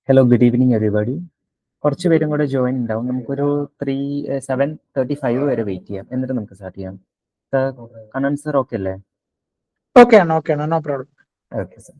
Hello good evening everybody. കുറച്ച് പേരും കൂടെ ജോയിൻ ഉണ്ടാവും. നമുക്കൊരു 7:35 വരെ വെയിറ്റ് ചെയ്യാം, എന്നിട്ട് നമുക്ക് സ്റ്റാർട്ട് ചെയ്യാം. കണ്ണൻ സർ ഓക്കെ അല്ലേ? ഓക്കെ ആണ്, no problem. Okay sir.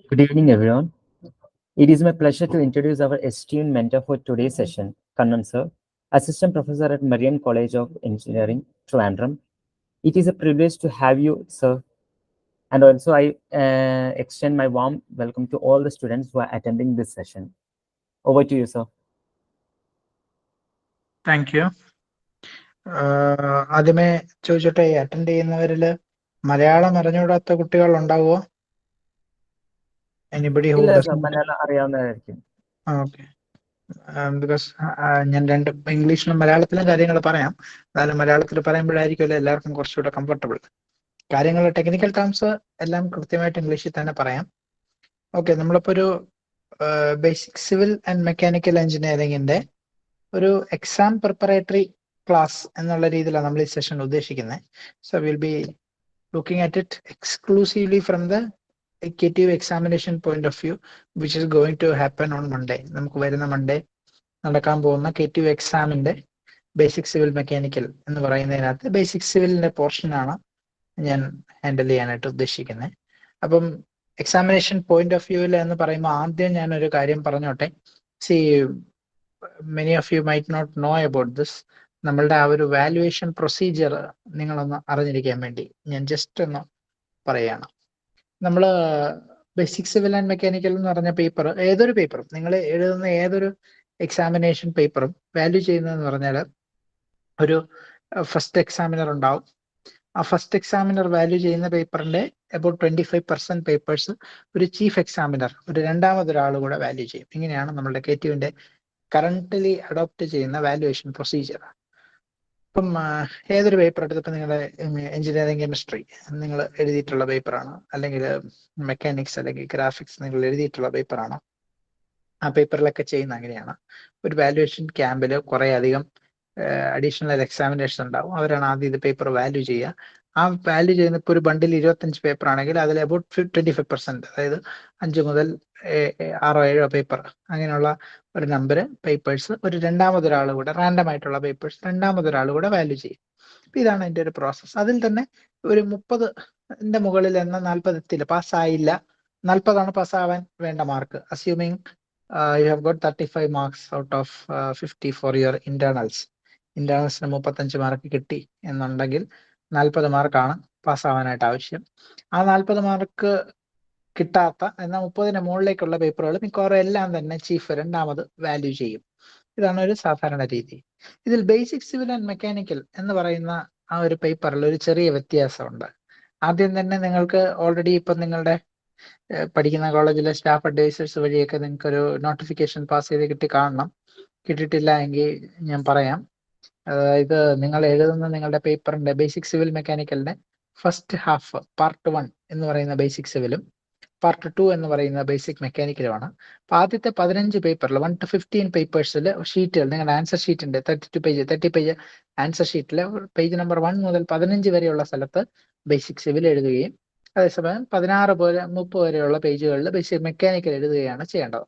Good evening, everyone. It is my pleasure to introduce our esteemed mentor for today's session, Kannan sir, Assistant Professor at Marian College of Engineering, Trivandrum. It is a privilege to have you, sir. And also, I extend my warm welcome to all the students who are attending this session. Over to you, sir. Thank you. ആദ്യമേ ചോദിച്ചോട്ടെ, attend ചെയ്യുന്നവരില് മലയാളം അറിഞ്ഞുകൂടാത്ത കുട്ടികൾ ഉണ്ടാവുമോ? Anybody who doesn't? Malayalam അറിയാവുന്നതായിരിക്കും. Okay. Because ഞാൻ രണ്ട് ഇംഗ്ലീഷിലും മലയാളത്തിലും കാര്യങ്ങൾ പറയാം. എന്നാലും മലയാളത്തിൽ പറയുമ്പോഴായിരിക്കുമല്ലോ എല്ലാവർക്കും കുറച്ചുകൂടെ കംഫർട്ടബിൾ. കാര്യങ്ങൾ ടെക്നിക്കൽ ടേംസ് എല്ലാം കൃത്യമായിട്ട് ഇംഗ്ലീഷിൽ തന്നെ പറയാം. ഓക്കെ, നമ്മളിപ്പോ ഒരു ബേസിക് സിവിൽ ആൻഡ് മെക്കാനിക്കൽ എഞ്ചിനീയറിംഗിന്റെ ഒരു എക്സാം പ്രിപ്പറേറ്ററി ക്ലാസ് എന്നുള്ള രീതിയിലാണ് നമ്മൾ ഈ സെഷൻ ഉദ്ദേശിക്കുന്നത്. So will be looking at it exclusively from the executive examination point of view which is going to happen on Monday. നമുക്ക് വരുന്ന മൺഡേ നടക്കാൻ പോകുന്ന KTU എക്സാമിന്റെ ബേസിക് സിവിൽ മെക്കാനിക്കൽ എന്ന് പറയുന്നതിനകത്ത് ബേസിക് സിവിലിന്റെ പോർഷനാണ് ഞാൻ ഹാൻഡിൽ ചെയ്യാനായിട്ട് ഉദ്ദേശിക്കുന്നത്. അപ്പം എക്സാമിനേഷൻ പോയിന്റ് ഓഫ് വ്യൂവിൽ എന്ന് പറയുമ്പോൾ ആദ്യം ഞാനൊരു കാര്യം പറഞ്ഞോട്ടെ. See many of you might not know about this. നമ്മളുടെ ആ ഒരു വാല്യുവേഷൻ പ്രൊസീജിയർ നിങ്ങളൊന്ന് അറിഞ്ഞിരിക്കാൻ വേണ്ടി ഞാൻ ജസ്റ്റ് ഒന്ന് പറയുകയാണ്. നമ്മൾ ബേസിക് സിവിൽ ആൻഡ് മെക്കാനിക്കൽ എന്ന് പറഞ്ഞ പേപ്പർ, ഏതൊരു പേപ്പറും നിങ്ങൾ എഴുതുന്ന ഏതൊരു എക്സാമിനേഷൻ പേപ്പറും വാല്യൂ ചെയ്യുന്നതെന്ന് പറഞ്ഞാൽ ഒരു ഫസ്റ്റ് എക്സാമിനർ ഉണ്ടാവും. ആ ഫസ്റ്റ് എക്സാമിനർ വാല്യൂ ചെയ്യുന്ന പേപ്പറിന്റെ അബൌട്ട് 25% പേപ്പേഴ്സ് ഒരു ചീഫ് എക്സാമിനർ, ഒരു രണ്ടാമതൊരാൾ കൂടെ വാല്യൂ ചെയ്യും. ഇങ്ങനെയാണ് നമ്മളുടെ KTUവിന്റെ കറന്റ്ലി അഡോപ്റ്റ് ചെയ്യുന്ന വാല്യുവേഷൻ പ്രൊസീജിയർ. ഇപ്പം ഏതൊരു പേപ്പർ എടുത്തിട്ട് നിങ്ങളുടെ എഞ്ചിനീയറിംഗ് കെമിസ്ട്രി നിങ്ങൾ എഴുതിയിട്ടുള്ള പേപ്പറാണ്, അല്ലെങ്കിൽ മെക്കാനിക്സ് അല്ലെങ്കിൽ ഗ്രാഫിക്സ് നിങ്ങൾ എഴുതിയിട്ടുള്ള പേപ്പറാണ്, ആ പേപ്പറിലൊക്കെ ചെയ്യുന്ന അങ്ങനെയാണ്. ഒരു വാല്യുവേഷൻ ക്യാമ്പിൽ കുറേ അധികം അഡീഷണൽ എക്സാമിനേഷൻ ഉണ്ടാവും. അവരാണ് ആദ്യം ഇത് പേപ്പർ വാല്യൂ ചെയ്യുക. ആ വാല്യൂ ചെയ്യുന്ന ഇപ്പോൾ ഒരു ബണ്ടിൽ 25 പേപ്പർ ആണെങ്കിൽ അതിൽ അബൌട്ട് 25%, അതായത് 5 മുതൽ 6 7 പേപ്പർ അങ്ങനെയുള്ള ഒരു നമ്പർ പേപ്പേഴ്സ് ഒരു രണ്ടാമതൊരാൾ കൂടെ റാൻഡം ആയിട്ടുള്ള പേപ്പേഴ്സ് രണ്ടാമതൊരാൾ കൂടെ വാല്യൂ ചെയ്യും. അപ്പൊ ഇതാണ് അതിന്റെ ഒരു പ്രോസസ്സ്. അതിൽ തന്നെ ഒരു 30ന്റെ മുകളിൽ എന്ന 40 എത്തില്ല, പാസ്സായില്ല. 40ആണ് പാസ്സാവാൻ വേണ്ട mark. Assuming you have got 35 marks out of 50 for your internals. ഇന്റേണൽസിന് 35 mark കിട്ടി എന്നുണ്ടെങ്കിൽ 40 മാർക്കാണ് പാസ്സാവാനായിട്ട് ആവശ്യം. ആ 40 മാർക്ക് കിട്ടാത്ത എന്നാൽ 30ന് മുകളിലേക്കുള്ള പേപ്പറുകൾ മിക്കവാറും എല്ലാം തന്നെ ചീഫ് രണ്ടാമത് വാല്യൂ ചെയ്യും. ഇതാണ് ഒരു സാധാരണ രീതി. ഇതിൽ ബേസിക് സിവിൽ ആൻഡ് മെക്കാനിക്കൽ എന്ന് പറയുന്ന ആ ഒരു പേപ്പറിൽ ഒരു ചെറിയ വ്യത്യാസമുണ്ട്. ആദ്യം തന്നെ നിങ്ങൾക്ക് ഓൾറെഡി ഇപ്പം നിങ്ങളുടെ പഠിക്കുന്ന കോളേജിലെ സ്റ്റാഫ് അഡ്വൈസേഴ്സ് വഴിയൊക്കെ നിങ്ങൾക്ക് ഒരു നോട്ടിഫിക്കേഷൻ പാസ് ചെയ്ത് കിട്ടി കാണണം. കിട്ടിയിട്ടില്ല എങ്കിൽ ഞാൻ പറയാം. ഇത് നിങ്ങൾ എഴുതുന്ന നിങ്ങളുടെ പേപ്പറിന്റെ ബേസിക് സിവിൽ മെക്കാനിക്കലിന്റെ ഫസ്റ്റ് ഹാഫ് പാർട്ട് 1 എന്ന് പറയുന്ന ബേസിക് സിവിലും പാർട്ട് 2 എന്ന് പറയുന്ന ബേസിക് മെക്കാനിക്കലുമാണ്. അപ്പൊ ആദ്യത്തെ 15 പേപ്പറിൽ 1 to 15 പേപ്പേഴ്സിൽ ഷീറ്റുകൾ നിങ്ങളുടെ ആൻസർ ഷീറ്റിന്റെ 30 പേജ് ആൻസർ ഷീറ്റിലെ പേജ് നമ്പർ 1 മുതൽ 15 വരെയുള്ള സ്ഥലത്ത് ബേസിക് സിവിൽ എഴുതുകയും അതേസമയം 16 പോലെ 30 വരെയുള്ള പേജുകളിൽ ബേസിക് മെക്കാനിക്കൽ എഴുതുകയാണ് ചെയ്യേണ്ടത്.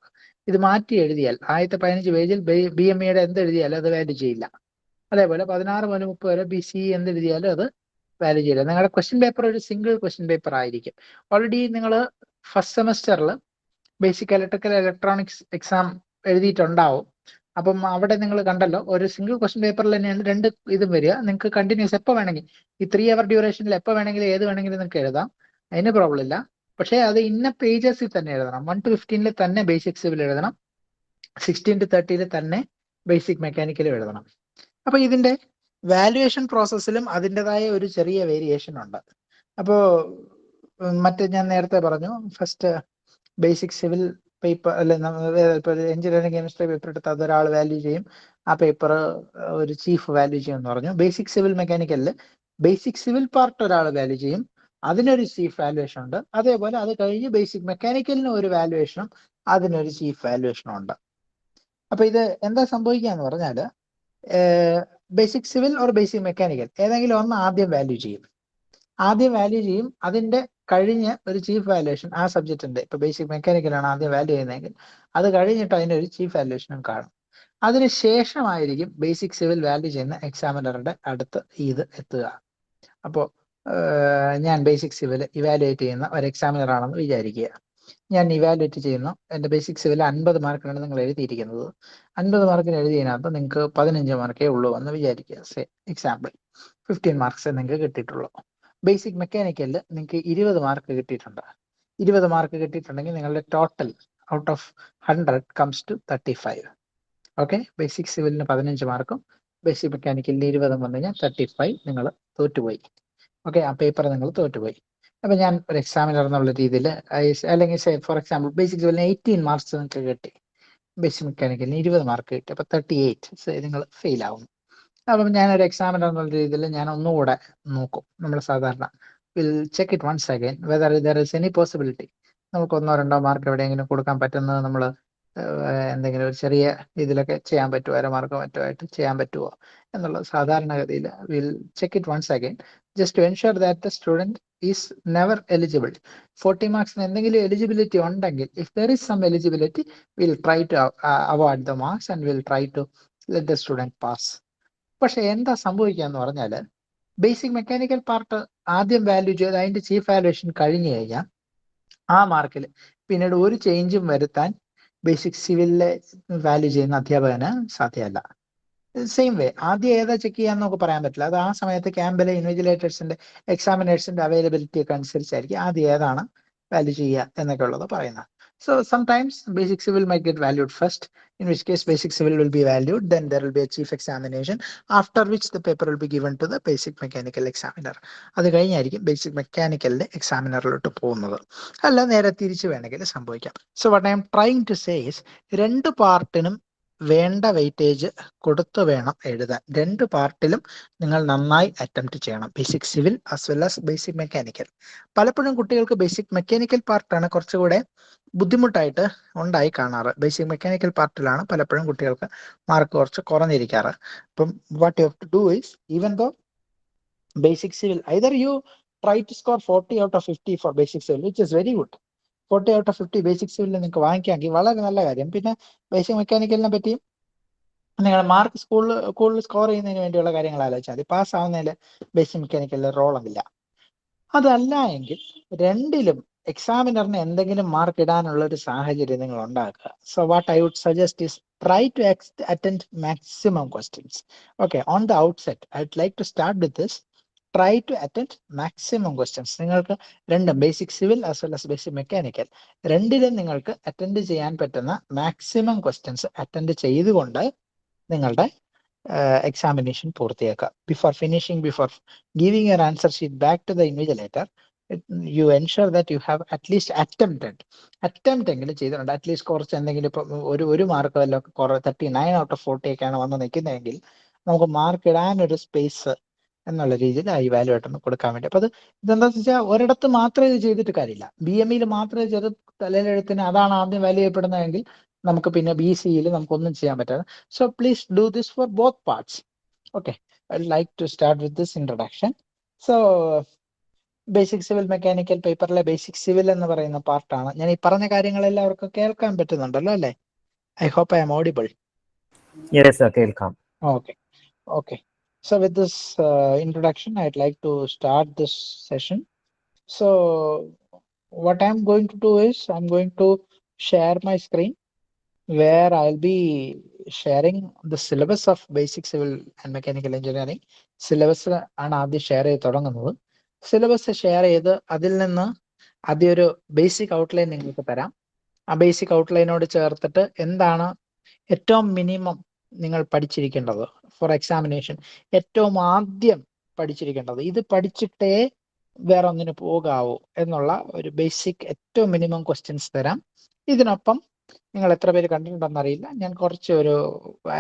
ഇത് മാറ്റി എഴുതിയാൽ ആദ്യത്തെ 15 പേജിൽ BMEയുടെ എന്ത് എഴുതിയാലും അത് വാല്യൂ ചെയ്യില്ല. അതേപോലെ 16 മുതൽ 30 വരെ BCE എന്ത് എഴുതിയാലും അത് വാല്യൂ ചെയ്യില്ല. നിങ്ങളുടെ ക്വസ്റ്റ്യൻ പേപ്പർ ഒരു സിംഗിൾ ക്വസ്റ്റ്യൻ പേപ്പർ ആയിരിക്കും. ഓൾറെഡി നിങ്ങൾ ഫസ്റ്റ് സെമസ്റ്ററിൽ ബേസിക് ഇലക്ട്രിക്കൽ ഇലക്ട്രോണിക്സ് എക്സാം എഴുതിയിട്ടുണ്ടാവും. അപ്പം അവിടെ നിങ്ങൾ കണ്ടല്ലോ, ഒരു സിംഗിൾ ക്വസ്റ്റ്യൻ പേപ്പറിൽ തന്നെയാണ് രണ്ട് ഇതും വരിക. നിങ്ങൾക്ക് കണ്ടിന്യൂസ് എപ്പോൾ വേണമെങ്കിൽ ഈ 3 hour ഡ്യൂറേഷനിൽ എപ്പോൾ വേണമെങ്കിലും ഏത് വേണമെങ്കിലും നിങ്ങൾക്ക് എഴുതാം, അതിന് പ്രോബ്ലം ഇല്ല. പക്ഷേ അത് ഇന്ന പേജസിൽ തന്നെ എഴുതണം. 1 to 15 തന്നെ ബേസിക് സിവിൽ എഴുതണം, 16 to 30 തന്നെ ബേസിക് മെക്കാനിക്കലും എഴുതണം. അപ്പൊ ഇതിന്റെ വാല്യുവേഷൻ പ്രോസസ്സിലും അതിൻ്റെതായ ഒരു ചെറിയ വേരിയേഷൻ ഉണ്ട്. അപ്പോ മറ്റേ ഞാൻ നേരത്തെ പറഞ്ഞു, ഫസ്റ്റ് ബേസിക് സിവിൽ പേപ്പർ അല്ലെ, ഇപ്പോൾ എഞ്ചിനീയറിംഗ് കെമിസ്ട്രി പേപ്പർ എടുത്ത് അതൊരാൾ വാല്യൂ ചെയ്യും, ആ പേപ്പർ ഒരു ചീഫ് വാല്യൂ ചെയ്യും എന്ന് പറഞ്ഞു. ബേസിക് സിവിൽ മെക്കാനിക്കലിൽ ബേസിക് സിവിൽ പാർട്ട് ഒരാൾ വാല്യൂ ചെയ്യും, അതിനൊരു ചീഫ് വാല്യുവേഷൻ ഉണ്ട്. അതേപോലെ അത് കഴിഞ്ഞ് ബേസിക് മെക്കാനിക്കലിന് ഒരു വാല്യുവേഷനും അതിനൊരു ചീഫ് വാല്യുവേഷനും ഉണ്ട്. അപ്പൊ ഇത് എന്താ സംഭവിക്കുക എന്ന് പറഞ്ഞാൽ, basic civil or basic mechanical ഏതെങ്കിലും ഒന്ന് ആദ്യം വാല്യൂ ചെയ്യും. അതിന്റെ കഴിഞ്ഞ് ഒരു ചീഫ് വാല്യുവേഷൻ ആ സബ്ജക്റ്റിന്റെ, ഇപ്പൊ ബേസിക് മെക്കാനിക്കലാണ് ആദ്യം വാല്യൂ ചെയ്യുന്നതെങ്കിൽ അത് കഴിഞ്ഞിട്ട് അതിന്റെ ഒരു ചീഫ് വാല്യുവേഷനും കാണും. അതിനുശേഷമായിരിക്കും ബേസിക് സിവിൽ വാല്യൂ ചെയ്യുന്ന എക്സാമിനറുടെ അടുത്ത് ഇത് എത്തുക. അപ്പോൾ ഞാൻ ബേസിക് സിവിൽ ഇവാലുവേറ്റ് ചെയ്യുന്ന ഒരു എക്സാമിനർ ആണെന്ന് വിചാരിക്കുക. ഞാൻ ഇവാലുവേറ്റ് ചെയ്യുന്നു. എൻ്റെ ബേസിക് സിവിൽ 50 മാർക്കിനാണ് നിങ്ങൾ എഴുതിയിരിക്കുന്നത്. 50 മാർക്കിന് എഴുതിയതിനകത്ത് നിങ്ങൾക്ക് 15 മാർക്കേ ഉള്ളൂ എന്ന് വിചാരിക്കുക. എക്സാമ്പിൾ 15 മാർക്സ് നിങ്ങൾക്ക് കിട്ടിയിട്ടുള്ളൂ. ബേസിക് മെക്കാനിക്കലിൽ നിങ്ങൾക്ക് 20 മാർക്ക് കിട്ടിയിട്ടുണ്ട്. 20 മാർക്ക് കിട്ടിയിട്ടുണ്ടെങ്കിൽ നിങ്ങളുടെ total out of 100 comes to 35. Okay, basic സിവിലിന് 15 മാർക്കും ബേസിക് മെക്കാനിക്കലിന് 20 വന്നു കഴിഞ്ഞാൽ 35 നിങ്ങൾ തോറ്റുപോയി. ഓക്കെ, ആ പേപ്പർ നിങ്ങൾ തോറ്റുപോയി. അപ്പൊ ഞാൻ ഒരു എക്സാമിനർ എന്നുള്ള രീതിയിൽ, അല്ലെങ്കിൽ ഫോർ എക്സാമ്പിൾ ബേസിക് സിവിലിന് 18 മാർക്സ് നിങ്ങൾക്ക് കിട്ടി, ബേസിക് മെക്കാനിക്കലിന് 20 മാർക്ക് കിട്ടി, അപ്പൊ 38 നിങ്ങൾ ഫെയിൽ ആവുന്നു. അപ്പം ഞാനൊരു എക്സാമിനർ എന്നുള്ള രീതിയിൽ ഞാൻ ഒന്നുകൂടെ നോക്കും. നമ്മൾ സാധാരണ will check it once again whether there is any possibility നമുക്ക് 1 or 2 മാർക്ക് എവിടെയെങ്കിലും കൊടുക്കാൻ പറ്റുന്നത് നമ്മൾ എന്തെങ്കിലും ഒരു ചെറിയ ഇതിലൊക്കെ ചെയ്യാൻ പറ്റുമോ, 1/2 മാർക്കോ മറ്റോ ആയിട്ട് ചെയ്യാൻ പറ്റുമോ എന്നുള്ളത് സാധാരണഗതിയിൽ will check it once again just to ensure that the student is never eligible. 40 മാർക്സിന് എന്തെങ്കിലും എലിജിബിലിറ്റി ഉണ്ടെങ്കിൽ, if there is some eligibility, will try to avoid the marks and will try to let the student pass. പക്ഷെ എന്താ സംഭവിക്കുക എന്ന് പറഞ്ഞാൽ, basic mechanical part ആദ്യം value ചെയ്ത് അതിന്റെ ചീഫ് വാല്യുവേഷൻ കഴിഞ്ഞു കഴിഞ്ഞാൽ ആ മാർക്കിൽ പിന്നീട് ഒരു ചേഞ്ചും വരുത്താൻ ബേസിക് സിവിലിലെ വാല്യൂ ചെയ്യുന്ന അധ്യാപകന് സാധ്യമല്ല. സെയിം വേ ആദ്യം ഏതാ ചെക്ക് ചെയ്യാന്ന് നമുക്ക് പറയാൻ പറ്റില്ല. അത് ആ സമയത്ത് ക്യാമ്പിലെ ഇൻവിജിലേറ്റേഴ്സിന്റെ എക്സാമിനേഴ്സിന്റെ അവൈലബിലിറ്റി ഒക്കെ അനുസരിച്ചായിരിക്കും ആദ്യം ഏതാണ് വാല്യൂ ചെയ്യുക എന്നൊക്കെ ഉള്ളത് പറയുന്നത്. So sometimes basic civil might get valued first, in which case basic civil will be valued, then there will be a chief examination, after which the paper will be given to the basic mechanical examiner. അത് കഴിഞ്ഞായിരിക്കും basic മെക്കാനിക്കലിന്റെ എക്സാമിനറിലോട്ട് പോകുന്നത്. അല്ല നേരെ തിരിച്ചു വേണമെങ്കിൽ സംഭവിക്കാം. So what I am trying to say is, രണ്ട് പാർട്ടിനും വേണ്ട weightage കൊടുത്തു വേണം എഴുതാൻ. 2 പാർട്ടിലും നിങ്ങൾ നന്നായി അറ്റംപ്റ്റ് ചെയ്യണം, basic civil as well as basic mechanical. പലപ്പോഴും കുട്ടികൾക്ക് ബേസിക് മെക്കാനിക്കൽ പാർട്ടാണ് കുറച്ചുകൂടെ ബുദ്ധിമുട്ടായിട്ട് ഉണ്ടായി കാണാറ്. ബേസിക് മെക്കാനിക്കൽ പാർട്ടിലാണ് പലപ്പോഴും കുട്ടികൾക്ക് മാർക്ക് കുറച്ച് കുറഞ്ഞിരിക്കാറ്. അപ്പം what you have to do is, even though basic civil, either you try to score 40 out of 50 for basic civil, which is very good. 40 out of 50 basic സിവിലിൽ നിങ്ങൾക്ക് വാങ്ങിക്കാമെങ്കിൽ വളരെ നല്ല കാര്യം. പിന്നെ ബേസിക് മെക്കാനിക്കലിനെ പറ്റി നിങ്ങൾ മാർക്ക് സ്കൂളിൽ സ്കോർ ചെയ്യുന്നതിന് വേണ്ടിയുള്ള കാര്യങ്ങൾ ആലോചിച്ചാൽ മതി. പാസ് ആവുന്നതിൽ ബേസിക് മെക്കാനിക്കലിൽ റോളമില്ല. അതല്ല എങ്കിൽ രണ്ടിലും എക്സാമിനറിന് എന്തെങ്കിലും മാർക്ക് ഇടാനുള്ള ഒരു സാഹചര്യം നിങ്ങൾ ഉണ്ടാക്കുക. So what I would suggest is try to attend maximum questions. Okay, on the outset I'd like to start with this. Try to attend maximum questions. നിങ്ങൾക്ക് രണ്ടും basic civil as well as basic mechanical രണ്ടിലും നിങ്ങൾക്ക് attend ചെയ്യാൻ പറ്റുന്ന maximum questions attend ചെയ്തുകൊണ്ട് നിങ്ങളുടെ examination പൂർത്തിയാക്കുക. Before giving your answer sheet back to the invigilator, you ensure that you have at least attempt എങ്കിലും ചെയ്തിട്ടുണ്ട്. അറ്റ്ലീസ്റ്റ് കുറച്ച് എന്തെങ്കിലും ഇപ്പൊ ഒരു മാർക്ക് വല്ല 39 out of 40 ഒക്കെയാണ് വന്ന് നിൽക്കുന്നതെങ്കിൽ നമുക്ക് മാർക്ക് ഇടാനൊരു സ്പേസ് എന്നുള്ള രീതിയിൽ ആ ഇവാലുവേറ്ററിന് കൊടുക്കാൻ വേണ്ടി. അപ്പൊ ഇതെന്താ വെച്ചാൽ ഒരിടത്ത് മാത്രമേ ഇത് ചെയ്തിട്ട് കാര്യമില്ല. BME മാത്രമേ ചെയ്ത് തലയിലെഴുത്തിന് അതാണ് ആദ്യം വാല്യൂ ചെയ്യപ്പെടുന്നതെങ്കിൽ നമുക്ക് പിന്നെ BCയിൽ നമുക്കൊന്നും ചെയ്യാൻ പറ്റാതെ. So please do this for both parts. Okay, I like to start with this introduction. So basic civil mechanical പേപ്പറിലെ ബേസിക് സിവിൽ എന്ന് പറയുന്ന പാർട്ടാണ്. ഞാൻ ഈ പറഞ്ഞ കാര്യങ്ങളെല്ലാം അവർക്ക് കേൾക്കാൻ പറ്റുന്നുണ്ടല്ലോ അല്ലേ? I hope I am audible. Yes, sir. Welcome. Okay. So with this introduction, I'd like to start this session. So what I'm going to do is I'm going to share my screen where I'll be sharing the syllabus of basic civil and mechanical engineering. Syllabus ആണ് ആദ്യം share ചെയ്ത് തുടങ്ങുന്നത്. Syllabus share ചെയ്ത് അതിൽ നിന്ന് ആദ്യം ഒരു basic outline നിങ്ങൾക്ക് തരാം. ആ ബേസിക് ഔട്ട്ലൈനോട് ചേർത്തിട്ട് എന്താണ് ഏറ്റവും മിനിമം നിങ്ങൾ പഠിച്ചിരിക്കേണ്ടത് ഫോർ എക്സാമിനേഷൻ, ഏറ്റവും ആദ്യം പഠിച്ചിരിക്കേണ്ടത്, ഇത് പഠിച്ചിട്ടേ വേറെ ഒന്നിന് പോകാവൂ എന്നുള്ള ഒരു ബേസിക് ഏറ്റവും മിനിമം ക്വസ്റ്റ്യൻസ് തരാം. ഇതിനൊപ്പം നിങ്ങൾ എത്ര പേര് കണ്ടിട്ടുണ്ടെന്ന് അറിയില്ല, ഞാൻ കുറച്ച്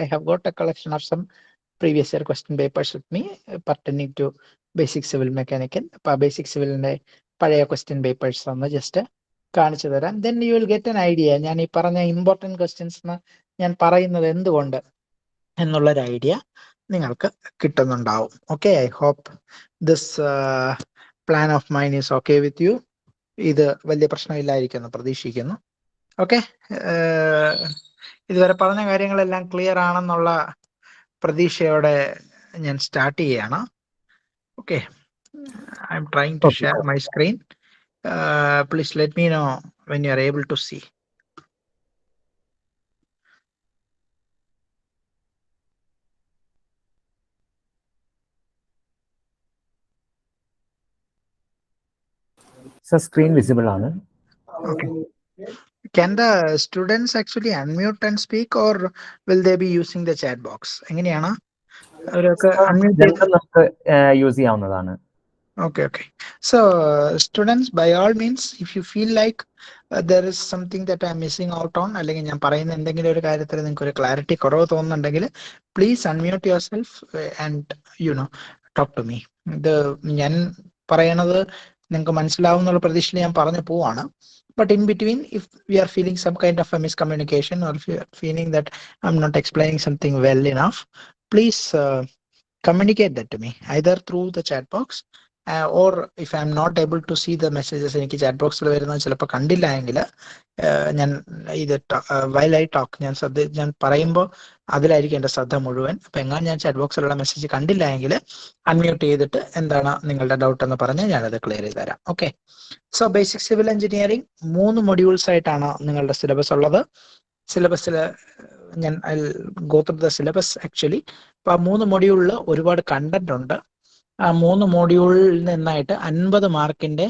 I have got a collection of some previous year question papers with me pertaining to basic civil mechanical. അപ്പൊ ബേസിക് സിവിലിന്റെ പഴയ ക്വസ്റ്റ്യൻ പേപ്പേഴ്സ് ഒന്ന് ജസ്റ്റ് കാണിച്ചു തരാം. Then you will get an idea. ഞാൻ ഈ പറഞ്ഞ ഇമ്പോർട്ടൻറ്റ് ക്വസ്റ്റ്യൻസ് ഞാൻ പറയുന്നത് എന്തുകൊണ്ട് എന്നുള്ളൊരു ഐഡിയ നിങ്ങൾക്ക് കിട്ടുന്നുണ്ടാവും. Okay, I hope this plan of mine is okay with you. ഇത് വലിയ പ്രശ്നമില്ലായിരിക്കുമെന്ന് പ്രതീക്ഷിക്കുന്നു. ഓക്കെ, ഇതുവരെ പറഞ്ഞ കാര്യങ്ങളെല്ലാം ക്ലിയർ ആണെന്നുള്ള പ്രതീക്ഷയോടെ ഞാൻ സ്റ്റാർട്ട് ചെയ്യാണ്. Okay, I'm trying to share my screen. Please let me know when you are able to see. So screen visible ആണ്. Okay. Can the students actually unmute and speak or will they be using the chat box? എങ്ങനെയാണ് അവരൊക്കെ unmute ചെയ്ത് നമുക്ക് use ചെയ്യാവുന്നതാണ്. Okay. So students, by all means, if you feel like there is something that I'm missing out on, അല്ലെങ്കിൽ ഞാൻ പറയുന്ന എന്തെങ്കിലും ഒരു കാര്യത്തിൽ നിങ്ങൾക്ക് ഒരു ക്ലാരിറ്റി കുറവ് തോന്നുന്നുണ്ടെങ്കിൽ please unmute yourself and talk to me. ഇത് ഞാൻ പറയണത് നിങ്ങൾക്ക് മനസ്സിലാവുന്നുള്ള പ്രതീക്ഷയിൽ ഞാൻ പറഞ്ഞു പോവാണ്. But in between, if we are feeling some kind of a miscommunication or if you are feeling that I'm not explaining something well enough, please communicate that to me either through the chat box or if I'm not able to see the messages. എനിക്ക് chat ബോക്സിൽ വരുന്നത് ചിലപ്പോൾ കണ്ടില്ല എങ്കിൽ ഞാൻ ഇത് while I talk ഞാൻ പറയുമ്പോൾ അതിലായിരിക്കും എൻ്റെ ശ്രദ്ധ മുഴുവൻ. അപ്പം എങ്ങനെ ഞാൻ ചാറ്റ് ബോക്സിലുള്ള മെസ്സേജ് കണ്ടില്ല എങ്കിൽ അൺമ്യൂട്ട് ചെയ്തിട്ട് എന്താണ് നിങ്ങളുടെ ഡൗട്ട് എന്ന് പറഞ്ഞ് ഞാനത് ക്ലിയർ ചെയ്ത് തരാം. Okay, so basic civil engineering 3 modules ആയിട്ടാണ് നിങ്ങളുടെ സിലബസ് ഉള്ളത്. സിലബസിൽ ഞാൻ go through the syllabus actually. അപ്പൊ ആ 3 മൊഡ്യൂളിൽ ഒരുപാട് കണ്ടന്റ് ഉണ്ട്. ആ 3 മൊഡ്യൂളിൽ നിന്നായിട്ട് 50 മാർക്കിന്റെ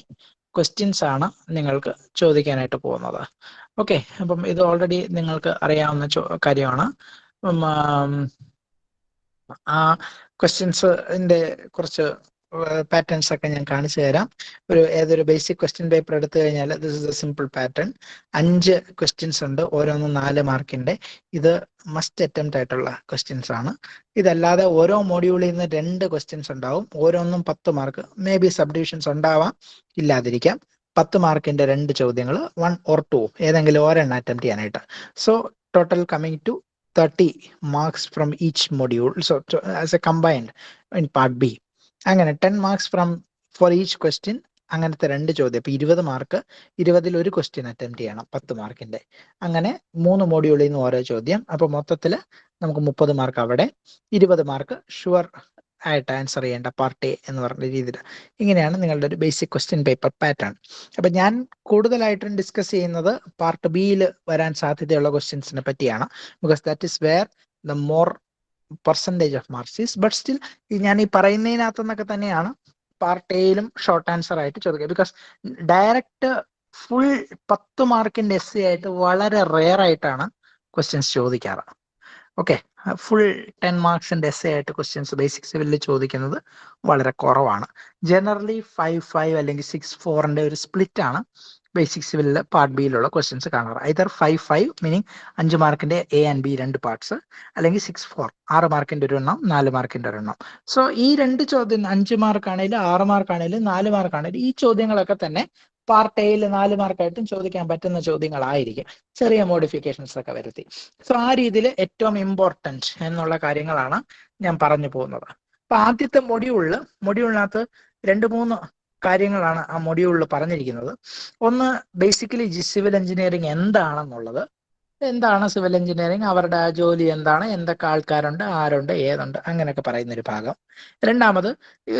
ക്വസ്റ്റ്യൻസ് ആണ് നിങ്ങൾക്ക് ചോദിക്കാനായിട്ട് പോകുന്നത്. ഓക്കെ, അപ്പം ഇത് ഓൾറെഡി നിങ്ങൾക്ക് അറിയാവുന്ന കാര്യമാണ്. ആ ക്വസ്റ്റ്യൻസിന്റെ കുറച്ച് പാറ്റേൺസ് ഒക്കെ ഞാൻ കാണിച്ചു തരാം. ഏതൊരു ബേസിക് ക്വസ്റ്റ്യൻ പേപ്പർ എടുത്തു കഴിഞ്ഞാൽ this is A simple pattern. 5 questions ഉണ്ട്, ഓരോന്നും 4 മാർക്കിന്റെ. ഇത് മസ്റ്റ് അറ്റംപ്റ്റ് ആയിട്ടുള്ള ക്വസ്റ്റ്യൻസ് ആണ്. ഇതല്ലാതെ ഓരോ മോഡ്യൂളിൽ നിന്ന് 2 ക്വസ്റ്റ്യൻസ് ഉണ്ടാവും, ഓരോന്നും 10 mark. May be sub divisions ഉണ്ടാവാം, ഇല്ലാതിരിക്കാം. 10 മാർക്കിന്റെ 2 ചോദ്യങ്ങൾ, 1 or 2 ഏതെങ്കിലും ഒരെണ്ണം അറ്റംപ്റ്റ് ചെയ്യാനായിട്ട്. So total coming to 30 marks from each module. So as a combined in part B. അങ്ങനെ 10 marks for each question. അങ്ങനത്തെ 2 ചോദ്യം. ഇപ്പൊ 20 മാർക്ക്, 20ൽ ഒരു ക്വസ്റ്റ്യൻ അറ്റംപ്റ്റ് ചെയ്യണം 10 മാർക്കിന്റെ. അങ്ങനെ 3 മോഡ്യൂളിൽ നിന്ന് ഓരോ ചോദ്യം. അപ്പൊ മൊത്തത്തിൽ നമുക്ക് 30 മാർക്ക് അവിടെ, 20 മാർക്ക് ഷുവർ ആയിട്ട് ആൻസർ ചെയ്യേണ്ട പാർട്ട് എ എന്ന് പറഞ്ഞ രീതിയിൽ. ഇങ്ങനെയാണ് നിങ്ങളുടെ ഒരു ബേസിക് ക്വസ്റ്റ്യൻ പേപ്പർ പാറ്റേൺ. അപ്പൊ ഞാൻ കൂടുതലായിട്ടും ഡിസ്കസ് ചെയ്യുന്നത് പാർട്ട് ബിയിൽ വരാൻ സാധ്യതയുള്ള ക്വസ്റ്റ്യൻസിനെ പറ്റിയാണ്. Because that is where the more percentage of marks is. But still ഞാൻ ഈ പറയുന്നതിനകത്തു നിന്നൊക്കെ തന്നെയാണ് പാർട്ട് എയിലും ഷോർട്ട് ആൻസർ ആയിട്ട് ചോദിക്കുക. ബിക്കോസ് ഡയറക്റ്റ് ഫുൾ 10 മാർക്കിന്റെ എസ് ആയിട്ട് വളരെ റെയർ ആയിട്ടാണ് ക്വസ്റ്റ്യൻസ് ചോദിക്കാറ്. ഓക്കെ, ഫുൾ 10 മാർക്സിന്റെ എസ് ആയിട്ട് ക്വസ്റ്റ്യൻസ് ബേസിക് സിവിലിൽ ചോദിക്കുന്നത് വളരെ കുറവാണ്. ജനറലി 5-5 അല്ലെങ്കിൽ 6-4ന്റെ ഒരു സ്പ്ലിറ്റ് ആണ് ബേസിക് സിവിലിൽ പാർട്ട് ബിയിലുള്ള ക്വസ്റ്റ്യൻസ് കാണാറ്. ഐദർ 5-5 മീനിങ് 5 മാർക്കിന്റെ എ ആൻഡ് ബി 2 പാർട്സ്, അല്ലെങ്കിൽ 6-4 6 മാർക്കിന്റെ ഒരു എണ്ണം, 4 മാർക്കിന്റെ ഒരു എണ്ണം. സോ ഈ 2 ചോദ്യം 5 മാർക്കാണേലും 6 മാർക്കാണേലും 4 മാർക്കാണേലും ഈ ചോദ്യങ്ങളൊക്കെ തന്നെ പാർട്ട് എയിൽ 4 മാർക്കായിട്ടും ചോദിക്കാൻ പറ്റുന്ന ചോദ്യങ്ങളായിരിക്കും, ചെറിയ മോഡിഫിക്കേഷൻസ് ഒക്കെ വരുത്തി. സോ ആ രീതിയിൽ ഏറ്റവും ഇമ്പോർട്ടൻറ്റ് എന്നുള്ള കാര്യങ്ങളാണ് ഞാൻ പറഞ്ഞു പോകുന്നത്. അപ്പൊ ആദ്യത്തെ മൊഡ്യൂളിനകത്ത് 2-3 കാര്യങ്ങളാണ് ആ മൊഡ്യൂളിൽ പറഞ്ഞിരിക്കുന്നത്. ഒന്ന്, ബേസിക്കലി സിവിൽ എഞ്ചിനീയറിംഗ് എന്താണെന്നുള്ളത്, എന്താണ് സിവിൽ എഞ്ചിനീയറിംഗ്, അവരുടെ ജോലി എന്താണ്, എന്തൊക്കെ ആൾക്കാരുണ്ട്, ആരുണ്ട്, ഏതുണ്ട്, അങ്ങനെയൊക്കെ പറയുന്ന ഒരു ഭാഗം. രണ്ടാമത്,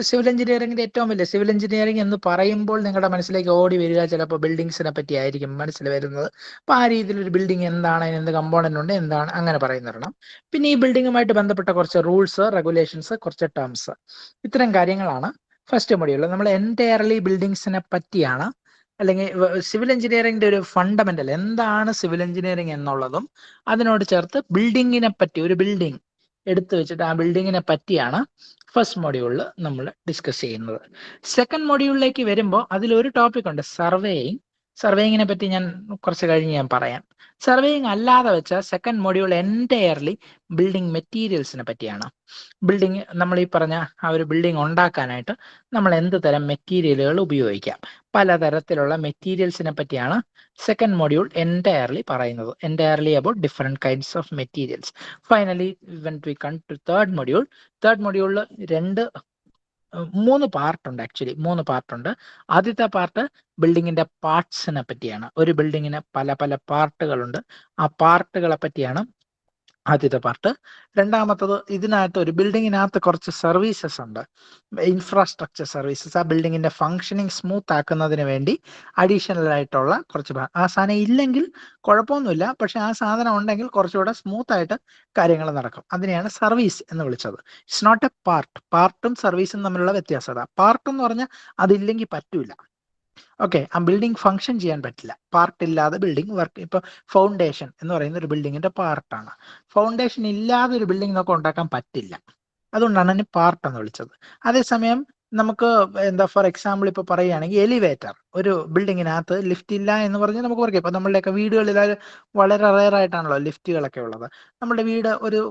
സിവിൽ എഞ്ചിനീയറിംഗിന്റെ ഏറ്റവും വലിയ സിവിൽ എഞ്ചിനീയറിംഗ് എന്ന് പറയുമ്പോൾ നിങ്ങളുടെ മനസ്സിലേക്ക് ഓടി വരിക ചിലപ്പോൾ ബിൽഡിങ്സിനെ പറ്റി ആയിരിക്കും മനസ്സിൽ വരുന്നത്. അപ്പൊ ആ രീതിയിൽ ഒരു ബിൽഡിംഗ് എന്താണ്, അതിന് എന്ത് കമ്പോണന്റ് ഉണ്ട്, എന്താണ്, അങ്ങനെ പറയുന്നൊരെണ്ണം. പിന്നെ ഈ ബിൽഡിങ്ങുമായിട്ട് ബന്ധപ്പെട്ട കുറച്ച് റൂൾസ്, റെഗുലേഷൻസ്, കുറച്ച് ടേംസ്, ഇത്തരം കാര്യങ്ങളാണ് ഫസ്റ്റ് മൊഡ്യൂളിൽ. നമ്മൾ എൻറ്റയർലി ബിൽഡിങ്സിനെ പറ്റിയാണ്, അല്ലെങ്കിൽ സിവിൽ എഞ്ചിനീയറിംഗിന്റെ ഒരു ഫണ്ടമെന്റൽ എന്താണ് സിവിൽ എഞ്ചിനീയറിംഗ് എന്നുള്ളതും അതിനോട് ചേർത്ത് ബിൽഡിങ്ങിനെ പറ്റി, ഒരു ബിൽഡിംഗ് എടുത്തു വെച്ചിട്ട് ആ ബിൽഡിങ്ങിനെ പറ്റിയാണ് ഫസ്റ്റ് മൊഡ്യൂളിൽ നമ്മൾ ഡിസ്കസ് ചെയ്യുന്നത്. സെക്കൻഡ് മൊഡ്യൂളിലേക്ക് വരുമ്പോൾ അതിലൊരു ടോപ്പിക് ഉണ്ട്, സർവേയിങ്. സർവേയിങ്ങിനെ പറ്റി ഞാൻ കുറച്ച് കഴിഞ്ഞ് ഞാൻ പറയാം. സർവേയിങ് അല്ലാതെ വെച്ച സെക്കൻഡ് മൊഡ്യൂൾ എൻറ്റയർലി ബിൽഡിംഗ് മെറ്റീരിയൽസിനെ പറ്റിയാണ്. ബിൽഡിംഗ്, നമ്മൾ ഈ പറഞ്ഞ ആ ഒരു ബിൽഡിംഗ് ഉണ്ടാക്കാനായിട്ട് നമ്മൾ എന്ത് തരം മെറ്റീരിയലുകൾ ഉപയോഗിക്കാം, പലതരത്തിലുള്ള മെറ്റീരിയൽസിനെ പറ്റിയാണ് സെക്കൻഡ് മൊഡ്യൂൾ എൻറ്റയർലി പറയുന്നത്. Entirely about different kinds of materials. Finally when we come to third മൊഡ്യൂളിൽ 3 പാർട്ടുണ്ട്. ആക്ച്വലി 3 പാർട്ടുണ്ട്. ആദ്യത്തെ പാർട്ട് ബിൽഡിങ്ങിന്റെ പാർട്സിനെ പറ്റിയാണ്. ഒരു ബിൽഡിങ്ങിന് പല പല പാർട്ടുകളുണ്ട്, ആ പാർട്ടുകളെ പറ്റിയാണ് ആദ്യത്തെ പാർട്ട്. രണ്ടാമത്തത്, ഇതിനകത്ത് ഒരു ബിൽഡിങ്ങിനകത്ത് കുറച്ച് സർവീസസ് ഉണ്ട്, ഇൻഫ്രാസ്ട്രക്ചർ സർവീസസ്. ആ ബിൽഡിങ്ങിന്റെ ഫംഗ്ഷനിങ് സ്മൂത്ത് ആക്കുന്നതിന് വേണ്ടി അഡീഷണൽ ആയിട്ടുള്ള കുറച്ച് ആ സാധനം ഇല്ലെങ്കിൽ കുഴപ്പമൊന്നുമില്ല, പക്ഷെ ആ സാധനം ഉണ്ടെങ്കിൽ കുറച്ചുകൂടെ സ്മൂത്ത് ആയിട്ട് കാര്യങ്ങൾ നടക്കും. അതിനെയാണ് സർവീസ് എന്ന് വിളിച്ചത്. It's not a part. പാർട്ടും സർവീസും തമ്മിലുള്ള വ്യത്യാസത. പാർട്ട് എന്ന് പറഞ്ഞാൽ അതില്ലെങ്കിൽ പറ്റൂല. ഓക്കെ, ആ ബിൽഡിംഗ് ഫംഗ്ഷൻ ചെയ്യാൻ പറ്റില്ല പാർട്ട് ഇല്ലാതെ. ബിൽഡിംഗ് വർക്ക്, ഇപ്പൊ ഫൗണ്ടേഷൻ എന്ന് പറയുന്ന ഒരു ബിൽഡിങ്ങിന്റെ പാർട്ടാണ്. ഫൗണ്ടേഷൻ ഇല്ലാതെ ഒരു ബിൽഡിംഗ് നമുക്ക് ഉണ്ടാക്കാൻ പറ്റില്ല, അതുകൊണ്ടാണ് അതിന് പാർട്ട് എന്ന് വിളിച്ചത്. അതേസമയം നമുക്ക് എന്താ, ഫോർ എക്സാമ്പിൾ ഇപ്പൊ പറയുകയാണെങ്കിൽ എലിവേറ്റർ, ഒരു ബിൽഡിങ്ങിനകത്ത് ലിഫ്റ്റ് ഇല്ല എന്ന് പറഞ്ഞാൽ നമുക്ക് പറയാം. ഇപ്പൊ നമ്മളുടെയൊക്കെ വീടുകളിൽ വളരെ റെയർ ആയിട്ടാണല്ലോ ലിഫ്റ്റുകളൊക്കെ ഉള്ളത്. നമ്മുടെ വീട് ഒരു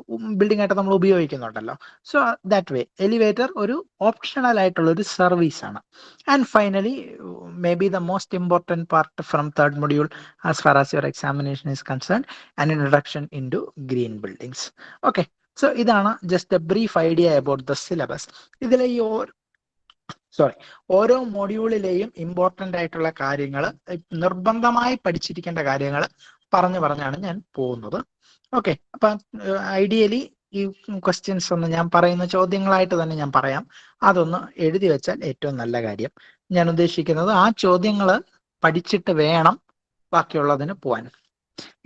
ബിൽഡിംഗ് ആയിട്ട് നമ്മൾ ഉപയോഗിക്കുന്നുണ്ടല്ലോ. സോ ദാറ്റ് വേ എലിവേറ്റർ ഒരു ഓപ്ഷണൽ ആയിട്ടുള്ള ഒരു സർവീസ് ആണ്. And finally, maybe the most important part from third module as far as your examination is concern, an introduction into green buildings. Okay, so ഇതാണ് just a brief idea about the syllabus. ഇതിലെ ഈ ഓരോ മൊഡ്യൂളിലെയും important ആയിട്ടുള്ള കാര്യങ്ങൾ, നിർബന്ധമായി പഠിച്ചിരിക്കേണ്ട കാര്യങ്ങൾ പറഞ്ഞാണ് ഞാൻ പോകുന്നത്. ഓക്കെ, അപ്പൊ ഐഡിയലി ഈ ക്വസ്റ്റ്യൻസ് ഒന്ന് ഞാൻ പറയുന്ന ചോദ്യങ്ങളായിട്ട് തന്നെ ഞാൻ പറയാം. അതൊന്ന് എഴുതി വെച്ചാൽ ഏറ്റവും നല്ല കാര്യം. ഞാൻ ഉദ്ദേശിക്കുന്നത് ആ ചോദ്യങ്ങൾ പഠിച്ചിട്ട് വേണം ബാക്കിയുള്ളതിന് പോവാൻ.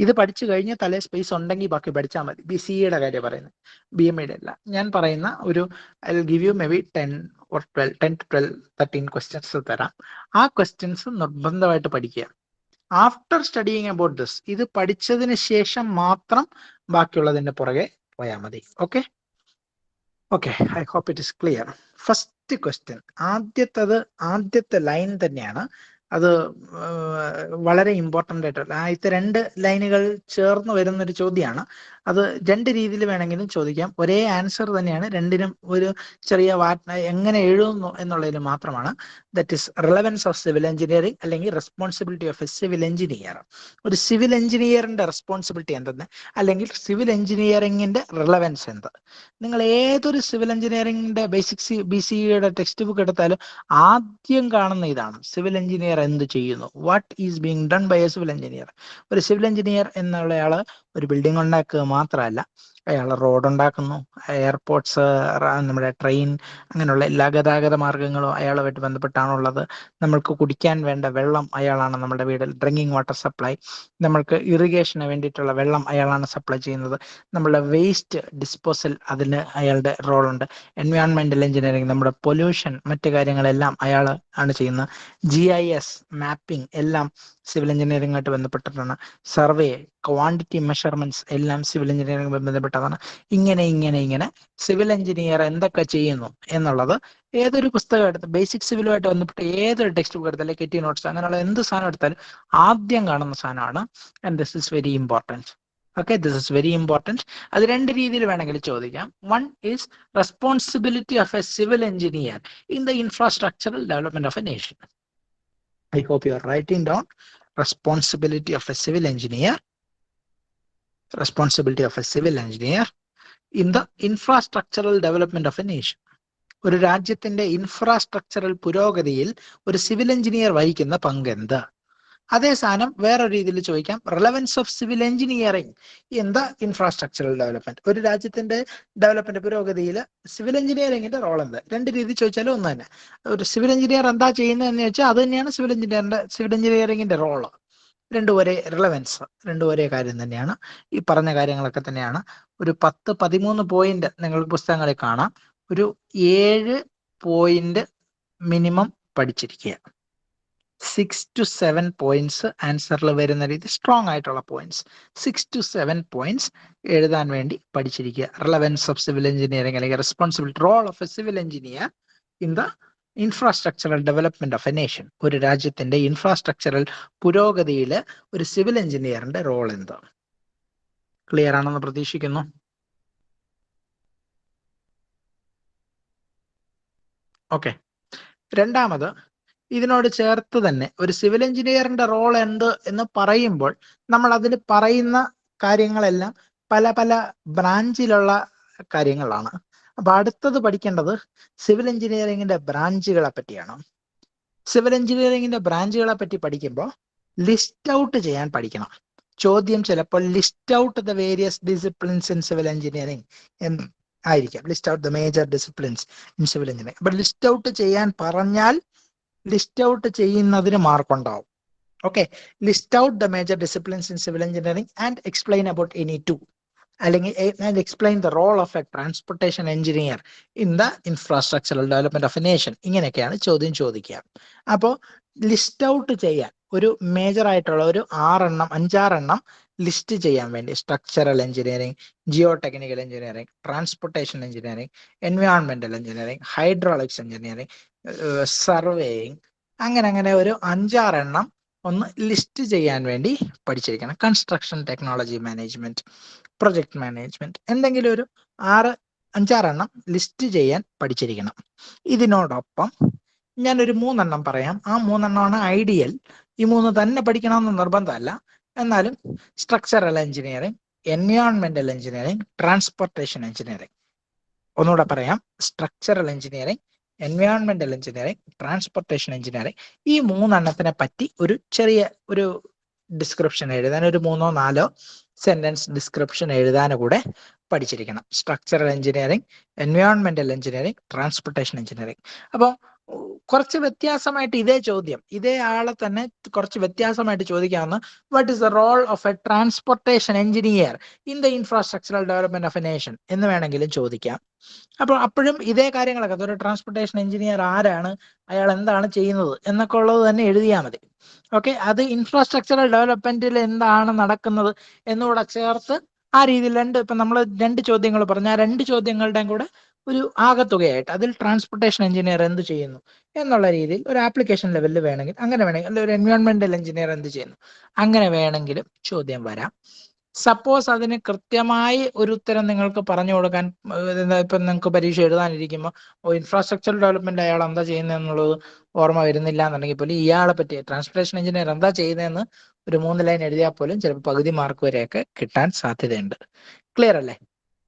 ഇത് പഠിച്ചു കഴിഞ്ഞ് തലേ സ്പേസ് ഉണ്ടെങ്കിൽ ബാക്കി പഠിച്ചാൽ മതി. BCEയുടെ കാര്യം പറയുന്നത്, BMAയുടെ അല്ല. ഞാൻ പറയുന്ന ഒരു I will give you may be 10 or 12, 10 to 12, 13 questions തരാം. ആ ക്വസ്റ്റ്യൻസ് നിർബന്ധമായിട്ട് പഠിക്കുക. ആഫ്റ്റർ സ്റ്റഡിയിങ് അബൌട്ട് ദിസ്, ഇത് പഠിച്ചതിന് ശേഷം മാത്രം ബാക്കിയുള്ളതിന്റെ പുറകെ പോയാൽ മതി. Okay, I hope it is clear. First first question ആദ്യത്തെ ലൈൻ തന്നെയാണ് അത്. വളരെ ഇമ്പോർട്ടൻ്റ് ആയിട്ടുള്ള ആദ്യത്തെ 2 ലൈനുകൾ ചേർന്ന് വരുന്ന ഒരു ചോദ്യമാണ്. അത് 2 രീതിയിൽ വേണമെങ്കിലും ചോദിക്കാം. ഒരേ ആൻസർ തന്നെയാണ്, രണ്ടിനും ഒരു ചെറിയ എങ്ങനെ എഴുതുന്നു എന്നുള്ളതിൽ മാത്രമാണ്. That is relevance of civil engineering അല്ലെങ്കിൽ responsibility of a civil engineer. ഒരു സിവിൽ എഞ്ചിനീയറിന്റെ റെസ്പോൺസിബിലിറ്റി എന്തെന്ന്, അല്ലെങ്കിൽ സിവിൽ എഞ്ചിനീയറിംഗിന്റെ റിലവൻസ് എന്ത്. നിങ്ങൾ ഏതൊരു സിവിൽ എഞ്ചിനീയറിംഗിന്റെ BCEയുടെ ടെക്സ്റ്റ് ബുക്ക് എടുത്താലും ആദ്യം കാണുന്ന ഇതാണ്: സിവിൽ എഞ്ചിനീയർ എന്ത് ചെയ്യുന്നു, what is being done by a civil engineer. ഒരു സിവിൽ എഞ്ചിനീയർ എന്നുള്ളയാള് ഒരു ബിൽഡിംഗ് ഉണ്ടാക്കുക മാത്രമല്ല, അയാൾ റോഡ് ഉണ്ടാക്കുന്നു, എയർപോർട്ട്സ്, നമ്മുടെ ട്രെയിൻ, അങ്ങനെയുള്ള എല്ലാ ഗതാഗത മാർഗങ്ങളും അയാളുമായിട്ട് ബന്ധപ്പെട്ടാണുള്ളത്. നമ്മൾക്ക് കുടിക്കാൻ വേണ്ട വെള്ളം അയാളാണ് നമ്മുടെ വീട്ടിൽ ഡ്രിങ്കിങ് വാട്ടർ സപ്ലൈ. നമ്മൾക്ക് ഇറിഗേഷന് വേണ്ടിയിട്ടുള്ള വെള്ളം അയാളാണ് സപ്ലൈ ചെയ്യുന്നത്. നമ്മളുടെ വേസ്റ്റ് ഡിസ്പോസൽ, അതിന് അയാളുടെ റോളുണ്ട്. എൻവയോൺമെന്റൽ എഞ്ചിനീയറിംഗ്, നമ്മുടെ പൊല്യൂഷൻ, മറ്റു കാര്യങ്ങളെല്ലാം അയാൾ ആണ് ചെയ്യുന്നത്. GIS മാപ്പിംഗ് എല്ലാം സിവിൽ എഞ്ചിനീയറിംഗുമായിട്ട് ബന്ധപ്പെട്ടിട്ടാണ്. സർവേ, ക്വാണ്ടിറ്റി മെഷർമെന്റ്സ് എല്ലാം സിവിൽ എഞ്ചിനീയറിംഗ് ബന്ധപ്പെട്ടതാണ്. ഇങ്ങനെ സിവിൽ എഞ്ചിനീയർ എന്തൊക്കെ ചെയ്യുന്നു എന്നുള്ളത് ഏതൊരു പുസ്തകം എടുത്ത്, ബേസിക് സിവിലുമായിട്ട് ബന്ധപ്പെട്ട് ഏതൊരു ടെക്സ്റ്റ് ബുക്ക് എടുത്താലും, KT നോട്ട്സ്, അങ്ങനെയുള്ള എന്ത് സാധനം എടുത്താലും ആദ്യം കാണുന്ന സാധനമാണ്. And this is very important. Okay, this is very important. അത് 2 രീതിയിൽ വേണമെങ്കിൽ ചോദിക്കാം. One is responsibility of a civil engineer in the infrastructural development of a nation. I hope you are writing down responsibility of a civil engineer in the infrastructural development of a nation. ഒരു രാജ്യത്തിന്റെ infrastructural പുരോഗതിയിൽ ഒരു civil engineer വഹിക്കുന്ന പങ്ക് എന്ത്. അതേ സാധനം വേറെ രീതിയിൽ ചോദിക്കാം: relevance of civil engineering in the infrastructural development. ഒരു രാജ്യത്തിന്റെ ഡെവലപ്മെന്റ് പുരോഗതിയിൽ സിവിൽ എഞ്ചിനീയറിംഗിന്റെ റോൾ എന്ത്. 2 രീതി ചോദിച്ചാലും ഒന്ന് തന്നെ. ഒരു സിവിൽ എഞ്ചിനീയർ എന്താ ചെയ്യുന്നത് എന്ന് ചോദിച്ചാൽ അത് തന്നെയാണ് സിവിൽ എഞ്ചിനീയറിംഗിന്റെ റോള്. 2 ഒരേ റിലവൻസ്, 2 ഒരേ കാര്യം തന്നെയാണ്. ഈ പറഞ്ഞ കാര്യങ്ങളൊക്കെ തന്നെയാണ്. ഒരു 10-13 പോയിന്റ് നിങ്ങൾക്ക് പുസ്തകങ്ങളിൽ കാണാം. ഒരു 7 പോയിന്റ് മിനിമം പഠിച്ചിരിക്കുക. 6 to 7 പോയിന്റ്സ് ആൻസറിൽ വരുന്ന രീതി, സ്ട്രോങ് ആയിട്ടുള്ള പോയിന്റ്സ് 6 to 7 പോയിന്റ്സ് എഴുതാൻ വേണ്ടി പഠിച്ചിരിക്കുക. റിലവൻസ് ഓഫ് സിവിൽ എഞ്ചിനീയറിംഗ് അല്ലെങ്കിൽ responsibility role of a civil engineer in the infrastructural development of a nation. ഒരു രാജ്യത്തിന്റെ ഇൻഫ്രാസ്ട്രക്ചറൽ പുരോഗതിയിൽ ഒരു സിവിൽ എഞ്ചിനീയറിന്റെ റോൾ എന്ത്. ക്ലിയർ ആണെന്ന് പ്രതീക്ഷിക്കുന്നു. ഓക്കെ, രണ്ടാമത് ഇതിനോട് ചേർത്ത് തന്നെ ഒരു സിവിൽ എഞ്ചിനീയറിന്റെ റോൾ എന്ത് എന്ന് പറയുമ്പോൾ നമ്മൾ അതിന് പറയുന്ന കാര്യങ്ങളെല്ലാം പല ബ്രാഞ്ചിലുള്ള കാര്യങ്ങളാണ്. അപ്പൊ അടുത്തത് പഠിക്കേണ്ടത് സിവിൽ എഞ്ചിനീയറിംഗിന്റെ ബ്രാഞ്ചുകളെ പറ്റിയാണ്. സിവിൽ എഞ്ചിനീയറിംഗിന്റെ ബ്രാഞ്ചുകളെ പറ്റി പഠിക്കുമ്പോൾ ലിസ്റ്റ് ഔട്ട് ചെയ്യാൻ പഠിക്കണം. ചോദ്യം ചിലപ്പോൾ list out the various disciplines in civil engineering എന്ന് ആയിരിക്കാം. List out the major disciplines in civil engineering. അപ്പൊ ലിസ്റ്റ് ഔട്ട് ചെയ്യാൻ പറഞ്ഞാൽ ലിസ്റ്റ് ഔട്ട് ചെയ്യുന്നതിന് മാർക്കുണ്ടാവും. Okay, list out the major disciplines in civil engineering and explain about any two, അല്ലെങ്കിൽ and explain the role of a transportation engineer in the infrastructural development of a nation. ഇങ്ങനെയൊക്കെയാണ് ചോദ്യം ചോദിക്കുക. അപ്പോൾ list out ചെയ്യാൻ ഒരു major ആയിട്ടുള്ള ഒരു 5-6 എണ്ണം ലിസ്റ്റ് ചെയ്യാൻ വേണ്ടി structural engineering, geotechnical engineering, transportation engineering, എൻവയോൺമെന്റൽ എഞ്ചിനീയറിംഗ്, ഹൈഡ്രോളിക്സ് എഞ്ചിനീയറിംഗ്, സർവേയിങ്, അങ്ങനെ ഒരു 5-6 എണ്ണം ഒന്ന് ലിസ്റ്റ് ചെയ്യാൻ വേണ്ടി പഠിച്ചിരിക്കണം. Construction technology management, project management, എന്തെങ്കിലും ഒരു 5-6 എണ്ണം ലിസ്റ്റ് ചെയ്യാൻ പഠിച്ചിരിക്കണം. ഇതിനോടൊപ്പം ഞാനൊരു 3 എണ്ണം പറയാം. ആ 3 എണ്ണമാണ് ഐഡിയൽ. ഈ 3 തന്നെ പഠിക്കണമെന്ന് നിർബന്ധമല്ല. എന്നാലും സ്ട്രക്ചറൽ എഞ്ചിനീയറിംഗ്, എൻവയോൺമെന്റൽ എഞ്ചിനീയറിംഗ്, ട്രാൻസ്പോർട്ടേഷൻ എഞ്ചിനീയറിംഗ്. ഒന്നുകൂടെ പറയാം: സ്ട്രക്ചറൽ എഞ്ചിനീയറിംഗ്, എൻവയോൺമെന്റൽ എഞ്ചിനീയറിംഗ്, ട്രാൻസ്പോർട്ടേഷൻ എഞ്ചിനീയറിംഗ്. ഈ 3 എണ്ണത്തിനെ പറ്റി ഒരു ചെറിയ ഒരു ഡിസ്ക്രിപ്ഷൻ എഴുതാൻ, ഒരു 3-4 സെന്റൻസ് ഡിസ്ക്രിപ്ഷൻ എഴുതാനും കൂടെ പഠിച്ചിരിക്കണം. സ്ട്രക്ചറൽ എഞ്ചിനീയറിംഗ്, എൻവയോൺമെന്റൽ എഞ്ചിനീയറിംഗ്, ട്രാൻസ്പോർട്ടേഷൻ എഞ്ചിനീയറിംഗ്. അപ്പോൾ കുറച്ച് വ്യത്യാസമായിട്ട് ഇതേ ആളെ തന്നെ കുറച്ച് വ്യത്യാസമായിട്ട് ചോദിക്കാവുന്ന: what is the role of a transportation engineer in the infrastructural development of a nation എന്ന് വേണമെങ്കിലും ചോദിക്കാം. അപ്പോൾ അപ്പോഴും ഇതേ കാര്യങ്ങളൊക്കെ, ഒരു ട്രാൻസ്പോർട്ടേഷൻ എഞ്ചിനീയർ ആരാണ്, അയാൾ എന്താണ് ചെയ്യുന്നത് എന്നൊക്കെ ഉള്ളത് തന്നെ എഴുതിയാൽ മതി. ഓക്കെ, അത് ഇൻഫ്രാസ്ട്രക്ചറൽ ഡെവലപ്മെന്റിൽ എന്താണ് നടക്കുന്നത് എന്നുകൂടെ ചേർത്ത് ആ രീതിയിൽ ഇപ്പം നമ്മൾ 2 ചോദ്യങ്ങൾ പറഞ്ഞ ആ 2 ചോദ്യങ്ങളുടെയും കൂടെ ഒരു ആകത്തുകയായിട്ട് അതിൽ ട്രാൻസ്പോർട്ടേഷൻ എഞ്ചിനീയർ എന്ത് ചെയ്യുന്നു എന്നുള്ള രീതിയിൽ ഒരു ആപ്ലിക്കേഷൻ ലെവലിൽ വേണമെങ്കിൽ അങ്ങനെ വേണമെങ്കിൽ, അല്ലെങ്കിൽ ഒരു എൻവയോൺമെന്റൽ എഞ്ചിനീയർ എന്ത് ചെയ്യുന്നു അങ്ങനെ വേണമെങ്കിലും ചോദ്യം വരാം. സപ്പോസ് അതിന് കൃത്യമായി ഒരു ഉത്തരം നിങ്ങൾക്ക് പറഞ്ഞു കൊടുക്കാൻ ഇപ്പം നിങ്ങൾക്ക് പരീക്ഷ എഴുതാനിരിക്കുമ്പോൾ ഇൻഫ്രാസ്ട്രക്ചർ ഡെവലപ്മെന്റ് അയാൾ എന്താ ചെയ്യുന്നതെന്നുള്ളത് ഓർമ്മ വരുന്നില്ല എന്നുണ്ടെങ്കിൽ പോലും ഇയാളെ പറ്റി ട്രാൻസ്പോർട്ടേഷൻ എഞ്ചിനീയർ എന്താ ചെയ്യുന്നതെന്ന് ഒരു 3 ലൈൻ എഴുതിയാൽ പോലും ചിലപ്പോൾ പകുതി മാർക്ക് വരെയൊക്കെ കിട്ടാൻ സാധ്യതയുണ്ട്. ക്ലിയർ അല്ലേ?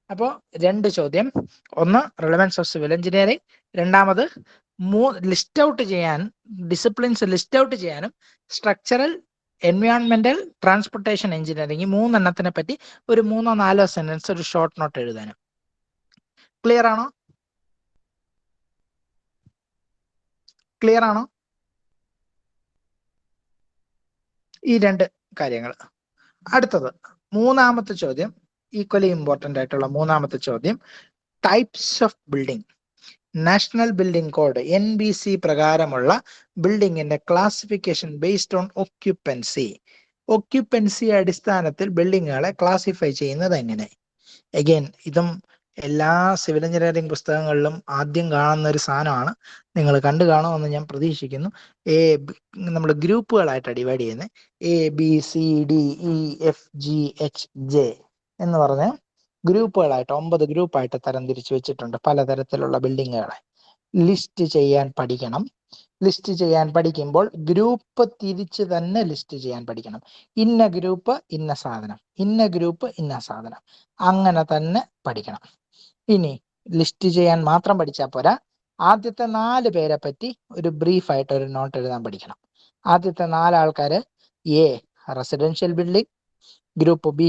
അപ്പോൾ 2 ചോദ്യം, ഒന്ന് റിലവൻസ് ഓഫ് സിവിൽ എഞ്ചിനീയറിംഗ്, രണ്ടാമത് ലിസ്റ്റ് ഔട്ട് ചെയ്യാൻ ഡിസിപ്ലിൻസ് ലിസ്റ്റ് ഔട്ട് ചെയ്യാനും സ്ട്രക്ചറൽ, എൻവയോൺമെന്റൽ, ട്രാൻസ്പോർട്ടേഷൻ എഞ്ചിനീയറിംഗ് 3 എണ്ണത്തിനെ പറ്റി ഒരു 3-4 സെന്റൻസ് ഒരു ഷോർട്ട് നോട്ട് എഴുതാനും. ക്ലിയർ ആണോ? ക്ലിയർ ആണോ ഈ 2 കാര്യങ്ങൾ? അടുത്തത് മൂന്നാമത്തെ ചോദ്യം, ഈക്വലി ഇമ്പോർട്ടന്റ് ആയിട്ടുള്ള മൂന്നാമത്തെ ചോദ്യം, types of building. National building code NBC പ്രകാരമുള്ള ബിൽഡിങ്ങിന്റെ ക്ലാസിഫിക്കേഷൻ ബേസ്ഡ് ഓൺ ഒക്യുപ്പൻസി അടിസ്ഥാനത്തിൽ ബിൽഡിങ്ങുകളെ ക്ലാസിഫൈ ചെയ്യുന്നത് എങ്ങനെ? അഗൈൻ ഇതും എല്ലാ സിവിൽ എഞ്ചിനീയറിംഗ് പുസ്തകങ്ങളിലും ആദ്യം കാണുന്ന ഒരു സാധനമാണ്. നിങ്ങൾ കണ്ടു കാണുമെന്ന് ഞാൻ പ്രതീക്ഷിക്കുന്നു. നമ്മൾ ഗ്രൂപ്പുകളായിട്ടാണ് ഡിവൈഡ് ചെയ്യുന്നത്. ABCDEFGHJ എന്ന് പറഞ്ഞ് ഗ്രൂപ്പുകളായിട്ട് 9 ഗ്രൂപ്പായിട്ട് തരംതിരിച്ച് വെച്ചിട്ടുണ്ട്. പലതരത്തിലുള്ള ബിൽഡിങ്ങുകളെ ലിസ്റ്റ് ചെയ്യാൻ പഠിക്കണം. ലിസ്റ്റ് ചെയ്യാൻ പഠിക്കുമ്പോൾ ഗ്രൂപ്പ് തിരിച്ച് തന്നെ ലിസ്റ്റ് ചെയ്യാൻ പഠിക്കണം. ഇന്ന ഗ്രൂപ്പ് ഇന്ന സാധനം, ഇന്ന ഗ്രൂപ്പ് ഇന്ന സാധനം, അങ്ങനെ തന്നെ പഠിക്കണം. ഇനി ലിസ്റ്റ് ചെയ്യാൻ മാത്രം പഠിച്ചാൽ പോരാ, ആദ്യത്തെ 4 പേരെ പറ്റി ഒരു ബ്രീഫായിട്ട് ഒരു നോട്ട് എഴുതാൻ പഠിക്കണം. ആദ്യത്തെ 4 ആൾക്കാര് A residential building, group B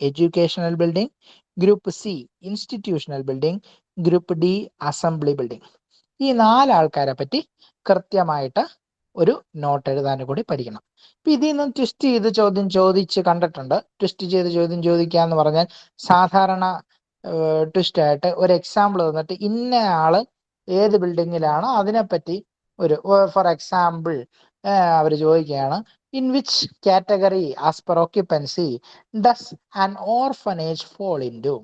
educational building, group C institutional building, group D assembly building. ഈ 4 ആൾക്കാരെ പറ്റി കൃത്യമായിട്ട് ഒരു നോട്ട് എഴുതാനും കൂടി പഠിക്കണം. ഇപ്പൊ ഇതിൽ നിന്ന് ട്വിസ്റ്റ് ചെയ്ത് ചോദ്യം ചോദിച്ച് കണ്ടിട്ടുണ്ട്. ട്വിസ്റ്റ് ചെയ്ത് ചോദ്യം ചോദിക്കുക എന്ന് പറഞ്ഞാൽ സാധാരണ ട്വിസ്റ്റ് ആയിട്ട് ഒരു എക്സാമ്പിൾ തന്നിട്ട് ഇന്ന ആള് ഏത് ബിൽഡിങ്ങിലാണോ അതിനെപ്പറ്റി ഒരു ഫോർ എക്സാമ്പിൾ അവർ ചോദിക്കുകയാണ്, in which category as per occupancy does an orphanage fall into?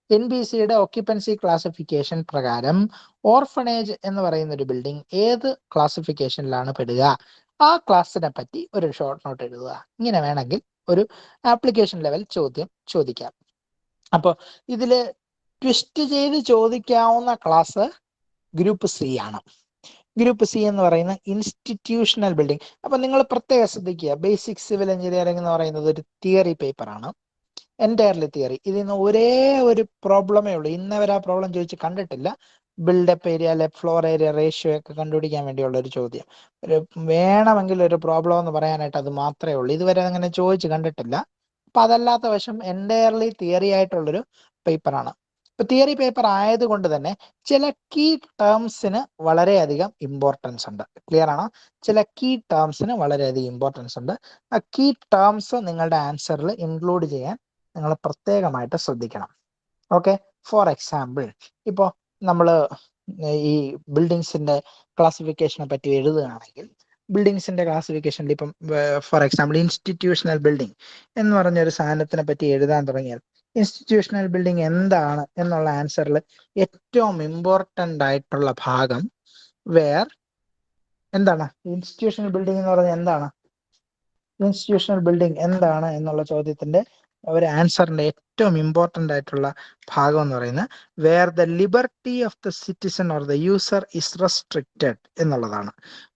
NBCയുടെ ഓക്യുപ്പൻസി ക്ലാസിഫിക്കേഷൻ പ്രകാരം ഓർഫനേജ് എന്ന് പറയുന്ന ഒരു ബിൽഡിംഗ് ഏത് ക്ലാസിഫിക്കേഷനിലാണ് പെടുക? ആ ക്ലാസ്സിനെ പറ്റി ഒരു ഷോർട്ട് നോട്ട് എഴുതുക. ഇങ്ങനെ വേണമെങ്കിൽ ഒരു ആപ്ലിക്കേഷൻ ലെവൽ ചോദ്യം ചോദിക്കാം. അപ്പോൾ ഇതില് ട്വിസ്റ്റ് ചെയ്ത് ചോദിക്കാവുന്ന ക്ലാസ് ഗ്രൂപ്പ് C ആണ്. ഗ്രൂപ്പ് C എന്ന് പറയുന്ന ഇൻസ്റ്റിറ്റ്യൂഷണൽ ബിൽഡിംഗ്. അപ്പൊ നിങ്ങൾ പ്രത്യേകം ശ്രദ്ധിക്കുക, ബേസിക് സിവിൽ എഞ്ചിനീയറിംഗ് എന്ന് പറയുന്നത് ഒരു തിയറി പേപ്പറാണ്, എൻറ്റയർലി തിയറി. ഇതിൽ നിന്ന് ഒരേ ഒരു പ്രോബ്ലമേ ഉള്ളൂ. ഇന്നവരെ ആ പ്രോബ്ലം ചോദിച്ച് കണ്ടിട്ടില്ല. Build-up area, floor area ratio ഒക്കെ കണ്ടുപിടിക്കാൻ വേണ്ടിയുള്ള ഒരു ചോദ്യം. വേണമെങ്കിൽ ഒരു പ്രോബ്ലം എന്ന് പറയാനായിട്ട് അത് മാത്രമേ ഉള്ളൂ. ഇതുവരെ അങ്ങനെ ചോദിച്ച് കണ്ടിട്ടില്ല. അപ്പൊ അതല്ലാത്ത വശം എൻറ്റയർലി തിയറി ആയിട്ടുള്ളൊരു പേപ്പറാണ്. ഇപ്പൊ തിയറി പേപ്പർ ആയതുകൊണ്ട് തന്നെ ചില കീ ടേംസിന് വളരെയധികം ഇമ്പോർട്ടൻസ് ഉണ്ട്. ക്ലിയർ ആണോ? ചില കീ ടേംസിന് വളരെയധികം ഇമ്പോർട്ടൻസ് ഉണ്ട്. ആ കീ ടേംസ് നിങ്ങളുടെ ആൻസറിൽ ഇൻക്ലൂഡ് ചെയ്യാൻ നിങ്ങൾ പ്രത്യേകമായിട്ട് ശ്രദ്ധിക്കണം. ഓക്കെ, ഫോർ എക്സാമ്പിൾ ഇപ്പോൾ നമ്മൾ ഈ ബിൽഡിങ്സിന്റെ ക്ലാസിഫിക്കേഷനെ പറ്റി എഴുതുകയാണെങ്കിൽ, ബിൽഡിങ്സിന്റെ ക്ലാസിഫിക്കേഷനിൽ ഇപ്പം ഫോർ എക്സാമ്പിൾ ഇൻസ്റ്റിറ്റ്യൂഷണൽ ബിൽഡിംഗ് എന്ന് പറഞ്ഞൊരു സാധനത്തിനെ പറ്റി എഴുതാൻ തുടങ്ങിയാൽ ഇൻസ്റ്റിറ്റ്യൂഷണൽ ബിൽഡിംഗ് എന്താണ് എന്നുള്ള ആൻസറിൽ ഏറ്റവും ഇമ്പോർട്ടൻ്റ് ആയിട്ടുള്ള ഭാഗം എന്താണ്? ഇൻസ്റ്റിറ്റ്യൂഷണൽ ബിൽഡിംഗ് എന്ന് പറഞ്ഞാൽ എന്താണ്? ഇൻസ്റ്റിറ്റ്യൂഷണൽ ബിൽഡിംഗ് എന്താണ് എന്നുള്ള ചോദ്യത്തിന്റെ ഒരു ആൻസറിന്റെ ഏറ്റവും ഇമ്പോർട്ടൻ്റ് ആയിട്ടുള്ള ഭാഗം എന്ന് പറയുന്നത് where the liberty of the citizen or the user is restricted എന്നുള്ളതാണ്.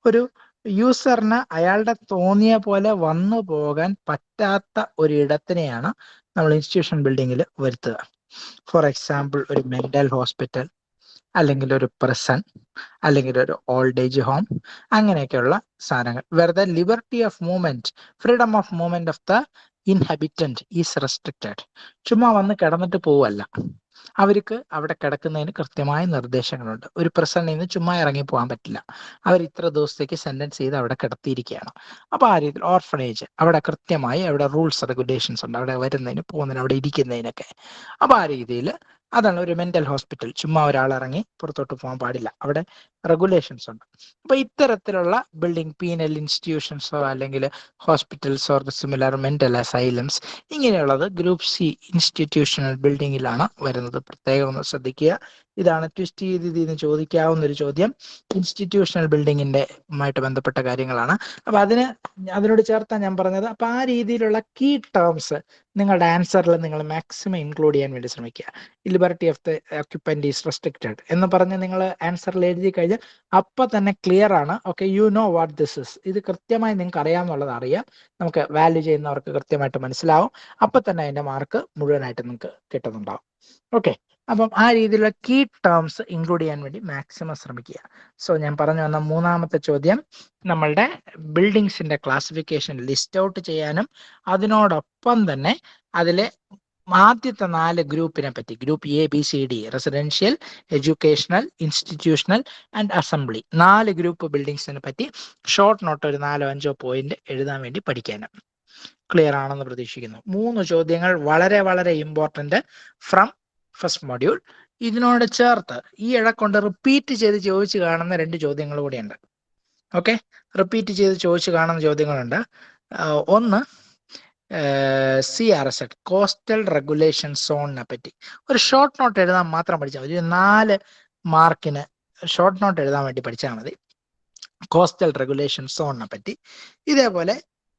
ഒരു യൂസറിന് അയാളുടെ തോന്നിയ പോലെ വന്നു പോകാൻ പറ്റാത്ത ഒരിടത്തിനെയാണ് നമ്മൾ ഇൻസ്റ്റിറ്റ്യൂഷൻ ബിൽഡിങ്ങിൽ വരുത്തുക. ഫോർ എക്സാമ്പിൾ ഒരു മെന്റൽ ഹോസ്പിറ്റൽ, അല്ലെങ്കിൽ ഒരു പ്രസൻ, അല്ലെങ്കിൽ ഒരു ഓൾഡ് ഏജ് ഹോം, അങ്ങനെയൊക്കെയുള്ള സാധനങ്ങൾ. Where the liberty of movement, freedom of movement of the inhabitant is restricted. ചുമ്മാ വന്ന് കിടന്നിട്ട് പോവല്ല, അവർക്ക് അവിടെ കിടക്കുന്നതിന് കൃത്യമായ നിർദ്ദേശങ്ങളുണ്ട്. ഒരു പ്രസന്റിൽ നിന്ന് ചുമ്മാ ഇറങ്ങി പോകാൻ പറ്റില്ല. അവർ ഇത്ര ദിവസത്തേക്ക് സെന്റൻസ് ചെയ്ത് അവിടെ കിടത്തിയിരിക്കുകയാണ്. അപ്പൊ ആ രീതിയിൽ ഓർഫനേജ് അവിടെ കൃത്യമായി അവിടെ റൂൾസ് റെഗുലേഷൻസ് ഉണ്ട്, അവിടെ വരുന്നതിന് പോകുന്നതിന് അവിടെ ഇരിക്കുന്നതിനൊക്കെ. അപ്പൊ ആ രീതിയിൽ അതാണ് ഒരു മെന്റൽ ഹോസ്പിറ്റൽ. ചുമ്മാ ഒരാൾ ഇറങ്ങി പുറത്തോട്ട് പോകാൻ പാടില്ല, അവിടെ റെഗുലേഷൻസ് ഉണ്ട്. അപ്പൊ ഇത്തരത്തിലുള്ള ബിൽഡിംഗ് പീനൽ ഇൻസ്റ്റിറ്റ്യൂഷൻസോ അല്ലെങ്കിൽ ഹോസ്പിറ്റൽസോ സിമിലർ മെന്റൽ അസൈലംസ് ഇങ്ങനെയുള്ളത് ഗ്രൂപ്പ് സി ഇൻസ്റ്റിറ്റ്യൂഷണൽ ബിൽഡിങ്ങിലാണ് വരുന്നത്. പ്രത്യേകം ഒന്ന് ശ്രദ്ധിക്കുക. ഇതാണ് ട്വിസ്റ്റ് ചെയ്ത് ഇതിന് ചോദിക്കാവുന്ന ഒരു ചോദ്യം. ഇൻസ്റ്റിറ്റ്യൂഷണൽ ബിൽഡിങ്ങിന്റെ ആയിട്ട് ബന്ധപ്പെട്ട കാര്യങ്ങളാണ്. അപ്പൊ അതിനോട് ചേർത്താണ് ഞാൻ പറഞ്ഞത്. അപ്പൊ ആ രീതിയിലുള്ള കീ ടേംസ് നിങ്ങളുടെ ആൻസറിൽ നിങ്ങൾ മാക്സിമം ഇൻക്ലൂഡ് ചെയ്യാൻ വേണ്ടി ശ്രമിക്കുക. Liberty of the occupant is restricted എന്ന് പറഞ്ഞ് നിങ്ങൾ ആൻസറിൽ എഴുതി കഴിഞ്ഞാൽ അപ്പൊ തന്നെ ക്ലിയർ ആണ്. Okay, you know what this is. ഇത് കൃത്യമായി നിങ്ങൾക്ക് അറിയാമെന്നുള്ളത് അറിയാം. നമുക്ക് വാല്യൂ ചെയ്യുന്നവർക്ക് കൃത്യമായിട്ട് മനസ്സിലാവും. അപ്പൊ തന്നെ അതിന്റെ മാർക്ക് മുഴുവനായിട്ട് നിങ്ങൾക്ക് കിട്ടുന്നുണ്ടാവും. ഓക്കെ, അപ്പം ആ രീതിയിലുള്ള കീ ടേംസ് ഇൻക്ലൂഡ് ചെയ്യാൻ വേണ്ടി മാക്സിമം ശ്രമിക്കുക. സോ ഞാൻ പറഞ്ഞു വന്ന മൂന്നാമത്തെ ചോദ്യം നമ്മളുടെ ബിൽഡിങ്സിന്റെ ക്ലാസിഫിക്കേഷൻ ലിസ്റ്റ് ഔട്ട് ചെയ്യാനും അതിനോടൊപ്പം തന്നെ അതിലെ ആദ്യത്തെ 4 ഗ്രൂപ്പിനെ പറ്റി, group ABCD, residential, educational, institutional and assembly, 4 group ബിൽഡിങ്സിനെ പറ്റി ഷോർട്ട് നോട്ട് ഒരു 4-5 പോയിന്റ് എഴുതാൻ വേണ്ടി പഠിക്കാനും. ക്ലിയർ ആണെന്ന് പ്രതീക്ഷിക്കുന്നു. 3 ചോദ്യങ്ങൾ വളരെ വളരെ ഇമ്പോർട്ടന്റ് ഫ്രം ഫസ്റ്റ് മൊഡ്യൂൾ. ഇതിനോട് ചേർത്ത് ഈ ഇടക്കൊണ്ട് റിപ്പീറ്റ് ചെയ്ത് ചോദിച്ചു കാണുന്ന 2 ചോദ്യങ്ങൾ കൂടിയുണ്ട്. ഓക്കെ, റിപ്പീറ്റ് ചെയ്ത് ചോദിച്ചു കാണുന്ന ചോദ്യങ്ങളുണ്ട്. ഒന്ന് CRZ, കോസ്റ്റൽ റെഗുലേഷൻ സോണിനെ പറ്റി ഒരു ഷോർട്ട് നോട്ട് എഴുതാൻ മാത്രം പഠിച്ചാൽ മതി. 4 മാർക്കിന് ഷോർട്ട് നോട്ട് എഴുതാൻ വേണ്ടി പഠിച്ചാൽ മതി കോസ്റ്റൽ റെഗുലേഷൻ സോണിനെ പറ്റി. ഇതേപോലെ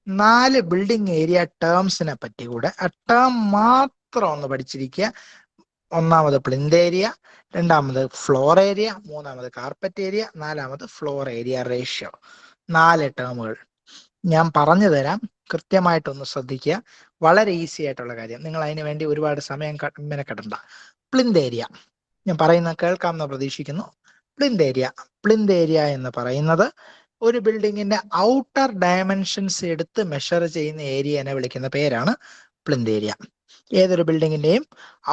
4 ബിൽഡിംഗ് ഏരിയ ടേംസിനെ പറ്റി കൂടെ ആ ടേം മാത്രം ഒന്ന് പഠിച്ചിരിക്കുക. ഒന്നാമത് പ്ലിന്ത് ഏരിയ, രണ്ടാമത് ഫ്ലോർ ഏരിയ, മൂന്നാമത് കാർപ്പറ്റ് ഏരിയ, നാലാമത് ഫ്ലോർ ഏരിയ റേഷ്യോ. 4 ടേമുകൾ ഞാൻ പറഞ്ഞു തരാം, കൃത്യമായിട്ടൊന്ന് ശ്രദ്ധിക്കുക. വളരെ ഈസി ആയിട്ടുള്ള കാര്യം, നിങ്ങൾ അതിന് വേണ്ടി ഒരുപാട് സമയം മെനക്കെടണ്ട. പ്ലിന്ത് ഏരിയ ഞാൻ പറയുന്നത് കേൾക്കാമെന്ന് പ്രതീക്ഷിക്കുന്നു. പ്ലിന്ത് ഏരിയ എന്ന് പറയുന്നത് ഒരു ബിൽഡിങ്ങിന്റെ ഔട്ടർ ഡയമെൻഷൻസ് എടുത്ത് മെഷർ ചെയ്യുന്ന ഏരിയനെ വിളിക്കുന്ന പേരാണ് പ്ലിന്ത് ഏരിയ. ഏതൊരു ബിൽഡിങ്ങിന്റെയും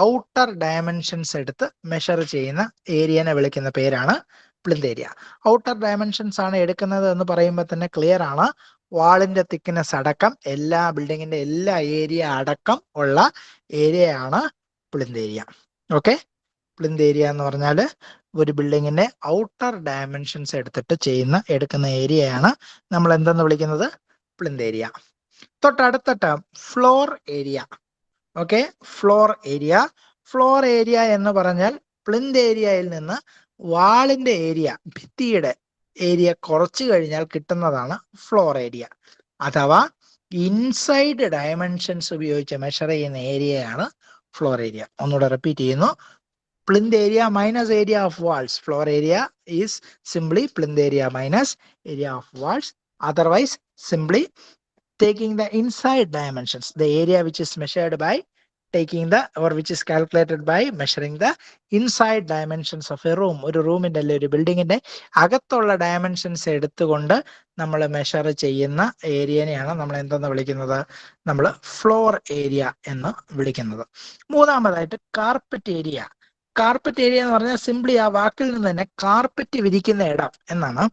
ഔട്ടർ ഡയമെൻഷൻസ് എടുത്ത് മെഷർ ചെയ്യുന്ന ഏരിയനെ വിളിക്കുന്ന പേരാണ് പ്ലിന്ത് ഏരിയ. ഔട്ടർ ഡയമെൻഷൻസ് ആണ് എടുക്കുന്നത് എന്ന് പറയുമ്പോൾ തന്നെ ക്ലിയർ ആണ്. വാളിന്റെ തിക്നെസ് അടക്കം എല്ലാ ബിൽഡിങ്ങിന്റെ എല്ലാ ഏരിയ അടക്കം ഉള്ള ഏരിയയാണ് plinth area. Okay, plinth area എന്ന് പറഞ്ഞാൽ ഒരു ബിൽഡിങ്ങിന്റെ ഔട്ടർ ഡയമെൻഷൻസ് എടുക്കുന്ന ഏരിയയാണ് നമ്മൾ എന്തെന്ന് വിളിക്കുന്നത്? Plinth area. തൊട്ടടുത്ത term floor area. Okay, floor area എന്ന് പറഞ്ഞാൽ പ്ലിന്ത് ഏരിയയിൽ നിന്ന് വാളിന്റെ ഏരിയ, ഭിത്തിയുടെ ഏരിയ കുറച്ചു കഴിഞ്ഞാൽ കിട്ടുന്നതാണ് ഫ്ലോർ ഏരിയ. അഥവാ ഇൻസൈഡ് ഡയമെൻഷൻസ് ഉപയോഗിച്ച് മെഷർ ചെയ്യുന്ന ഏരിയയാണ് ഫ്ലോർ ഏരിയ. ഒന്നുകൂടെ റിപ്പീറ്റ് ചെയ്യുന്നു. Plinth area minus area of walls. Floor area is simply plinth area minus area of walls. Otherwise simply taking the inside dimensions, the area which is measured by which is calculated by measuring the inside dimensions of a room. ഒരു റൂമിന്റെ അല്ലെ ഒരു ബിൽഡിങ്ങിന്റെ അകത്തുള്ള dimensions എടുത്തുകൊണ്ട് നമ്മൾ measure ചെയ്യുന്ന ഏരിയനെയാണ് നമ്മൾ എന്തെന്ന് വിളിക്കുന്നത്? നമ്മൾ ഫ്ലോർ ഏരിയ എന്ന് വിളിക്കുന്നത്. മൂന്നാമതായിട്ട് കാർപ്പറ്റ് ഏരിയ. കാർപ്പറ്റ് ഏരിയ എന്ന് പറഞ്ഞാൽ സിംപ്ലി ആ വാക്കിൽ നിന്ന് തന്നെ കാർപ്പറ്റ് വിരിക്കുന്ന ഇടം എന്നാണ്,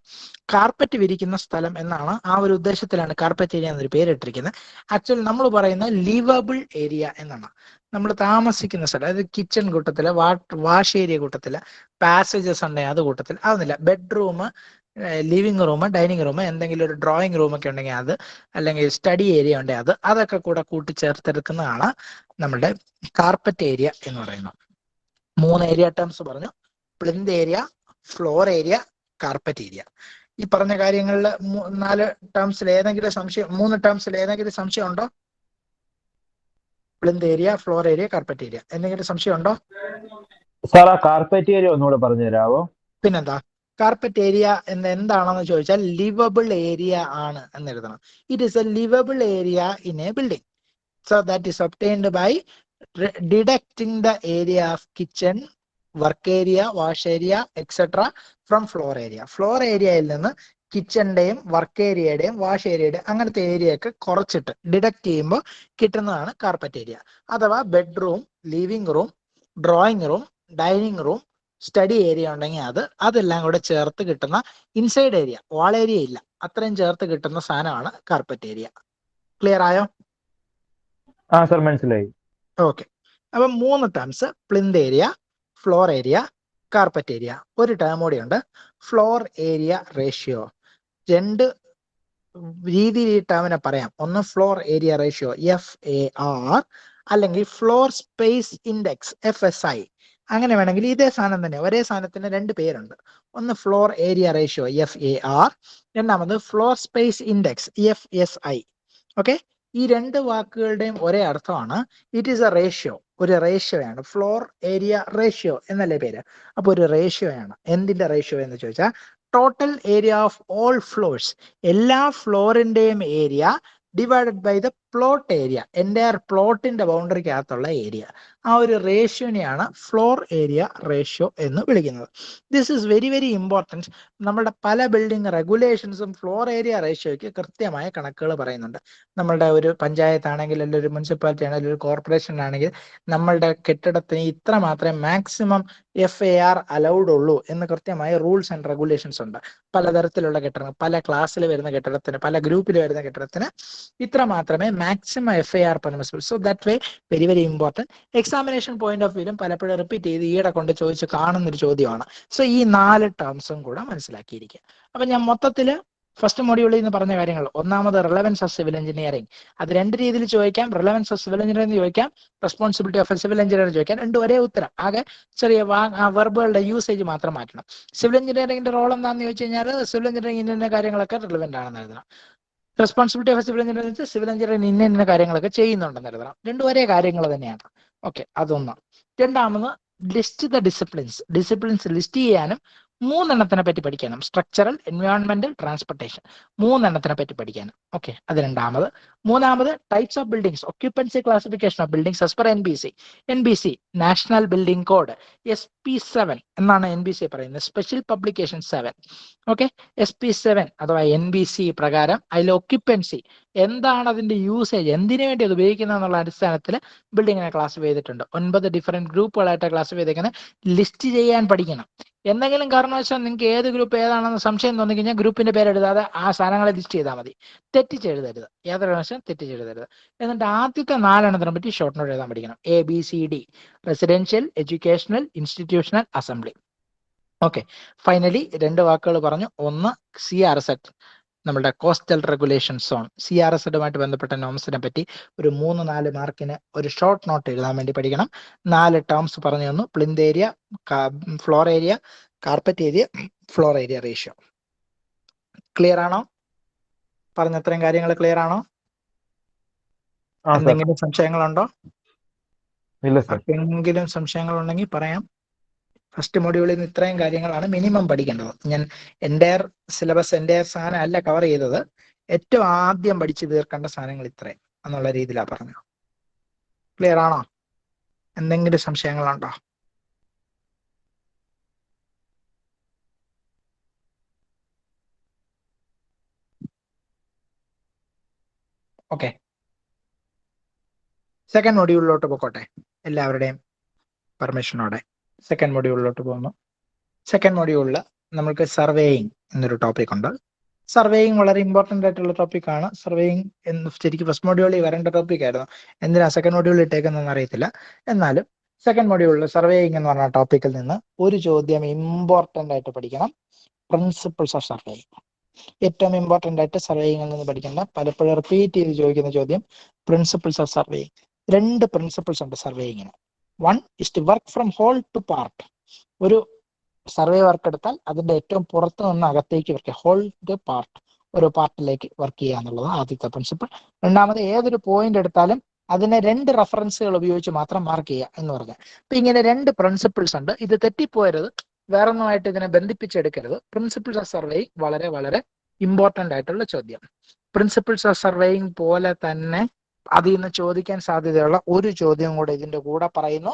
കാർപ്പറ്റ് വിരിക്കുന്ന സ്ഥലം എന്നാണ്. ആ ഒരു ഉദ്ദേശത്തിലാണ് കാർപ്പറ്റ് ഏരിയ എന്നൊരു പേരിട്ടിരിക്കുന്നത്. ആക്ച്വലി നമ്മൾ പറയുന്ന ലിവബിൾ ഏരിയ എന്നാണ്. നമ്മൾ താമസിക്കുന്ന സ്ഥലം, അതായത് കിച്ചൺ കൂട്ടത്തില്, വാഷ് ഏരിയ കൂട്ടത്തില്, പാസേജസ് ഉണ്ടെങ്കിൽ അത് കൂട്ടത്തിൽ, അതൊന്നുമില്ല. Bedroom, living room, dining room, എന്തെങ്കിലും ഒരു ഡ്രോയിങ് റൂം ഒക്കെ ഉണ്ടെങ്കിൽ അത്, അല്ലെങ്കിൽ സ്റ്റഡി ഏരിയ ഉണ്ടെങ്കിൽ അതൊക്കെ കൂടെ കൂട്ടിച്ചേർത്തെടുക്കുന്നതാണ് നമ്മുടെ കാർപ്പറ്റ് ഏരിയ എന്ന് പറയുന്നത്. 3 ഏരിയ ടേംസ് പറഞ്ഞു: plinth area, floor area, carpet area. ഈ പറഞ്ഞ കാര്യങ്ങളിൽ 3 ടേംസിൽ ഏതെങ്കിലും സംശയം ഉണ്ടോ? Plinth area, floor area, carpet area, എന്തെങ്കിലും സംശയം ഉണ്ടോ? സാർ, ആ കാർപ്പറ്റ് ഏരിയ ഒന്നുകൂടെ പറഞ്ഞു തരാമോ? പിന്നെന്താ, കാർപ്പറ്റ് ഏരിയ എന്താണെന്ന് ചോദിച്ചാൽ ലിവബിൾ ഏരിയ ആണ് എന്ന് എഴുതണം. It is a livable area in a building. So that is obtained by deducting the area of kitchen, work area, wash area, etc. from floor area. Floor ഏരിയയിൽ നിന്ന് കിച്ചന്റെയും work ഏരിയയുടെയും wash ഏരിയയുടെയും അങ്ങനത്തെ area ഒക്കെ കുറച്ചിട്ട് deduct ചെയ്യുമ്പോൾ കിട്ടുന്നതാണ് carpet area. അഥവാ bedroom, living room, drawing room, dining room, study area ഉണ്ടെങ്കിൽ അതെല്ലാം കൂടെ ചേർത്ത് കിട്ടുന്ന ഇൻസൈഡ് ഏരിയ, വാൾ ഏരിയ ഇല്ല, അത്രയും ചേർത്ത് കിട്ടുന്ന സാധനമാണ് കാർപ്പറ്റ് ഏരിയ. ക്ലിയർ ആയോ? ആ സർ, മനസ്സിലായി. ഓക്കെ, അപ്പം 3 terms: plinth area, floor area, carpet area. ഒരു ടേം കൂടിയുണ്ട്, ഫ്ലോർ ഏരിയ റേഷ്യോ. രണ്ട് രീതിയിൽ ഈ ടേമിനെ പറയാം. ഒന്ന് ഫ്ലോർ ഏരിയ റേഷ്യോ FAR, അല്ലെങ്കിൽ ഫ്ലോർ സ്പേസ് ഇൻഡെക്സ് FSI. അങ്ങനെ വേണമെങ്കിൽ ഇതേ സാധനം തന്നെ, ഒരേ സാധനത്തിന് രണ്ട് പേരുണ്ട്. ഒന്ന് ഫ്ലോർ ഏരിയ റേഷ്യോ FAR, രണ്ടാമത് floor space index FSI. Okay, ഈ രണ്ട് വാക്കുകളുടെയും ഒരേ അർത്ഥമാണ്. ഇറ്റ് ഈസ് എ റേഷ്യോ, ഒരു റേഷ്യോയാണ്. ഫ്ലോർ ഏരിയ റേഷ്യോ എന്നല്ലേ പേര്. അപ്പൊ ഒരു റേഷ്യോയാണ്. എന്തിന്റെ റേഷ്യോ എന്ന് ചോദിച്ചാൽ total area of all floors, എല്ലാ ഫ്ലോറിന്റെയും area divided by the plot area, entire പ്ലോട്ടിന്റെ ബൗണ്ടറിക്കകത്തുള്ള ഏരിയ. ആ ഒരു റേഷ്യോനെയാണ് ഫ്ലോർ ഏരിയ റേഷ്യോ എന്ന് വിളിക്കുന്നത്. This is very very important. നമ്മുടെ പല ബിൽഡിംഗ് റെഗുലേഷൻസും ഫ്ലോർ ഏരിയ റേഷ്യോയ്ക്ക് കൃത്യമായ കണക്കുകൾ പറയുന്നുണ്ട്. നമ്മളുടെ ഒരു പഞ്ചായത്ത് ആണെങ്കിൽ, അല്ലെങ്കിൽ ഒരു മുനിസിപ്പാലിറ്റി ആണെങ്കിൽ, ഒരു കോർപ്പറേഷൻ ആണെങ്കിൽ, നമ്മളുടെ കെട്ടിടത്തിന് ഇത്ര മാത്രമേ മാക്സിമം FAR അലൗഡ് ഉള്ളൂ എന്ന് കൃത്യമായ റൂൾസ് ആൻഡ് റെഗുലേഷൻസ് ഉണ്ട്. പലതരത്തിലുള്ള കെട്ടിടങ്ങൾ, പല ക്ലാസ്സിൽ വരുന്ന കെട്ടിടത്തിന്, പല ഗ്രൂപ്പിൽ വരുന്ന കെട്ടിടത്തിന് ഇത്ര മാത്രമേ maximum FAR permissible. So that way very very important. Examination point of വ്യൂലും പലപ്പോഴും റിപ്പീറ്റ് ചെയ്ത് ഈയിടെ കൊണ്ട് ചോദിച്ച് കാണുന്നൊരു ചോദ്യമാണ്. സോ ഈ 4 ടേംസും കൂടെ മനസ്സിലാക്കിയിരിക്കുക. അപ്പൊ ഞാൻ മൊത്തത്തില് ഫസ്റ്റ് മൊഡ്യൂളിൽ നിന്ന് പറഞ്ഞ കാര്യങ്ങൾ, ഒന്നാമത് റിലവൻസ് ഓഫ് സിവിൽ എഞ്ചിനീയറിംഗ്. അത് രണ്ട് രീതിയിൽ ചോദിക്കാം. റിലവൻസ് ഓഫ് സിവിൽ എഞ്ചിനീയറിംഗ് ചോദിക്കാം, റെസ്പോൺസിബിലിറ്റി ഓഫ് സിവിൽ എഞ്ചിനീയർ ചോദിക്കാം. രണ്ടും ഒരേ ഉത്തരം. ആകെ ചെറിയ വെർബുകളുടെ യൂസേജ് മാത്രം മാറ്റണം. സിവിൽ എഞ്ചിനീയറിംഗിന്റെ റോൾ എന്താണെന്ന് ചോദിച്ചു കഴിഞ്ഞാൽ, സിവിൽ എഞ്ചിനീയറിംഗ് ഇന്ന കാര്യങ്ങളൊക്കെ റിലവന്റ് ആണെന്ന് എഴുതണം. Responsibility of civil engineering, civil engineering ഇന്ന കാര്യങ്ങളൊക്കെ ചെയ്യുന്നുണ്ടെന്ന് എഴുതണം. രണ്ടും ഒരേ കാര്യങ്ങൾ തന്നെയാണ്. ഓക്കെ, അതൊന്ന്. രണ്ടാമത് list the disciplines. Disciplines list ചെയ്യാനും 3 എണ്ണത്തിനെ പറ്റി പഠിക്കണം. സ്ട്രക്ചറൽ, എൻവയോൺമെന്റൽ, ട്രാൻസ്പോർട്ടേഷൻ, 3 എണ്ണത്തിനെ പറ്റി പഠിക്കാനും. ഓക്കെ, അത് രണ്ടാമത്. മൂന്നാമത് types of buildings, occupancy classification of buildings as per NBC national building code SP7 എന്നാണ് NBC പറയുന്നത്, സ്പെഷ്യൽ പബ്ലിക്കേഷൻ 7. ഓക്കെ, SP7 അഥവാ NBC പ്രകാരം അതിൽ ഒക്യുപ്പൻസി എന്താണ്, അതിന്റെ യൂസേജ്, എന്തിനു വേണ്ടി അത് ഉപയോഗിക്കുന്നത് എന്നുള്ള അടിസ്ഥാനത്തിൽ ബിൽഡിങ്ങിനെ ക്ലാസിഫൈ ചെയ്തിട്ടുണ്ട്. 9 ഡിഫറെന്റ് ഗ്രൂപ്പുകളായിട്ട് ക്ലാസിഫൈ ചെയ്തേക്കുന്നത്. ലിസ്റ്റ് ചെയ്യാൻ പഠിക്കണം. എന്തെങ്കിലും കാരണവശാൽ നിങ്ങൾക്ക് ഏത് ഗ്രൂപ്പ് ഏതാണെന്ന് സംശയം തോന്നി കഴിഞ്ഞാൽ ഗ്രൂപ്പിന്റെ പേര് എഴുതാതെ ആ സാധനങ്ങളെ ലിസ്റ്റ് ചെയ്താൽ മതി. തെറ്റിച്ചെഴുതരുത്, യാതൊരു വശം തെറ്റിച്ചെഴുതരുത്. എന്നിട്ട് ആദ്യത്തെ 4 എണ്ണത്തിനെ പറ്റി ഷോർട്ട് നോട്ട് എഴുതാൻ പഠിക്കണം. ABCD, residential, educational, institutional, assembly. Okay, finally 2 വാക്കുകൾ പറഞ്ഞു. ഒന്ന് CRZ, നമ്മുടെ കോസ്റ്റൽ റെഗുലേഷൻ സോൺ. CRZ-ഉമായിട്ട് ബന്ധപ്പെട്ട നോംസിനെ പറ്റി ഒരു 3-4 മാർക്കിന് ഒരു ഷോർട്ട് നോട്ട് എഴുതാൻ വേണ്ടി പഠിക്കണം. 4 ടേംസ് പറഞ്ഞു തന്നു. Plinth area, floor area, carpet area, floor area ratio. Clear ആണോ? പറഞ്ഞ അത്രയും കാര്യങ്ങൾ ക്ലിയർ ആണോ? എന്തെങ്കിലും സംശയങ്ങളുണ്ടോ? ഇല്ല സർ. എന്തെങ്കിലും സംശയങ്ങൾ ഉണ്ടെങ്കിൽ പറയാം. ഫസ്റ്റ് മൊഡ്യൂളിൽ നിന്ന് ഇത്രയും കാര്യങ്ങളാണ് മിനിമം പഠിക്കേണ്ടത്. ഞാൻ എൻ്റയർ സിലബസ്, എൻ്റയർ സാധനം അല്ല കവർ ചെയ്തത്. ഏറ്റവും ആദ്യം പഠിച്ചു തീർക്കേണ്ട സാധനങ്ങൾ ഇത്രയും എന്നുള്ള രീതിയിലാണ് പറഞ്ഞത്. ക്ലിയർ ആണോ? എന്തെങ്കിലും സംശയങ്ങളുണ്ടോ? ഓക്കെ, സെക്കൻഡ് മൊഡ്യൂളിലോട്ട് പോയിക്കോട്ടെ. എല്ലാവരുടെയും പെർമിഷനോടെ സെക്കൻഡ് മൊഡ്യൂളിലോട്ട് പോകുന്നു. സെക്കൻഡ് മൊഡ്യൂളിൽ നമുക്ക് സർവേയിങ് എന്നൊരു ടോപ്പിക് ഉണ്ട്. സർവേയിങ് വളരെ ഇമ്പോർട്ടൻ്റ് ആയിട്ടുള്ള ടോപ്പിക്കാണ്. സർവേയിങ് എന്ന് ശരിക്കും ഫസ്റ്റ് മൊഡ്യൂളിൽ വരേണ്ട ടോപ്പിക് ആയിരുന്നു. എന്തിനാ സെക്കൻഡ് മൊഡ്യൂളിൽ ഇട്ടേക്കുന്നതെന്ന് അറിയത്തില്ല. എന്നാലും സെക്കൻഡ് മൊഡ്യൂളിൽ സർവേയിങ് എന്ന് പറഞ്ഞ ടോപ്പിക്കിൽ നിന്ന് ഒരു ചോദ്യം ഇമ്പോർട്ടൻ്റ് ആയിട്ട് പഠിക്കണം. Principles of surveying. ഏറ്റവും ഇമ്പോർട്ടൻ്റ് ആയിട്ട് സർവേയിങ്ങിൽ നിന്ന് പഠിക്കേണ്ട, പലപ്പോഴും റിപ്പീറ്റ് ചെയ്ത് ചോദിക്കുന്ന ചോദ്യം പ്രിൻസിപ്പിൾസ് ഓഫ് സർവേയിങ്. 2 പ്രിൻസിപ്പിൾസ് ഉണ്ട് സർവേയിങ്ങിന്. 1 is to work from whole to part. ഒരു സർവേ വർക്ക് എടുത്താൽ അതിന്റെ ഏറ്റവും പുറത്ത് നിന്ന് അകത്തേക്ക് വർക്ക്, ഹോൾ ടു പാർട്ട്, ഒരു പാർട്ടിലേക്ക് വർക്ക് ചെയ്യുക എന്നുള്ളത് ആദ്യത്തെ പ്രിൻസിപ്പിൾ. രണ്ടാമത്, ഏതൊരു പോയിന്റ് എടുത്താലും അതിനെ 2 റെഫറൻസുകൾ ഉപയോഗിച്ച് മാത്രം മാർക്ക് ചെയ്യുക എന്ന് പറഞ്ഞാൽ. അപ്പൊ ഇങ്ങനെ 2 പ്രിൻസിപ്പിൾസ് ഉണ്ട്. ഇത് തെറ്റിപ്പോയരുത്, വേറൊന്നുമായിട്ട് ഇതിനെ ബന്ധിപ്പിച്ചെടുക്കരുത്. പ്രിൻസിപ്പിൾസ് ഓഫ് സർവേയിങ് വളരെ വളരെ ഇമ്പോർട്ടൻ്റ് ആയിട്ടുള്ള ചോദ്യം. പ്രിൻസിപ്പിൾസ് ഓഫ് സർവേയിങ് പോലെ തന്നെ അതിൽ നിന്ന് ചോദിക്കാൻ സാധ്യതയുള്ള ഒരു ചോദ്യം കൂടെ ഇതിന്റെ കൂടെ പറയുന്നു,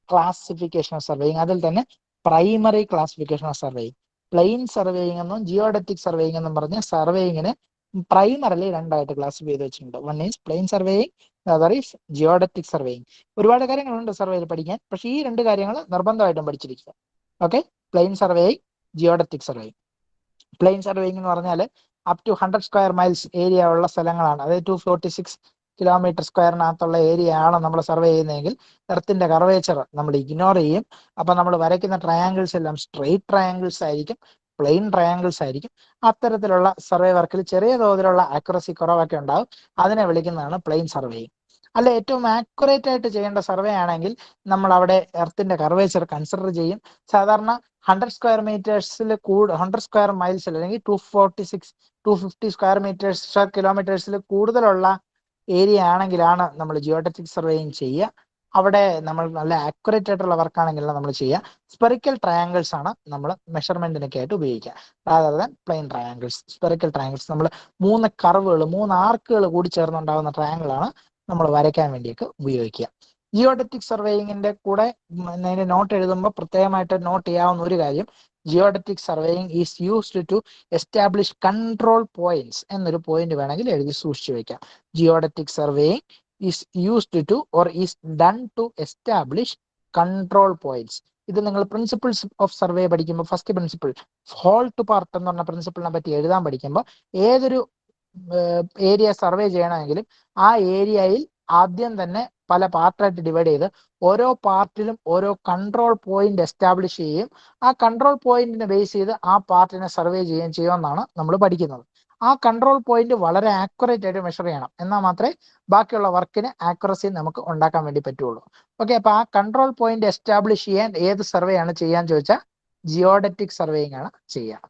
ക്ലാസിഫിക്കേഷൻ ഓഫ് സർവേയിങ്. അതിൽ തന്നെ primary classification of surveying. Plain surveying എന്നും ജിയോഡറ്റിക് സർവേയിങ് എന്നും പറഞ്ഞ സർവേയിങ്ങിനെ പ്രൈമറിലി 2 ആയിട്ട് ക്ലാസിഫൈ ചെയ്ത് വെച്ചിട്ടുണ്ട്. 1 is plain surveying, other is geodetic surveying. ഒരുപാട് കാര്യങ്ങളുണ്ട് സർവേയിൽ പഠിക്കാൻ, പക്ഷേ ഈ 2 കാര്യങ്ങൾ നിർബന്ധമായിട്ടും പഠിച്ചിരിക്കുക. ഓക്കെ, plain surveying, geodetic surveying. Plain surveying എന്ന് പറഞ്ഞാൽ up to 100 square miles area ഉള്ള സ്ഥലങ്ങളാണ്. അതായത് 246 കിലോമീറ്റർ സ്ക്വയറിനകത്തുള്ള ഏരിയ ആണ് നമ്മൾ സർവേ ചെയ്യുന്നതെങ്കിൽ എർത്തിന്റെ കർവേച്ചർ നമ്മൾ ഇഗ്നോർ ചെയ്യും. അപ്പൊ നമ്മൾ വരയ്ക്കുന്ന ട്രയാങ്കിൾസ് എല്ലാം സ്ട്രെയിറ്റ് ട്രയാങ്കിൾസ് ആയിരിക്കും, പ്ലെയിൻ ട്രയാങ്കിൾസ് ആയിരിക്കും. അത്തരത്തിലുള്ള സർവേ വർക്കിൽ ചെറിയ തോതിലുള്ള ആക്യുറസി കുറവൊക്കെ ഉണ്ടാവും. അതിനെ വിളിക്കുന്നതാണ് പ്ലെയിൻ സർവേയിങ്. അല്ല, ഏറ്റവും ആക്യുറേറ്റ് ആയിട്ട് ചെയ്യേണ്ട സർവേ ആണെങ്കിൽ നമ്മൾ അവിടെ എർത്തിന്റെ കർവേച്ചർ കൺസിഡർ ചെയ്യും. സാധാരണ 100 സ്ക്വയർ മീറ്റേഴ്സിൽ 100 സ്ക്വയർ മൈൽസിൽ അല്ലെങ്കിൽ 250 സ്ക്വയർ കിലോമീറ്റേഴ്സിൽ കൂടുതലുള്ള ഏരിയ ആണെങ്കിലാണ് നമ്മൾ ജിയോഡറ്റിക് സർവേയിങ് ചെയ്യുക. അവിടെ നമ്മൾ നല്ല ആക്യുറേറ്റ് ആയിട്ടുള്ള വർക്കാണെങ്കിലാണ് നമ്മൾ ചെയ്യുക. സ്പെറിക്കൽ ട്രയാങ്കിൾസ് ആണ് നമ്മൾ മെഷർമെന്റിനൊക്കെ ആയിട്ട് ഉപയോഗിക്കുക, rather than plane triangles. Spherical triangles നമ്മൾ 3 കർവുകൾ 3 ആർക്കുകൾ കൂടി ചേർന്നുണ്ടാകുന്ന ട്രയാങ്കിൾ ആണ് നമ്മൾ വരയ്ക്കാൻ വേണ്ടിയൊക്കെ ഉപയോഗിക്കുക. ജിയോഡറ്റിക് സർവേയിങ്ങിന്റെ കൂടെ അതിന്റെ നോട്ട് എഴുതുമ്പോൾ പ്രത്യേകമായിട്ട് നോട്ട് ചെയ്യാവുന്ന ഒരു കാര്യം, geodetic surveying is used to establish control points എന്നൊരു പോയിന്റ് വേണമെങ്കിൽ എഴുതി സൂക്ഷിച്ചു വെക്കാം. Geodetic surveying is used to or is done to establish control points. ഇത് നിങ്ങൾ പ്രിൻസിപ്പിൾസ് ഓഫ് സർവേ പഠിക്കുമ്പോൾ first principle whole to part എന്ന് പറഞ്ഞ പ്രിൻസിപ്പിളിനെ പറ്റി എഴുതാൻ പഠിക്കുമ്പോൾ ഏതൊരു ഏരിയ സർവേ ചെയ്യണമെങ്കിലും ആ ഏരിയയിൽ ആദ്യം തന്നെ പല പാർട്ടായിട്ട് ഡിവൈഡ് ചെയ്ത് ഓരോ പാർട്ടിലും ഓരോ കൺട്രോൾ പോയിന്റ് എസ്റ്റാബ്ലിഷ് ചെയ്യുകയും ആ കൺട്രോൾ പോയിന്റിനെ ബേസ് ചെയ്ത് ആ പാർട്ടിനെ സർവേ ചെയ്യുകയും ചെയ്യുമെന്നാണ് നമ്മൾ പഠിക്കുന്നത്. ആ കൺട്രോൾ പോയിന്റ് വളരെ ആക്യുറേറ്റ് ആയിട്ട് മെഷർ ചെയ്യണം, എന്നാൽ മാത്രമേ ബാക്കിയുള്ള വർക്കിന് ആക്യുറസി നമുക്ക് ഉണ്ടാക്കാൻ വേണ്ടി പറ്റുള്ളൂ. ഓക്കെ, അപ്പൊ ആ കൺട്രോൾ പോയിന്റ് എസ്റ്റാബ്ലിഷ് ചെയ്യാൻ ഏത് സർവേ ആണ് ചെയ്യാൻ ചോദിച്ചാൽ ജിയോഡറ്റിക് സർവേയിങ് ആണ് ചെയ്യുക.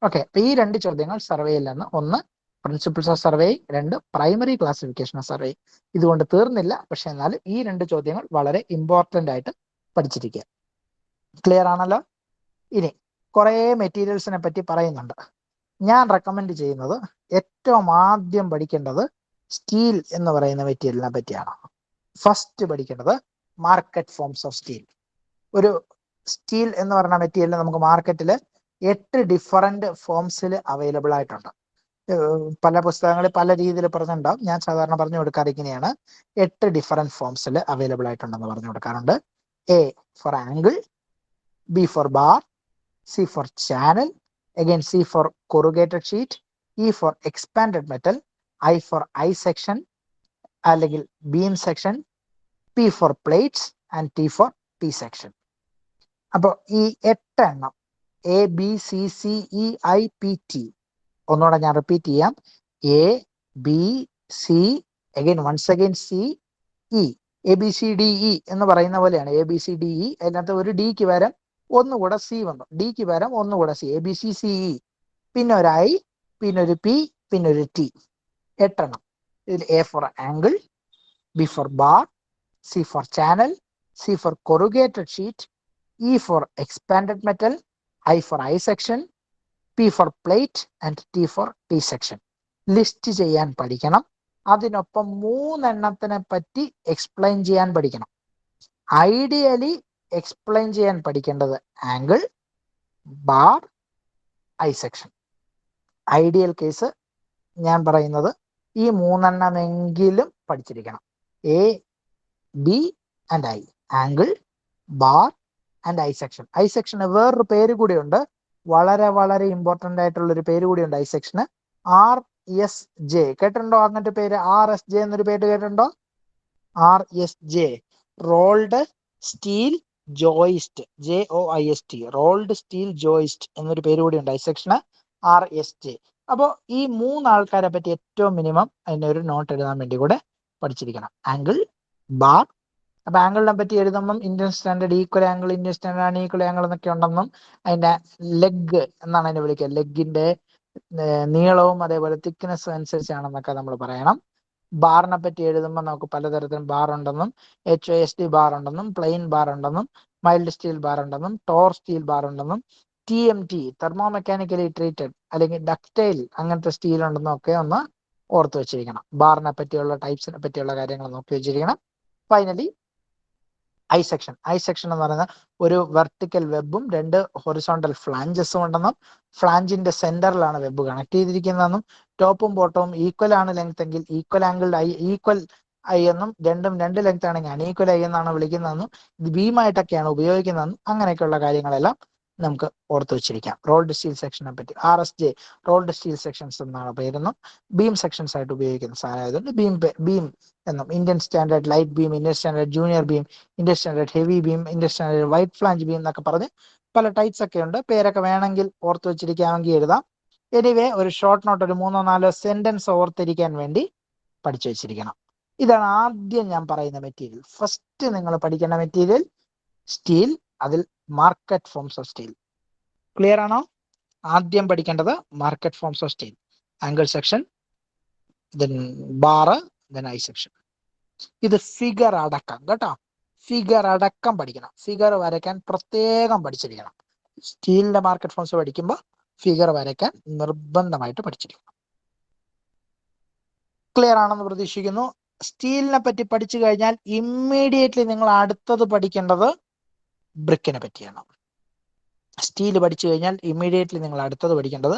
ഓക്കെ, അപ്പൊ ഈ 2 ചോദ്യങ്ങൾ സർവേയിൽ നിന്ന്, ഒന്ന് principles of surveying, 2 primary classification of surveying. ഇതുകൊണ്ട് തീർന്നില്ല, പക്ഷെ എന്നാലും ഈ 2 ചോദ്യങ്ങൾ വളരെ ഇമ്പോർട്ടന്റ് ആയിട്ട് പഠിച്ചിരിക്കുക. ക്ലിയർ ആണല്ലോ? ഇനി കുറെ മെറ്റീരിയൽസിനെ പറ്റി പറയുന്നുണ്ട്. ഞാൻ റെക്കമെൻഡ് ചെയ്യുന്നത് ഏറ്റവും ആദ്യം പഠിക്കേണ്ടത് സ്റ്റീൽ എന്ന് പറയുന്ന മെറ്റീരിയലിനെ പറ്റിയാണ്. ഫസ്റ്റ് പഠിക്കേണ്ടത് മാർക്കറ്റ് ഫോംസ് ഓഫ് സ്റ്റീൽ. ഒരു സ്റ്റീൽ എന്ന് പറയുന്ന മെറ്റീരിയൽ നമുക്ക് മാർക്കറ്റിൽ 8 ഡിഫറെന്റ് ഫോംസിൽ അവൈലബിൾ ആയിട്ടുണ്ട്. പല പുസ്തകങ്ങളിൽ പല രീതിയിൽ പറഞ്ഞിട്ടുണ്ടാവും. ഞാൻ സാധാരണ പറഞ്ഞു കൊടുക്കാറ് ഇങ്ങനെയാണ്: 8 ഡിഫറെന്റ് ഫോംസിൽ അവൈലബിൾ ആയിട്ടുണ്ടെന്ന് പറഞ്ഞു കൊടുക്കാറുണ്ട്. A for angle, B for bar, C for channel, again C for corrugated sheet, E for expanded metal, I for I section അല്ലെങ്കിൽ beam section, P for plates and T for T section. അപ്പോൾ ഈ 8 എണ്ണം A B C C E I P T, ഒന്നുകൂടെ ഞാൻ repeat ചെയ്യാം: A B C, again once again C, E. A B C D E എന്ന് പറയുന്ന പോലെയാണ്. A B C D E, അതിനകത്ത് ഒരു ഡിക്ക് പകരം ഒന്നുകൂടെ സി വന്നു, ഡിക്ക് പകരം ഒന്നുകൂടെ C. A B C C E, പിന്നെ ഒരു ഐ, പിന്നെ ഒരു പി, പിന്നെ ഒരു ടി. 8 എണ്ണം. ഇതിൽ A for angle, B for bar, C for channel, C for corrugated sheet, E for expanded metal, I for I section, P for plate and T for T section. List ചെയ്യാൻ പഠിക്കണം. അതിനൊപ്പം 3 എണ്ണത്തിനെ പറ്റി explain ചെയ്യാൻ പഠിക്കണം. Ideally explain ചെയ്യാൻ പഠിക്കേണ്ടത് angle, bar, I section. Ideal case ഞാൻ പറയുന്നത് ഈ 3 എണ്ണമെങ്കിലും പഠിച്ചിരിക്കണം. A B and I, angle, bar and I section. I സെക്ഷന് വേറൊരു പേര് കൂടിയുണ്ട്, വളരെ വളരെ ഇമ്പോർട്ടന്റ് ആയിട്ടുള്ള ഒരു പേര് കൂടിയുണ്ട് ഐ സെക്ഷന്. RSJ കേട്ടിട്ടുണ്ടോ? അങ്ങനത്തെ പേര് RSJ എന്നൊരു പേര് കേട്ടിട്ടുണ്ടോ? RSJ, rolled steel joist, JOIST, rolled steel joist എന്നൊരു പേര് കൂടി ഉണ്ട് ഐ സെക്ഷന്, RSJ. അപ്പോൾ ഈ 3 ആൾക്കാരെ പറ്റി ഏറ്റവും മിനിമം അതിന്റെ ഒരു നോട്ട് എഴുതാൻ വേണ്ടി കൂടെ പഠിച്ചിരിക്കണം. Angle, bar. അപ്പൊ ആംഗിളിനെ പറ്റി എഴുതുമ്പം Indian standard equal angle, Indian standard unequal angle എന്നൊക്കെ ഉണ്ടെന്നും അതിന്റെ ലെഗ് എന്നാണ് അതിനെ വിളിക്കുക, ലെഗിന്റെ നീളവും അതേപോലെ തിക്നെസ്സും അനുസരിച്ചാണെന്നൊക്കെ നമ്മൾ പറയണം. ബാറിനെ പറ്റി എഴുതുമ്പോൾ നമുക്ക് പലതരത്തിലും ബാർ ഉണ്ടെന്നും HOST ബാർ ഉണ്ടെന്നും പ്ലെയിൻ ബാർ ഉണ്ടെന്നും മൈൽഡ് സ്റ്റീൽ ബാർ ഉണ്ടെന്നും ടോർ സ്റ്റീൽ ബാർ ഉണ്ടെന്നും TMT തെർമോ മെക്കാനിക്കലി ട്രീറ്റഡ് അല്ലെങ്കിൽ ഡക്റ്റൈൽ അങ്ങനത്തെ സ്റ്റീൽ ഉണ്ടെന്നും ഒക്കെ ഒന്ന് ഓർത്ത് വെച്ചിരിക്കണം. ബാറിനെ പറ്റിയുള്ള ടൈപ്സിനെ പറ്റിയുള്ള കാര്യങ്ങൾ നോക്കി വെച്ചിരിക്കണം. Finally I section. I section എന്ന് പറയുന്നത് ഒരു വെർട്ടിക്കൽ വെബും 2 ഹൊറിസോണ്ടൽ ഫ്ലാഞ്ചസും ഉണ്ടെന്നും ഫ്ലാഞ്ചിന്റെ സെന്ററിലാണ് വെബ് കണക്ട് ചെയ്തിരിക്കുന്നതെന്നും ടോപ്പും ബോട്ടവും ഈക്വൽ ആണ് ലെങ്ത് എങ്കിൽ ഈക്വൽ ആംഗിൾ ഈക്വൽ ഐ എന്നും, രണ്ടും 2 ലെങ്ത് ആണെങ്കിൽ അൺഈക്വൽ ഐ എന്നാണ് വിളിക്കുന്നതെന്നും ഇത് ബീമായിട്ടൊക്കെയാണ് ഉപയോഗിക്കുന്നതെന്നും അങ്ങനെയൊക്കെയുള്ള കാര്യങ്ങളെല്ലാം നമുക്ക് ഓർത്ത് വെച്ചിരിക്കാം. റോൾഡ് സ്റ്റീൽ സെക്ഷനെ പറ്റി RSJ റോൾഡ് സ്റ്റീൽ സെക്ഷൻസ് എന്നാണ് പേരെന്നും ബീം സെക്ഷൻസ് ആയിട്ട് ഉപയോഗിക്കുന്ന സാധനമായതുകൊണ്ട് ബീം എന്നും Indian standard light beam, Indian standard junior beam, Indian standard heavy beam, Indian standard white flange beam എന്നൊക്കെ പറഞ്ഞ് പല ടൈപ്സ് ഒക്കെ ഉണ്ട്. പേരൊക്കെ വേണമെങ്കിൽ ഓർത്ത് വെച്ചിരിക്കാമെങ്കിൽ എഴുതാം. എനിവേ ഒരു ഷോർട്ട് നോട്ട് ഒരു 3-4 സെന്റൻസ് ഓർത്തിരിക്കാൻ വേണ്ടി പഠിച്ചു വെച്ചിരിക്കണം. ഇതാണ് ആദ്യം ഞാൻ പറയുന്ന മെറ്റീരിയൽ. ഫസ്റ്റ് നിങ്ങൾ പഠിക്കേണ്ട മെറ്റീരിയൽ സ്റ്റീൽ, അതിൽ market forms of steel. Clear ആണോ? ആദ്യം പഠിക്കേണ്ടത് market forms of steel, angle section, then bar, then I section. ഇത് ഫിഗർ അടക്കം കേട്ടോ, ഫിഗർ അടക്കം പഠിക്കണം. ഫിഗർ വരയ്ക്കാൻ പ്രത്യേകം പഠിച്ചിരിക്കണം. സ്റ്റീലിന്റെ മാർക്കറ്റ് ഫോംസ് പഠിക്കുമ്പോൾ ഫിഗർ വരയ്ക്കാൻ നിർബന്ധമായിട്ട് പഠിച്ചിരിക്കണം. ക്ലിയർ ആണെന്ന് പ്രതീക്ഷിക്കുന്നു. സ്റ്റീലിനെ പറ്റി പഠിച്ചു കഴിഞ്ഞാൽ ഇമ്മീഡിയറ്റ്ലി നിങ്ങൾ അടുത്തത് പഠിക്കേണ്ടത് ബ്രിക്കിനെ പറ്റിയാണ്. സ്റ്റീൽ പഠിച്ചു കഴിഞ്ഞാൽ ഇമ്മീഡിയറ്റ്ലി നിങ്ങൾ അടുത്തത് പഠിക്കേണ്ടത്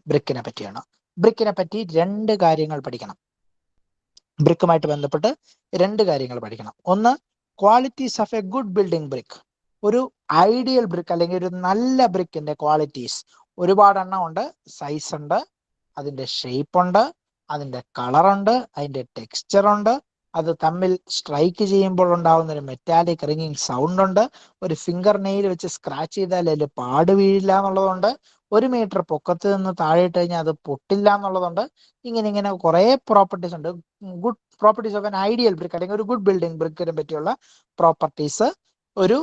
ബ്രിക്കിനെ പറ്റിയാണ്. ബ്രിക്കിനെ പറ്റി 2 കാര്യങ്ങൾ പഠിക്കണം. ബ്രിക്കുമായിട്ട് ബന്ധപ്പെട്ട് 2 കാര്യങ്ങൾ പഠിക്കണം. ഒന്ന്, qualities of a good building brick. ഒരു ഐഡിയൽ ബ്രിക്ക് അല്ലെങ്കിൽ ഒരു നല്ല ബ്രിക്കിന്റെ ക്വാളിറ്റീസ് ഒരുപാടെണ്ണം ഉണ്ട്. സൈസ് ഉണ്ട്, അതിന്റെ ഷേപ്പ് ഉണ്ട്, അതിന്റെ കളർ ഉണ്ട്, അതിന്റെ ടെക്സ്ചർ ഉണ്ട്, അത് തമ്മിൽ സ്ട്രൈക്ക് ചെയ്യുമ്പോൾ ഉണ്ടാവുന്ന ഒരു മെറ്റാലിക് റിംഗിങ് സൗണ്ട് ഉണ്ട്, ഒരു ഫിംഗർ നെയിൽ വെച്ച് സ്ക്രാച്ച് ചെയ്താൽ അതിൽ പാട് വീഴില്ല എന്നുള്ളതുണ്ട്, 1 മീറ്റർ പൊക്കത്ത് നിന്ന് താഴെ ഇട്ട് കഴിഞ്ഞാൽ അത് പൊട്ടില്ല എന്നുള്ളതുണ്ട്. ഇങ്ങനെ കുറെ പ്രോപ്പർട്ടീസ് ഉണ്ട്. Good properties of N ideal brick അല്ലെങ്കിൽ ഒരു ഗുഡ് ബിൽഡിംഗ് ബ്രിക്കിനെ പറ്റിയുള്ള പ്രോപ്പർട്ടീസ് ഒരു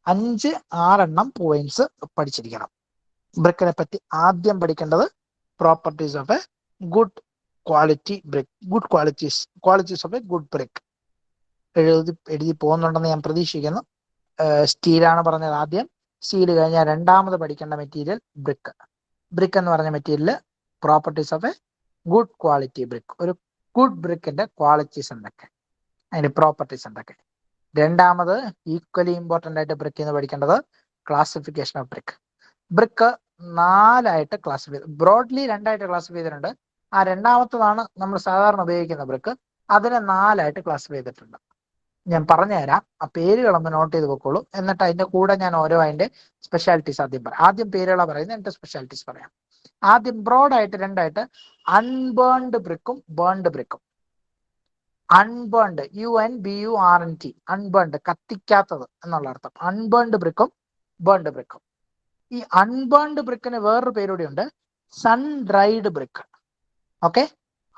5-6 പോയിന്റ്സ് പഠിച്ചിരിക്കണം. ബ്രിക്കിനെ പറ്റി ആദ്യം പഠിക്കേണ്ടത് properties of a good quality brick, good qualities of a good brick. എഴുതി പോകുന്നുണ്ടെന്ന് ഞാൻ പ്രതീക്ഷിക്കുന്നു. സ്റ്റീലാണ് പറഞ്ഞത് ആദ്യം. സ്റ്റീൽ കഴിഞ്ഞാൽ രണ്ടാമത് പഠിക്കേണ്ട മെറ്റീരിയൽ ബ്രിക്ക്. ബ്രിക്ക് എന്ന് പറഞ്ഞ material properties of a good quality brick. ഒരു ഗുഡ് ബ്രിക്കിന്റെ ക്വാളിറ്റീസ് എന്തൊക്കെ, അതിന്റെ പ്രോപ്പർട്ടീസ് എന്തൊക്കെ. രണ്ടാമത് ഈക്വലി ഇമ്പോർട്ടന്റ് ആയിട്ട് ബ്രിക്ക് എന്ന് പഠിക്കേണ്ടത് classification of brick. Brick 4 classify, broadly 2 classify ചെയ്തിട്ടുണ്ട്. ആ രണ്ടാമത്തതാണ് നമ്മൾ സാധാരണ ഉപയോഗിക്കുന്ന ബ്രിക്ക്. അതിനെ 4 ക്ലാസിഫൈ ചെയ്തിട്ടുണ്ട്. ഞാൻ പറഞ്ഞുതരാം, ആ പേരുകളൊന്ന് നോട്ട് ചെയ്ത് വെക്കോളൂ. എന്നിട്ട് അതിന്റെ കൂടെ ഞാൻ ഓരോ അതിന്റെ സ്പെഷ്യാലിറ്റീസ് ആദ്യം പറയാം. ആദ്യം പേരുകളാണ് പറയുന്നത്, എന്നിട്ട് സ്പെഷ്യാലിറ്റീസ് പറയാം. ആദ്യം ബ്രോഡായിട്ട് 2 unburned ബ്രിക്കും burned ബ്രിക്കും. Unburned, UNBURNT, unburned കത്തിക്കാത്തത് എന്നുള്ള അർത്ഥം. Unburned ബ്രിക്കും burned ബ്രിക്കും. ഈ അൺബേൺഡ് ബ്രിക്കിന് വേറൊരു പേരുകൂടി ഉണ്ട്, sun dried brick. Okay,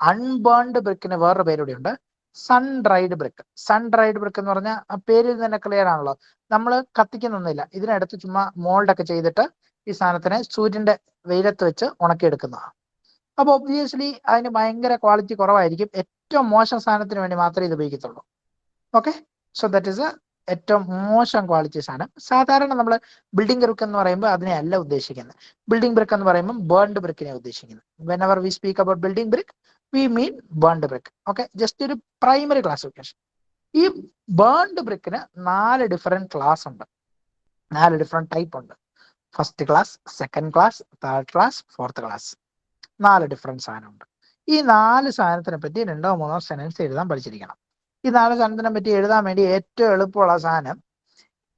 unburned ബ്രിക്കിന് വേറൊരു പേരുകൂടി ഉണ്ട്, sun dried brick. Sun dried brick എന്ന് പറഞ്ഞാൽ ആ പേരിൽ തന്നെ ക്ലിയർ ആണല്ലോ, നമ്മൾ കത്തിക്കുന്നൊന്നുമില്ല. ഇതിനടുത്ത് ചുമ്മാ മോൾഡൊക്കെ ചെയ്തിട്ട് ഈ സാധനത്തിനെ സൂര്യന്റെ വെയിലത്ത് വെച്ച് ഉണക്കിയെടുക്കുന്നതാണ്. അപ്പൊ ഒബ്വിയസ്ലി അതിന് ഭയങ്കര ക്വാളിറ്റി കുറവായിരിക്കും. ഏറ്റവും മോശം സാധനത്തിന് വേണ്ടി മാത്രമേ ഇത് ഉപയോഗിക്കത്തുള്ളൂ. ഓക്കെ, സോ ദാറ്റ് ഈസ് ഏറ്റവും മോശം ക്വാളിറ്റി സാധനം. സാധാരണ നമ്മൾ ബിൽഡിംഗ് ബ്രിക്ക് എന്ന് പറയുമ്പോൾ അതിനെ അല്ല ഉദ്ദേശിക്കുന്നത്. ബിൽഡിംഗ് ബ്രിക്ക് എന്ന് പറയുമ്പോൾ ബേൺഡ് ബ്രിക്കിനെ ഉദ്ദേശിക്കുന്നത്. Whenever we speak about building brick we mean burnt brick. Okay, just ഒരു പ്രൈമറി ക്ലാസിഫിക്കേഷൻ. ഈ ബേൺഡ് ബ്രിക്കിന് 4 ഡിഫറെന്റ് ക്ലാസ് ഉണ്ട്, 4 ഡിഫറെന്റ് ടൈപ്പ് ഉണ്ട്. First class, second class, third class, fourth class. 4 different സാധനമുണ്ട്. ഈ 4 സാധനത്തിനെ പറ്റി 2-3 സെന്റൻസ് എഴുതാൻ പഠിച്ചിരിക്കണം. ഈ 4 സാധനത്തിനെ പറ്റി എഴുതാൻ വേണ്ടി ഏറ്റവും എളുപ്പമുള്ള സാധനം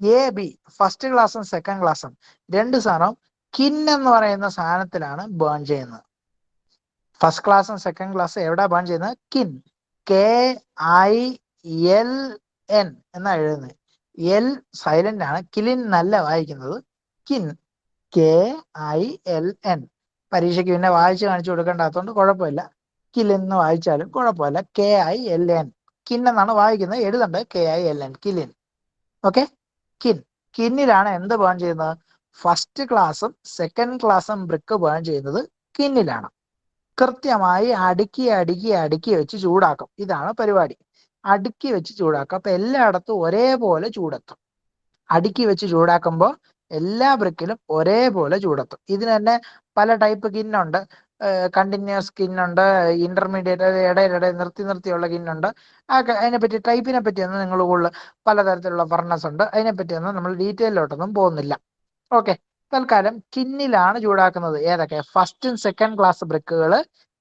AB, ഫസ്റ്റ് ക്ലാസ്സും സെക്കൻഡ് ക്ലാസ്സും 2 സാധനവും കിൻ എന്ന് പറയുന്ന സാധനത്തിലാണ് ബേൺ ചെയ്യുന്നത്. ഫസ്റ്റ് ക്ലാസ്സും സെക്കൻഡ് ക്ലാസ്സും എവിടെ ബേൺ ചെയ്യുന്നത്? കിൻ, KILN എന്നാ എഴുതുന്നത്. എൽ സൈലന്റ് ആണ്, കിലിൻ നല്ല വായിക്കുന്നത്. കിൻ, KILN. പരീക്ഷയ്ക്ക് പിന്നെ വായിച്ച് കാണിച്ചു കൊടുക്കേണ്ടാത്തതുകൊണ്ട് കുഴപ്പമില്ല, കിലിൻ എന്ന് വായിച്ചാലും കുഴപ്പമില്ല. KILN, കിൻ എന്നാണ് വായിക്കുന്നത്, എഴുതേണ്ടത് KILN, കിലിൻ. ഓക്കെ, കിൻ. കിന്നിലാണ് എന്ത് ബേൺ ചെയ്യുന്നത്? ഫസ്റ്റ് ക്ലാസ്സും സെക്കൻഡ് ക്ലാസ്സും ബ്രിക്ക് ബേൺ ചെയ്യുന്നത് കിന്നിലാണ്. കൃത്യമായി അടുക്കി വെച്ച് ചൂടാക്കും. ഇതാണ് പരിപാടി, അടുക്കി വെച്ച് ചൂടാക്കും. അപ്പൊ എല്ലായിടത്തും ഒരേപോലെ ചൂടെത്തും. അടുക്കി വെച്ച് ചൂടാക്കുമ്പോൾ എല്ലാ ബ്രിക്കിലും ഒരേപോലെ ചൂടെത്തും. ഇതിന് തന്നെ പല ടൈപ്പ് കിന്നുണ്ട്. കണ്ടിന്യൂസ് കിന്നുണ്ട്, ഇന്റർമീഡിയറ്റ്, ഇടയിലിടെ നിർത്തിയുള്ള കിന്നുണ്ട്. അതിനെപ്പറ്റി ടൈപ്പിനെ പറ്റിയൊന്നും നിങ്ങൾ കൂടുതൽ പലതരത്തിലുള്ള ഫർണസ് ഉണ്ട്, അതിനെപ്പറ്റിയൊന്നും നമ്മൾ ഡീറ്റെയിലോട്ടൊന്നും പോകുന്നില്ല. ഓക്കെ, തൽക്കാലം കിന്നിലാണ് ചൂടാക്കുന്നത്. ഏതൊക്കെ? ഫസ്റ്റും സെക്കൻഡ് ക്ലാസ് ബ്രിക്കുകൾ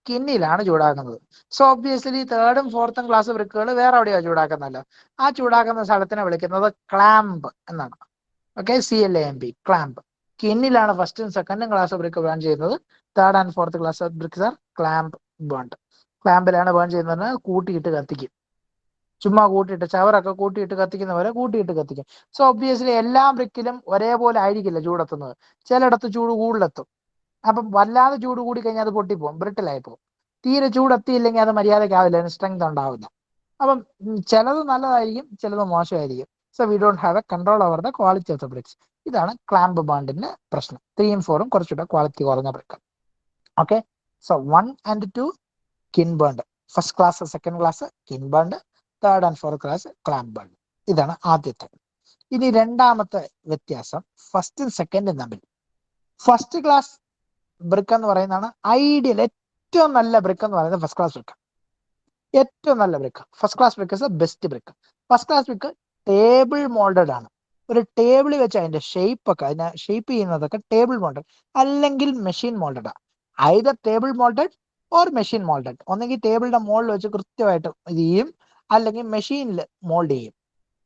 കിന്നിലാണ് ചൂടാക്കുന്നത്. സോ ഒബ്വിയസ്ലി തേർഡും ഫോർത്തും ക്ലാസ് ബ്രിക്കുകൾ വേറെ എവിടെയാണ് ചൂടാക്കുന്നല്ലോ. ആ ചൂടാക്കുന്ന സ്ഥലത്തിനെ വിളിക്കുന്നത് ക്ലാമ്പ് എന്നാണ്. Okay, CLAMP, clamp. കിന്നിലാണ് ഫസ്റ്റും സെക്കൻഡും ക്ലാസ് ബ്രിക്ക് ബേൺ ചെയ്യുന്നത്. Third and fourth class bricks are clamp burnt. ക്ലാമ്പിലാണ് ബേൺ ചെയ്യുന്നത്, കൂട്ടിയിട്ട് കത്തിക്കും. ചുമ്മാ കൂട്ടിയിട്ട് ചവറൊക്കെ കൂട്ടിയിട്ട് കത്തിക്കുന്ന പോലെ കൂട്ടിയിട്ട് കത്തിക്കും. സോ ഒബ്വിയസ്ലി എല്ലാ ബ്രിക്കിലും ഒരേപോലെ ആയിരിക്കില്ല ചൂടെത്തുന്നത്. ചിലയിടത്ത് ചൂട് കൂടുതലെത്തും. അപ്പം വല്ലാതെ ചൂട് കൂടി കഴിഞ്ഞാൽ അത് പൊട്ടിപ്പോകും, ബ്രിട്ടിലായി പോകും. തീരെ ചൂടെത്തിയില്ലെങ്കിൽ അത് മര്യാദയ്ക്കാവില്ല, അതിന് സ്ട്രെങ്ത് ഉണ്ടാവില്ല. അപ്പം ചിലത് നല്ലതായിരിക്കും, ചിലത് മോശമായിരിക്കും. So we don't have a control over the quality of the bricks. ഇതാണ് ക്ലാമ്പ് ബേണ്ടിന്റെ പ്രശ്നം. 3 ഉം 4 ഉം കുറച്ചുകൂടെ ക്വാളിറ്റി കുറഞ്ഞ brick. Okay, so 1 and 2 kiln burnt. First class second class kiln burnt, third and fourth class clamp burnt. ഇതാണ് ആദ്യത്തെ. ഇനി രണ്ടാമത്തെ വ്യത്യാസം ഫസ്റ്റും സെക്കൻഡും തമ്മിൽ. ഫസ്റ്റ് ക്ലാസ് ബ്രിക്ക് എന്ന് പറയുന്നതാണ് ഐഡിയൽ, ഏറ്റവും നല്ല ബ്രിക്ക് എന്ന് പറയുന്നത് ഫസ്റ്റ് ക്ലാസ് ബ്രിക്ക്. ഏറ്റവും നല്ല brick first class brick is best brick. First class brick table moulded ആണ്. ഒരു ടേബിൾ വെച്ച് അതിന്റെ ഷേപ്പ് ഒക്കെ, അതിനെ ഷേപ്പ് ചെയ്യുന്നതൊക്കെ ടേബിൾ മോൾഡഡ് അല്ലെങ്കിൽ machine moulded. Either table moulded or machine moulded. ഒന്നെങ്കിൽ ടേബിളിന്റെ മോളിൽ വെച്ച് കൃത്യമായിട്ട് ഇത് ചെയ്യും, അല്ലെങ്കിൽ മെഷീനിൽ മോൾഡ് ചെയ്യും.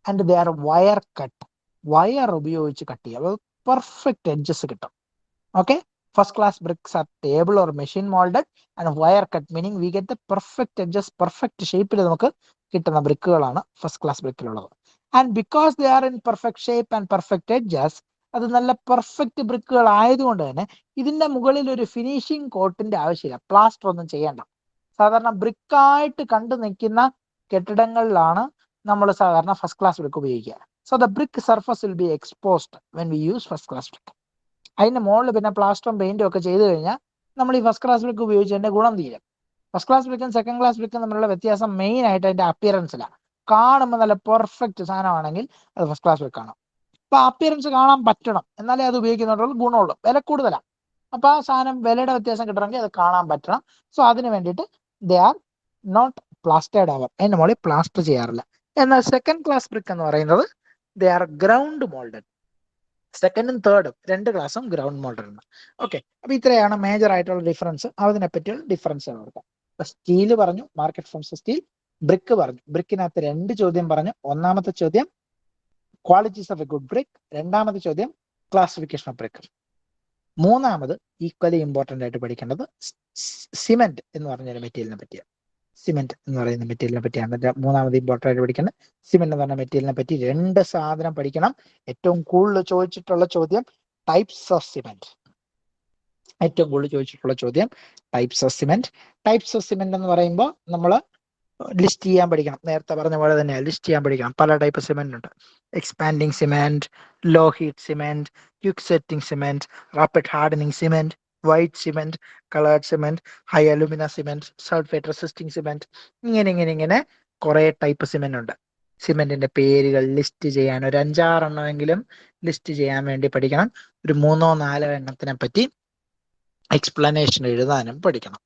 And they are wire cut. Wire ഉപയോഗിച്ച് കട്ട് ചെയ്യും, അപ്പോൾ പെർഫെക്റ്റ് എഡ്ജസ് കിട്ടും. Okay, first class bricks are table or machine moulded and wire cut, meaning we get the perfect edges, perfect ഷേപ്പിൽ നമുക്ക് കിട്ടുന്ന ബ്രിക്കുകളാണ് ഫസ്റ്റ് ക്ലാസ് ബ്രിക്കിലുള്ളത്. And because they are in perfect shape and perfect edges, അത് നല്ല perfect ബ്രിക്കുകൾ ആയതുകൊണ്ട് തന്നെ ഇതിന്റെ മുകളിൽ ഒരു ഫിനിഷിംഗ് കോട്ടിന്റെ ആവശ്യമില്ല, പ്ലാസ്റ്റർ ഒന്നും ചെയ്യേണ്ട. സാധാരണ ബ്രിക്കായിട്ട് കണ്ടു നിൽക്കുന്ന കെട്ടിടങ്ങളിലാണ് നമ്മൾ സാധാരണ ഫസ്റ്റ് ക്ലാസ് ബ്രിക്ക് ഉപയോഗിക്കുക. So the brick surface will be exposed when we use first class brick. അതിന്റെ മുകളിൽ പിന്നെ പ്ലാസ്റ്ററും പെയിന്റും ഒക്കെ ചെയ്ത് കഴിഞ്ഞാൽ നമ്മൾ ഈ ഫസ്റ്റ് ക്ലാസ് ബ്രിക്ക് ഉപയോഗിച്ചതിന്റെ ഗുണം തീരും. ഫസ്റ്റ് ക്ലാസ് ബ്രിക്കും സെക്കൻഡ് ക്ലാസ് ബ്രിക്കും തമ്മിലുള്ള വ്യത്യാസം മെയിൻ ആയിട്ട് അതിന്റെ അപ്പിയറൻസിലാണ്. കാണുമ്പോൾ നല്ല പെർഫെക്റ്റ് സാധനമാണെങ്കിൽ അത് ഫസ്റ്റ് ക്ലാസ് ബ്രിക്കാണ്. അപ്പൊ അപ്പിയറൻസ് കാണാൻ പറ്റണം, എന്നാലേ അത് ഉപയോഗിക്കുന്നതിനുള്ള ഗുണമുള്ളൂ. വില കൂടുതലാണ്, അപ്പൊ ആ സാധനം വിലയുടെ വ്യത്യാസം കിട്ടണമെങ്കിൽ അത് കാണാൻ പറ്റണം. സോ അതിന് വേണ്ടിയിട്ട് ദേ ആർ നോട്ട് പ്ലാസ്റ്റേർഡ് ആവാം, അതിന്റെ മുകളിൽ പ്ലാസ്റ്റർ ചെയ്യാറില്ല. എന്നാൽ സെക്കൻഡ് ക്ലാസ് ബ്രിക്ക് എന്ന് പറയുന്നത് ദേ ആർ ഗ്രൗണ്ട് മോൾഡഡ്. സെക്കൻഡും തേർഡും രണ്ട് ക്ലാസ്സും ഗ്രൗണ്ട് മോൾഡഡ് ആണ്. ഓക്കെ, അപ്പൊ ഇത്രയാണ് മേജർ ആയിട്ടുള്ള ഡിഫറൻസ്. അതിനെ പറ്റിയുള്ള ഡിഫറൻസ് ഓർക്കാം. സ്റ്റീല് പറഞ്ഞു, മാർക്കറ്റ് ഫോംസ് സ്റ്റീൽ. ബ്രിക്ക് പറഞ്ഞു, ബ്രിക്കിനകത്ത് 2 ചോദ്യം പറഞ്ഞു. ഒന്നാമത്തെ ചോദ്യം qualities of a good brick, രണ്ടാമത്തെ ചോദ്യം ക്ലാസിഫിക്കേഷൻ ഓഫ് ബ്രിക്ക്. മൂന്നാമത് ഈക്വലി ഇമ്പോർട്ടന്റ് ആയിട്ട് പഠിക്കേണ്ടത് സിമെന്റ് എന്ന് പറഞ്ഞൊരു മെറ്റീരിയലിനെ പറ്റിയാണ്. സിമെന്റ് എന്ന് പറയുന്ന മെറ്റീരിയലിനെ പറ്റിയാണ് മൂന്നാമത് ഇമ്പോർട്ടന്റ് ആയിട്ട് പഠിക്കേണ്ടത്. സിമെന്റ് എന്ന് പറഞ്ഞ മെറ്റീരിയലിനെ പറ്റി 2 സാധനം പഠിക്കണം. ഏറ്റവും കൂടുതൽ ചോദിച്ചിട്ടുള്ള ചോദ്യം ടൈപ്സ് ഓഫ് സിമെന്റ്. ഏറ്റവും കൂടുതൽ ചോദിച്ചിട്ടുള്ള ചോദ്യം types of cement. Types of cement എന്ന് പറയുമ്പോൾ നമ്മൾ ലിസ്റ്റ് ചെയ്യാൻ പഠിക്കണം. നേരത്തെ പറഞ്ഞ പോലെ തന്നെ ലിസ്റ്റ് ചെയ്യാൻ പഠിക്കണം. പല ടൈപ്പ് സിമെന്റ് ഉണ്ട്. Expanding cement, low heat cement, quick setting cement, rapid hardening cement, white cement, coloured cement, high alumina cement, sulphate resisting cement. ഇങ്ങനെ കുറെ ടൈപ്പ് സിമെന്റ് ഉണ്ട്. സിമെന്റിന്റെ പേരുകൾ ലിസ്റ്റ് ചെയ്യാൻ ഒരു 5-6 എണ്ണമെങ്കിലും ലിസ്റ്റ് ചെയ്യാൻ വേണ്ടി പഠിക്കണം. ഒരു 3-4 എണ്ണത്തിനെ പറ്റി എക്സ്പ്ലനേഷൻ എഴുതാനും പഠിക്കണം.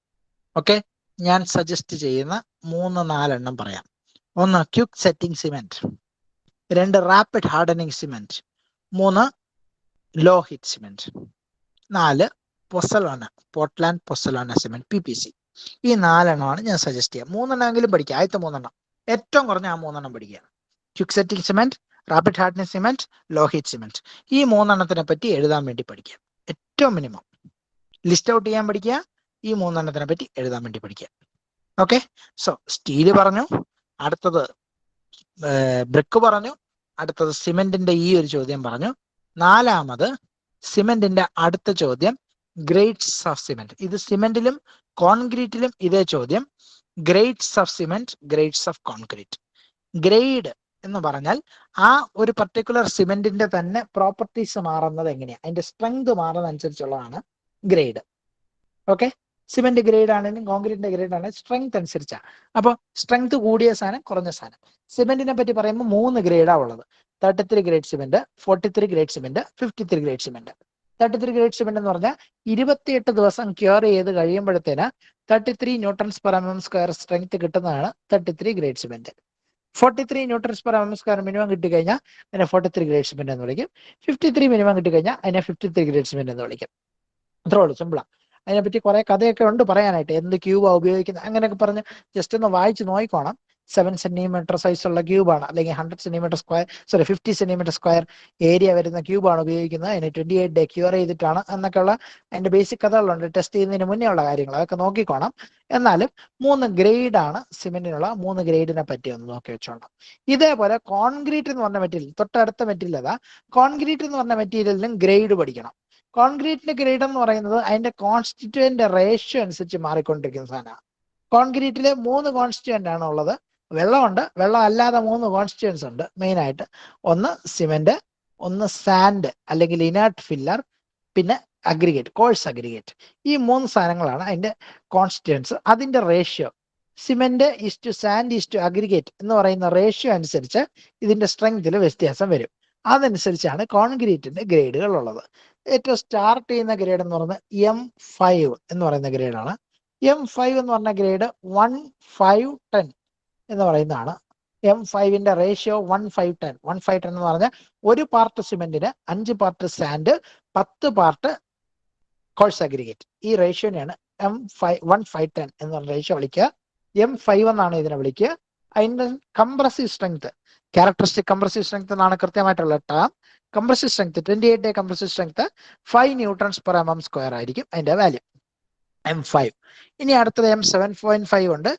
ഓക്കെ, ഞാൻ സജസ്റ്റ് ചെയ്യുന്ന 3-4 എണ്ണം പറയാം. 1 quick setting cement, 2 rapid hardening cement, 3 low heat cement, 4 pozzolana, Portland pozzolana cement PPC. ഈ 4 എണ്ണമാണ് ഞാൻ സജസ്റ്റ് ചെയ്യാം. 3 എണ്ണമെങ്കിലും പഠിക്കുക. ആദ്യത്തെ 3 എണ്ണം ഏറ്റവും കുറഞ്ഞ ആ 3 എണ്ണം പഠിക്കുക. Quick setting cement, rapid hardening cement, low heat cement. ഈ 3 എണ്ണത്തിനെ പറ്റി എഴുതാൻ വേണ്ടി പഠിക്കുക. ഏറ്റവും മിനിമം ലിസ്റ്റ് ഔട്ട് ചെയ്യാൻ പഠിക്കുക. ഈ 3 എണ്ണത്തിനെ പറ്റി എഴുതാൻ വേണ്ടി പഠിക്കുക. ഓക്കെ, സോ സ്റ്റീല് പറഞ്ഞു, അടുത്തത് ബ്രിക്ക് പറഞ്ഞു, അടുത്തത് സിമെന്റിന്റെ ഈ ഒരു ചോദ്യം പറഞ്ഞു. നാലാമത് സിമെന്റിന്റെ അടുത്ത ചോദ്യം ഗ്രേഡ്സ് ഓഫ് സിമെന്റ്. ഇത് സിമെന്റിലും കോൺക്രീറ്റിലും ഇതേ ചോദ്യം. Grades of cement, grades of concrete. Grade എന്ന് പറഞ്ഞാൽ ആ ഒരു പർട്ടിക്കുലർ സിമെന്റിന്റെ തന്നെ പ്രോപ്പർട്ടീസ് മാറുന്നത് എങ്ങനെയാണ്, അതിന്റെ സ്ട്രെങ്ത് മാറുന്നതനുസരിച്ചുള്ളതാണ് ഗ്രേഡ്. ഓക്കെ, സിമെന്റ് ഗ്രേഡ് ആണെങ്കിലും കോൺക്രീറ്റിന്റെ ഗ്രേഡ് ആണെങ്കിലും സ്ട്രെങ്ത് അനുസരിച്ചാണ്. അപ്പോൾ സ്ട്രെങ്ത് കൂടിയ സാധനം, കുറഞ്ഞ സാധനം. സിമെന്റിനെ പറ്റി പറയുമ്പോൾ 3 ഗ്രേഡാണ് ഉള്ളത്. 33 grade cement, 43 grade cement, 53 grade cement. 33 grade cement എന്ന് പറഞ്ഞാൽ 28 ദിവസം ക്യൂർ ചെയ്ത് കഴിയുമ്പോഴത്തേന് 33 ന്യൂട്ടൺസ് പെർ mm² സ്ട്രെങ്ത് കിട്ടുന്നതാണ് 33 grade cement. 43 Newton's per mm² minimum കിട്ടിക്കഴിഞ്ഞാൽ അതിനെ 43 ഗ്രേഡ് സിമെന്റ് എന്ന് വിളിക്കും. 53 മിനിമം കിട്ടിക്കഴിഞ്ഞാൽ അതിനെ 53 ഗ്രേഡ് സിമെന്റ് എന്ന് വിളിക്കും. അത്രേ ഉള്ളൂ, സിമ്പിളാണ്. അതിനെപ്പറ്റി കുറെ കഥയൊക്കെ ഉണ്ട് പറയാനായിട്ട്, എന്ത് ക്യൂബാ ഉപയോഗിക്കുന്നത് അങ്ങനെയൊക്കെ പറഞ്ഞ് ജസ്റ്റ് ഒന്ന് വായിച്ച് നോക്കിക്കോണം. 7 സെന്റിമീറ്റർ സൈസുള്ള ക്യൂബാണ്, അല്ലെങ്കിൽ 100 centimetre square 50 centimetre square area വരുന്ന ക്യൂബാണ് ഉപയോഗിക്കുന്നത്. അതിന് 28 ഡേ ക്യൂർ ചെയ്തിട്ടാണ് എന്നൊക്കെയുള്ള അതിന്റെ ബേസിക് കഥകളുണ്ട്. ടെസ്റ്റ് ചെയ്യുന്നതിന് മുന്നേ ഉള്ള കാര്യങ്ങൾ അതൊക്കെ നോക്കിക്കോണം. എന്നാലും 3 ഗ്രേഡാണ് സിമെന്റിനുള്ള 3 ഗ്രേഡിനെ പറ്റി ഒന്ന് നോക്കി വെച്ചോണം. ഇതേപോലെ കോൺക്രീറ്റ് എന്ന് പറഞ്ഞ മെറ്റീരിയൽ, തൊട്ടടുത്ത മെറ്റീരിയൽ അതാ, കോൺക്രീറ്റ് എന്ന് പറഞ്ഞ മെറ്റീരിയലിനും ഗ്രേഡ് പഠിക്കണം. കോൺക്രീറ്റിന്റെ ഗ്രേഡ് എന്ന് പറയുന്നത് അതിന്റെ കോൺസ്റ്റിറ്റ്യൂവന്റ് റേഷ്യോ അനുസരിച്ച് മാറിക്കൊണ്ടിരിക്കുന്ന സാധനമാണ്. കോൺക്രീറ്റിലെ 3 കോൺസ്റ്റിറ്റ്യൂവന്റ് ആണ് ഉള്ളത്. വെള്ളമുണ്ട്, വെള്ളം അല്ലാതെ 3 കോൺസ്റ്റിറ്റ്യൂവൻസ് ഉണ്ട് മെയിൻ ആയിട്ട്. ഒന്ന് സിമെന്റ്, ഒന്ന് സാൻഡ് അല്ലെങ്കിൽ ഇനേർട്ട് ഫില്ലർ, പിന്നെ അഗ്രിഗേറ്റ്, കോഴ്സ് അഗ്രിഗേറ്റ്. ഈ 3 സാധനങ്ങളാണ് അതിന്റെ കോൺസ്റ്റിറ്റ്യൂവൻസ്. അതിന്റെ ratio cement is to sand is to aggregate എന്ന് പറയുന്ന റേഷ്യോ അനുസരിച്ച് ഇതിന്റെ സ്ട്രെങ്തിൽ വ്യത്യാസം വരും. അതനുസരിച്ചാണ് കോൺക്രീറ്റിന്റെ ഗ്രേഡുകൾ ഉള്ളത്. ഏറ്റവും സ്റ്റാർട്ട് ചെയ്യുന്ന ഗ്രേഡ് എന്ന് പറയുന്നത് M5 എന്ന് പറയുന്ന ഗ്രേഡാണ്. M5 എന്ന് പറഞ്ഞ ഗ്രേഡ് 1:5:10 എന്ന് പറയുന്നതാണ്. M5ന്റെ റേഷ്യോ 1:5:10. 1:5:10 എന്ന് പറഞ്ഞാൽ 1 പാർട്ട് സിമെന്റിന് 5 part sand, 10 part coarse aggregate. ഈ റേഷ്യോനെയാണ് M5 1:5:10 എന്ന് പറഞ്ഞ റേഷ്യോ വിളിക്കുക. M5 എന്നാണ് ഇതിനെ വിളിക്കുക. അതിന്റെ compressive strength, characteristic compressive strength എന്നാണ് കൃത്യമായിട്ടുള്ള term. Compressive strength 28 day compressive strength 5 Newton's per mm² ആയിരിക്കും അതിന്റെ വാല്യൂ M5. ഇനി അടുത്തത് M7.5 ഉണ്ട്,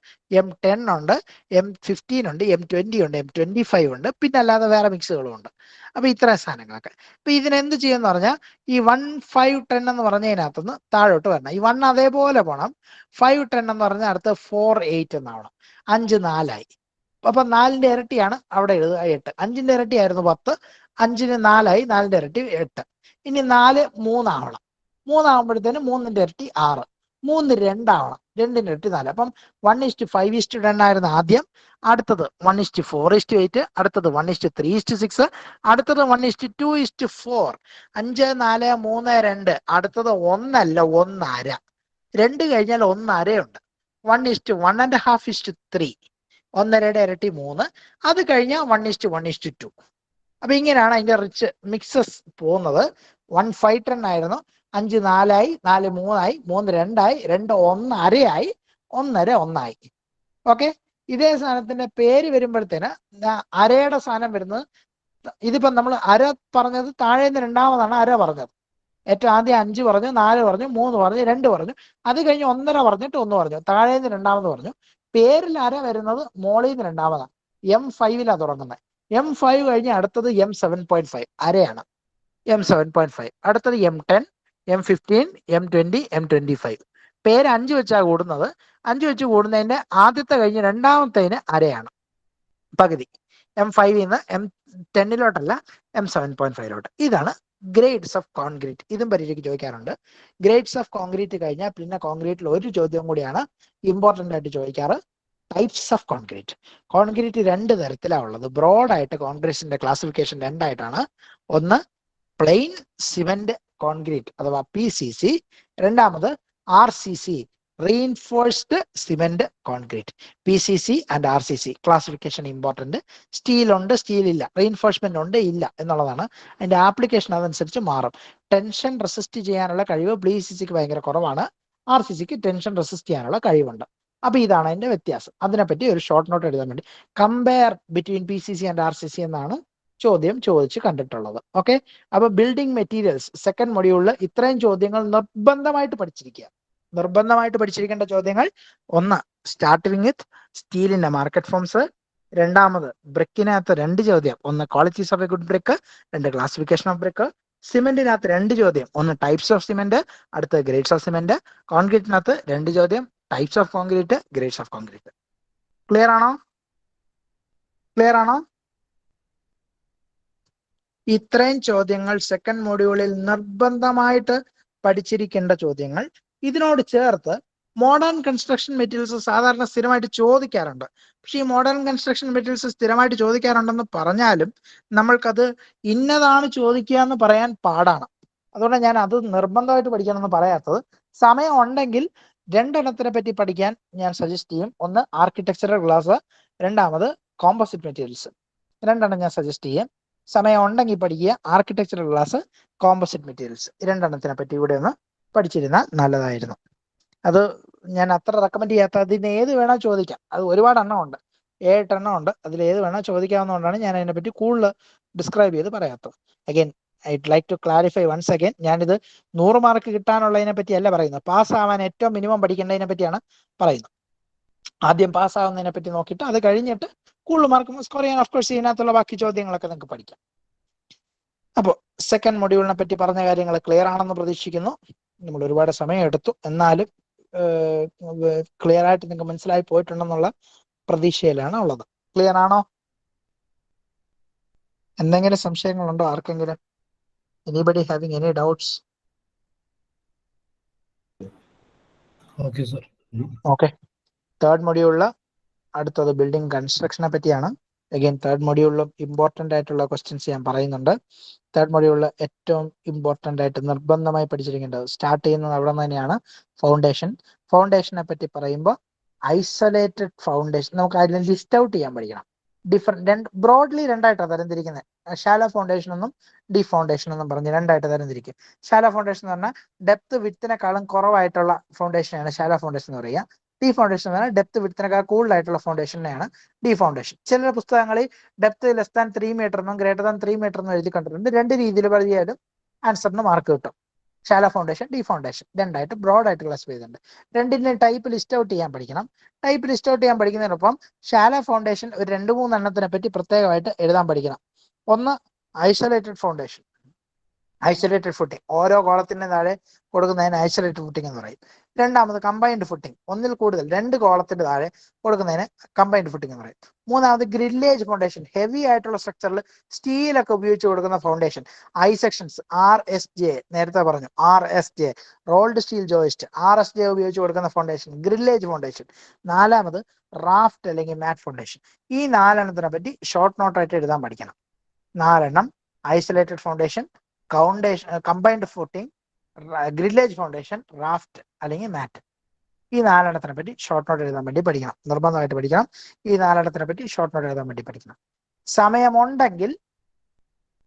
M10 ഉണ്ട്, M15 ഉണ്ട്, M20 ഉണ്ട്, M25 ഉണ്ട്, പിന്നെ അല്ലാതെ വേറെ മിക്സുകളും ഉണ്ട്. അപ്പൊ ഇത്രയും സാധനങ്ങളൊക്കെ. അപ്പൊ ഇതിനെന്ത് ചെയ്യുമെന്ന് പറഞ്ഞാൽ ഈ 1:5:10 എന്ന് പറഞ്ഞതിനകത്തുനിന്ന് താഴോട്ട് വരണം. ഈ 1 അതേപോലെ പോകണം. 5:10 എന്ന് പറഞ്ഞാൽ അടുത്ത് 4:8 എന്നാവണം. 5 4ആയി. അപ്പൊ 4ന്റെ ഇരട്ടിയാണ് അവിടെ എഴുതുക 8. 5ന്റെ ഇരട്ടി ആയിരുന്നു 10, 5ന് 4ആയി, 4ന്റെ ഇരട്ടി 8. ഇനി 4 3 ആവണം. 3 ആകുമ്പോഴത്തേന് 3ന്റെ ഇരട്ടി 6, 3 2 ആവണം, 2ന്റെ ഇരട്ടി 4. അപ്പം 1:5:10 ആയിരുന്നു ആദ്യം. അടുത്തത് 1:4:8, അടുത്തത് 1:3:6, അടുത്തത് 1:2:4, 5 4 3 2, അടുത്തത് 1 അല്ല 1.5. 2 കഴിഞ്ഞാൽ 1.5 ഉണ്ട്. 1:1.5:3, 1.5യുടെ ഇരട്ടി 3. അത് കഴിഞ്ഞാൽ 1:1:2. അപ്പൊ ഇങ്ങനെയാണ് അതിന്റെ റിച്ച് മിക്സസ് പോകുന്നത്. 1:5:10 ആയിരുന്നു, 5 4ആയി, 4 3ആയി, 3 2ആയി, 2 1.5ആയി, 1.5 1ആയി. ഓക്കെ. ഇതേ സാധനത്തിന്റെ പേര് വരുമ്പോഴത്തേന് അരയുടെ സാധനം വരുന്നത്, ഇതിപ്പോ നമ്മൾ അര പറഞ്ഞത് താഴേന്ന് രണ്ടാമതാണ് അര പറഞ്ഞത്. ഏറ്റവും ആദ്യം 5 പറഞ്ഞു, 4 പറഞ്ഞു, 3 പറഞ്ഞു, 2 പറഞ്ഞു, അത് കഴിഞ്ഞ് 1.5 പറഞ്ഞിട്ട് 1 പറഞ്ഞു, താഴേന്ന് രണ്ടാമത് പറഞ്ഞു. പേരിൽ അര വരുന്നത് മോളിൽ നിന്ന് രണ്ടാമതാണ്. M5ലാണ് തുടങ്ങുന്നത്. M5 കഴിഞ്ഞ് അടുത്തത് M7.5 അരയാണ്. M7.5 അടുത്തത് M10, M15, M20, M25. പേര് 5 വെച്ചാ കൂടുന്നത്. 5 വെച്ച് കൂടുന്നതിന്റെ ആദ്യത്തെ കഴിഞ്ഞ് രണ്ടാമത്തേന് അരയാണ്, പകുതി. M5ന്ന് M10ലോട്ടല്ല, M7.5ലോട്ട്. ഇതാണ് ഗ്രേഡ്സ് ഓഫ് കോൺക്രീറ്റ്. ഇതും പരീക്ഷയ്ക്ക് ചോദിക്കാറുണ്ട്. ഗ്രേഡ്സ് ഓഫ് കോൺക്രീറ്റ് കഴിഞ്ഞാൽ പിന്നെ കോൺക്രീറ്റിൽ ഒരു ചോദ്യം കൂടിയാണ് ഇമ്പോർട്ടന്റ് ആയിട്ട് ചോദിക്കാറ്, ടൈപ്സ് ഓഫ് കോൺക്രീറ്റ്. കോൺക്രീറ്റ് 2 തരത്തിലാണ് ഉള്ളത്. ബ്രോഡായിട്ട് കോൺക്രീറ്റിന്റെ ക്ലാസിഫിക്കേഷൻ 2 ആയിട്ടാണ്. ഒന്ന് പ്ലെയിൻ സിമെന്റ് കോൺക്രീറ്റ് അഥവാ PCC, രണ്ടാമത് RCC, reinforced cement concrete. PCC and RCC classification important. Steel ഉണ്ട്, സ്റ്റീൽ ഇല്ല, റീഇൻഫോഴ്സ്മെന്റ് ഉണ്ട് ഇല്ല എന്നുള്ളതാണ്. അതിന്റെ ആപ്ലിക്കേഷൻ അതനുസരിച്ച് മാറും. ടെൻഷൻ റെസിസ്റ്റ് ചെയ്യാനുള്ള കഴിവ് PCCക്ക് ഭയങ്കര കുറവാണ്, RCCക്ക് ടെൻഷൻ റെസിസ്റ്റ് ചെയ്യാനുള്ള കഴിവുണ്ട്. അപ്പൊ ഇതാണ് അതിന്റെ വ്യത്യാസം. അതിനെപ്പറ്റി ഒരു ഷോർട്ട് നോട്ട് എഴുതാൻ വേണ്ടി compare between PCC and RCC എന്നാണ് ചോദ്യം ചോദിച്ച് കണ്ടിട്ടുള്ളത്. ഓക്കെ. അപ്പൊ ബിൽഡിംഗ് മെറ്റീരിയൽസ് സെക്കൻഡ് മൊഡ്യൂളിൽ ഇത്രയും ചോദ്യങ്ങൾ നിർബന്ധമായിട്ട് പഠിച്ചിരിക്കുക. നിർബന്ധമായിട്ട് പഠിച്ചിരിക്കേണ്ട ചോദ്യങ്ങൾ: ഒന്ന് സ്റ്റാർട്ടിങ് വിത്ത് സ്റ്റീലിന്റെ മാർക്കറ്റ് ഫോംസ്, രണ്ടാമത് ബ്രിക്കിനകത്ത് 2 ചോദ്യം, ഒന്ന് qualities of a good brick, 2 classification of brick. സിമെന്റിനകത്ത് 2 ചോദ്യം, ഒന്ന് ടൈപ്സ് ഓഫ് സിമെന്റ്, അടുത്ത ഗ്രേഡ്സ് ഓഫ് സിമെന്റ്. കോൺക്രീറ്റിനകത്ത് 2 ചോദ്യം, types of concrete, grades of concrete. Clear ആണോ? ക്ലിയർ ആണോ? ഇത്രയും ചോദ്യങ്ങൾ സെക്കൻഡ് മൊഡ്യൂളിൽ നിർബന്ധമായിട്ട് പഠിച്ചിരിക്കേണ്ട ചോദ്യങ്ങൾ. ഇതിനോട് ചേർത്ത് മോഡേൺ കൺസ്ട്രക്ഷൻ മെറ്റീരിയൽസ് സാധാരണ സ്ഥിരമായിട്ട് ചോദിക്കാറുണ്ട്. പക്ഷെ ഈ മോഡേൺ കൺസ്ട്രക്ഷൻ മെറ്റീരിയൽസ് സ്ഥിരമായിട്ട് ചോദിക്കാറുണ്ടെന്ന് പറഞ്ഞാലും നമ്മൾക്കത് ഇന്നതാണ് ചോദിക്കുക എന്ന് പറയാൻ പാടാണ്. അതുകൊണ്ട് ഞാൻ അത് നിർബന്ധമായിട്ട് പഠിക്കണമെന്ന് പറയാത്തത്. സമയം ഉണ്ടെങ്കിൽ 2 എണ്ണത്തിനെ പറ്റി പഠിക്കാൻ ഞാൻ സജസ്റ്റ് ചെയ്യും. ഒന്ന് ആർക്കിടെക്ചറൽ ഗ്ലാസ്, രണ്ടാമത് കോമ്പോസിറ്റ് മെറ്റീരിയൽസ്. 2 എണ്ണം ഞാൻ സജസ്റ്റ് ചെയ്യാം. സമയം ഉണ്ടെങ്കിൽ പഠിക്കുക. ആർക്കിടെക്ചറൽ ഗ്ലാസ്, കോമ്പോസിറ്റ് മെറ്റീരിയൽസ്, 2 എണ്ണത്തിനെ പറ്റി ഇവിടെ ഒന്ന് പഠിച്ചിരുന്നാൽ നല്ലതായിരുന്നു. അത് ഞാൻ അത്ര റെക്കമെൻഡ് ചെയ്യാത്ത, അതിന് ഏത് വേണോ ചോദിക്കാം. അത് ഒരുപാട് എണ്ണം ഉണ്ട്. 7 ഉണ്ട്. അതിൽ ഏത് വേണോ ചോദിക്കാവുന്നതുകൊണ്ടാണ് ഞാൻ അതിനെപ്പറ്റി കൂടുതൽ ഡിസ്ക്രൈബ് ചെയ്ത് പറയാത്തത്. Again I'd like to clarify once again, ഞാനിത് 100 മാർക്ക് കിട്ടാനുള്ളതിനെ പറ്റിയല്ല പറയുന്നത്, പാസ്സാവാൻ ഏറ്റവും മിനിമം പഠിക്കേണ്ടതിനെ പറ്റിയാണ് പറയുന്നത്. ആദ്യം പാസ്സാവുന്നതിനെ പറ്റി നോക്കിയിട്ട് അത് കഴിഞ്ഞിട്ട് കൂടുതൽ മാർക്ക് സ്കോർ ചെയ്യാൻ ഓഫ്കോഴ്സ് ഇതിനകത്തുള്ള ബാക്കി ചോദ്യങ്ങളൊക്കെ നിങ്ങൾക്ക് പഠിക്കാം. അപ്പോൾ സെക്കൻഡ് മൊഡ്യൂളിനെ പറ്റി പറഞ്ഞ കാര്യങ്ങൾ ക്ലിയർ ആണെന്ന് പ്രതീക്ഷിക്കുന്നു. നമ്മൾ ഒരുപാട് സമയം എടുത്തു, എന്നാലും ക്ലിയർ ആയിട്ട് നിങ്ങൾക്ക് മനസ്സിലായി പോയിട്ടുണ്ടെന്നുള്ള പ്രതീക്ഷയിലാണ് ഉള്ളത്. ക്ലിയർ ആണോ? എന്തെങ്കിലും സംശയങ്ങളുണ്ടോ ആർക്കെങ്കിലും? Anybody having any doubts? Okay sir. Okay. Third മൊഡ്യൂളില് അടുത്തത് ബിൽഡിംഗ് കൺസ്ട്രക്ഷനെ പറ്റിയാണ്. അഗൈൻ തേർഡ് മൊഡ്യൂളിലും ഇമ്പോർട്ടൻ്റ് ആയിട്ടുള്ള ക്വസ്റ്റ്യൻസ് ഞാൻ പറയുന്നുണ്ട്. തേർഡ് മൊഡ്യൂളിൽ ഏറ്റവും ഇമ്പോർട്ടൻ്റ് ആയിട്ട് നിർബന്ധമായി പഠിച്ചിരിക്കേണ്ടത്, സ്റ്റാർട്ട് ചെയ്യുന്നത് അവിടെ നിന്ന് തന്നെയാണ്, ഫൗണ്ടേഷൻ. ഫൗണ്ടേഷനെ പറ്റി പറയുമ്പോൾ ഐസൊലേറ്റഡ് ഫൗണ്ടേഷൻ നമുക്ക് അതിൽ ലിസ്റ്റ് ഔട്ട് ചെയ്യാൻ പഠിക്കണം. ബ്രോഡ്ലി രണ്ടായിട്ടാണ് തരംതിരിക്കുന്നത്. ഷാലോ ഫൗണ്ടേഷൻ എന്നും ഡീപ് ഫൗണ്ടേഷൻ എന്നും പറഞ്ഞ് രണ്ടായിട്ട് തരംതിരിക്കും. ഷാലോ ഫൗണ്ടേഷൻ എന്ന് പറഞ്ഞാൽ ഡെപ്ത് വിത്തിനേക്കാളും കുറവായിട്ടുള്ള ഫൗണ്ടേഷനാണ് ഷാലോ ഫൗണ്ടേഷൻ എന്ന് പറയുക. ഡീ ഫൗണ്ടേഷൻ എന്ന് പറഞ്ഞാൽ ഡെപ്ത് വിത്തിനേക്കാൾ കൂടുതലായിട്ടുള്ള ഫൗണ്ടേഷനെയാണ് ഡീ ഫൗണ്ടേഷൻ. ചില പുസ്തകങ്ങളിൽ ഡെപ്ത് ലെസ് ദാൻ 3 മീറ്റർ എന്നും ഗ്രേറ്റർ ദാൻ 3 മീറ്റർ എന്നും എഴുതി കണ്ടിട്ടുണ്ട്. രണ്ട് രീതിയിൽ പറഞ്ഞാലും ആൻസറിന് മാർക്ക് കിട്ടും. ഷാലോ ഫൗണ്ടേഷൻ, ഡീ ഫൗണ്ടേഷൻ രണ്ടായിട്ട് ബ്രോഡ് ആയിട്ട് ക്ലാസ് ചെയ്തിട്ടുണ്ട്. രണ്ടിന്റെ ടൈപ്പ് ലിസ്റ്റ് ഔട്ട് ചെയ്യാൻ പഠിക്കണം. ടൈപ്പ് ലിസ്റ്റ് ഔട്ട് ചെയ്യാൻ പഠിക്കുന്നതിനൊപ്പം ഷാലോ ഫൗണ്ടേഷൻ ഒരു 2-3 എണ്ണത്തിനെ പറ്റി പ്രത്യേകമായിട്ട് എഴുതാൻ പഠിക്കണം. ഒന്ന് ഐസൊലേറ്റഡ് ഫൗണ്ടേഷൻ, ഐസൊലേറ്റഡ് ഫുട്ടിംഗ്, ഓരോ കോളത്തിന്റെ താഴെ കൊടുക്കുന്നതിന് ഐസൊലേറ്റഡ് ഫുട്ടിംഗ് എന്ന് പറയും. രണ്ടാമത് കമ്പൈൻഡ് ഫുട്ടിംഗ്, ഒന്നിൽ കൂടുതൽ 2 കോളത്തിന്റെ താഴെ കൊടുക്കുന്നതിന് കമ്പൈൻഡ് ഫുട്ടിംഗ് എന്ന് പറയും. മൂന്നാമത് ഗ്രില്ലേജ് ഫൗണ്ടേഷൻ, ഹെവി ആയിട്ടുള്ള സ്ട്രക്ചറിൽ സ്റ്റീലൊക്കെ ഉപയോഗിച്ച് കൊടുക്കുന്ന ഫൗണ്ടേഷൻ, ഐ സെക്ഷൻസ്, RSJ നേരത്തെ പറഞ്ഞു, RSJ rolled steel joist, RSJ ഉപയോഗിച്ച് കൊടുക്കുന്ന ഫൗണ്ടേഷൻ ഗ്രില്ലേജ് ഫൗണ്ടേഷൻ. നാലാമത് റാഫ്റ്റ് അല്ലെങ്കിൽ മാറ്റ് ഫൗണ്ടേഷൻ. ഈ 4 എണ്ണത്തിനെ പറ്റി ഷോർട്ട് നോട്ടായിട്ട് എഴുതാൻ പഠിക്കണം. 4 എണ്ണം: isolated foundation, combined footing, grillage foundation, raft അല്ലെങ്കിൽ മാറ്റ്. ഈ 4 എണ്ണത്തിനെ പറ്റി ഷോർട്ട് നോട്ട് എഴുതാൻ വേണ്ടി പഠിക്കണം, നിർബന്ധമായിട്ട് പഠിക്കണം. ഈ 4 എണ്ണത്തിനെ പറ്റി ഷോർട്ട് നോട്ട് എഴുതാൻ വേണ്ടി പഠിക്കണം. സമയമുണ്ടെങ്കിൽ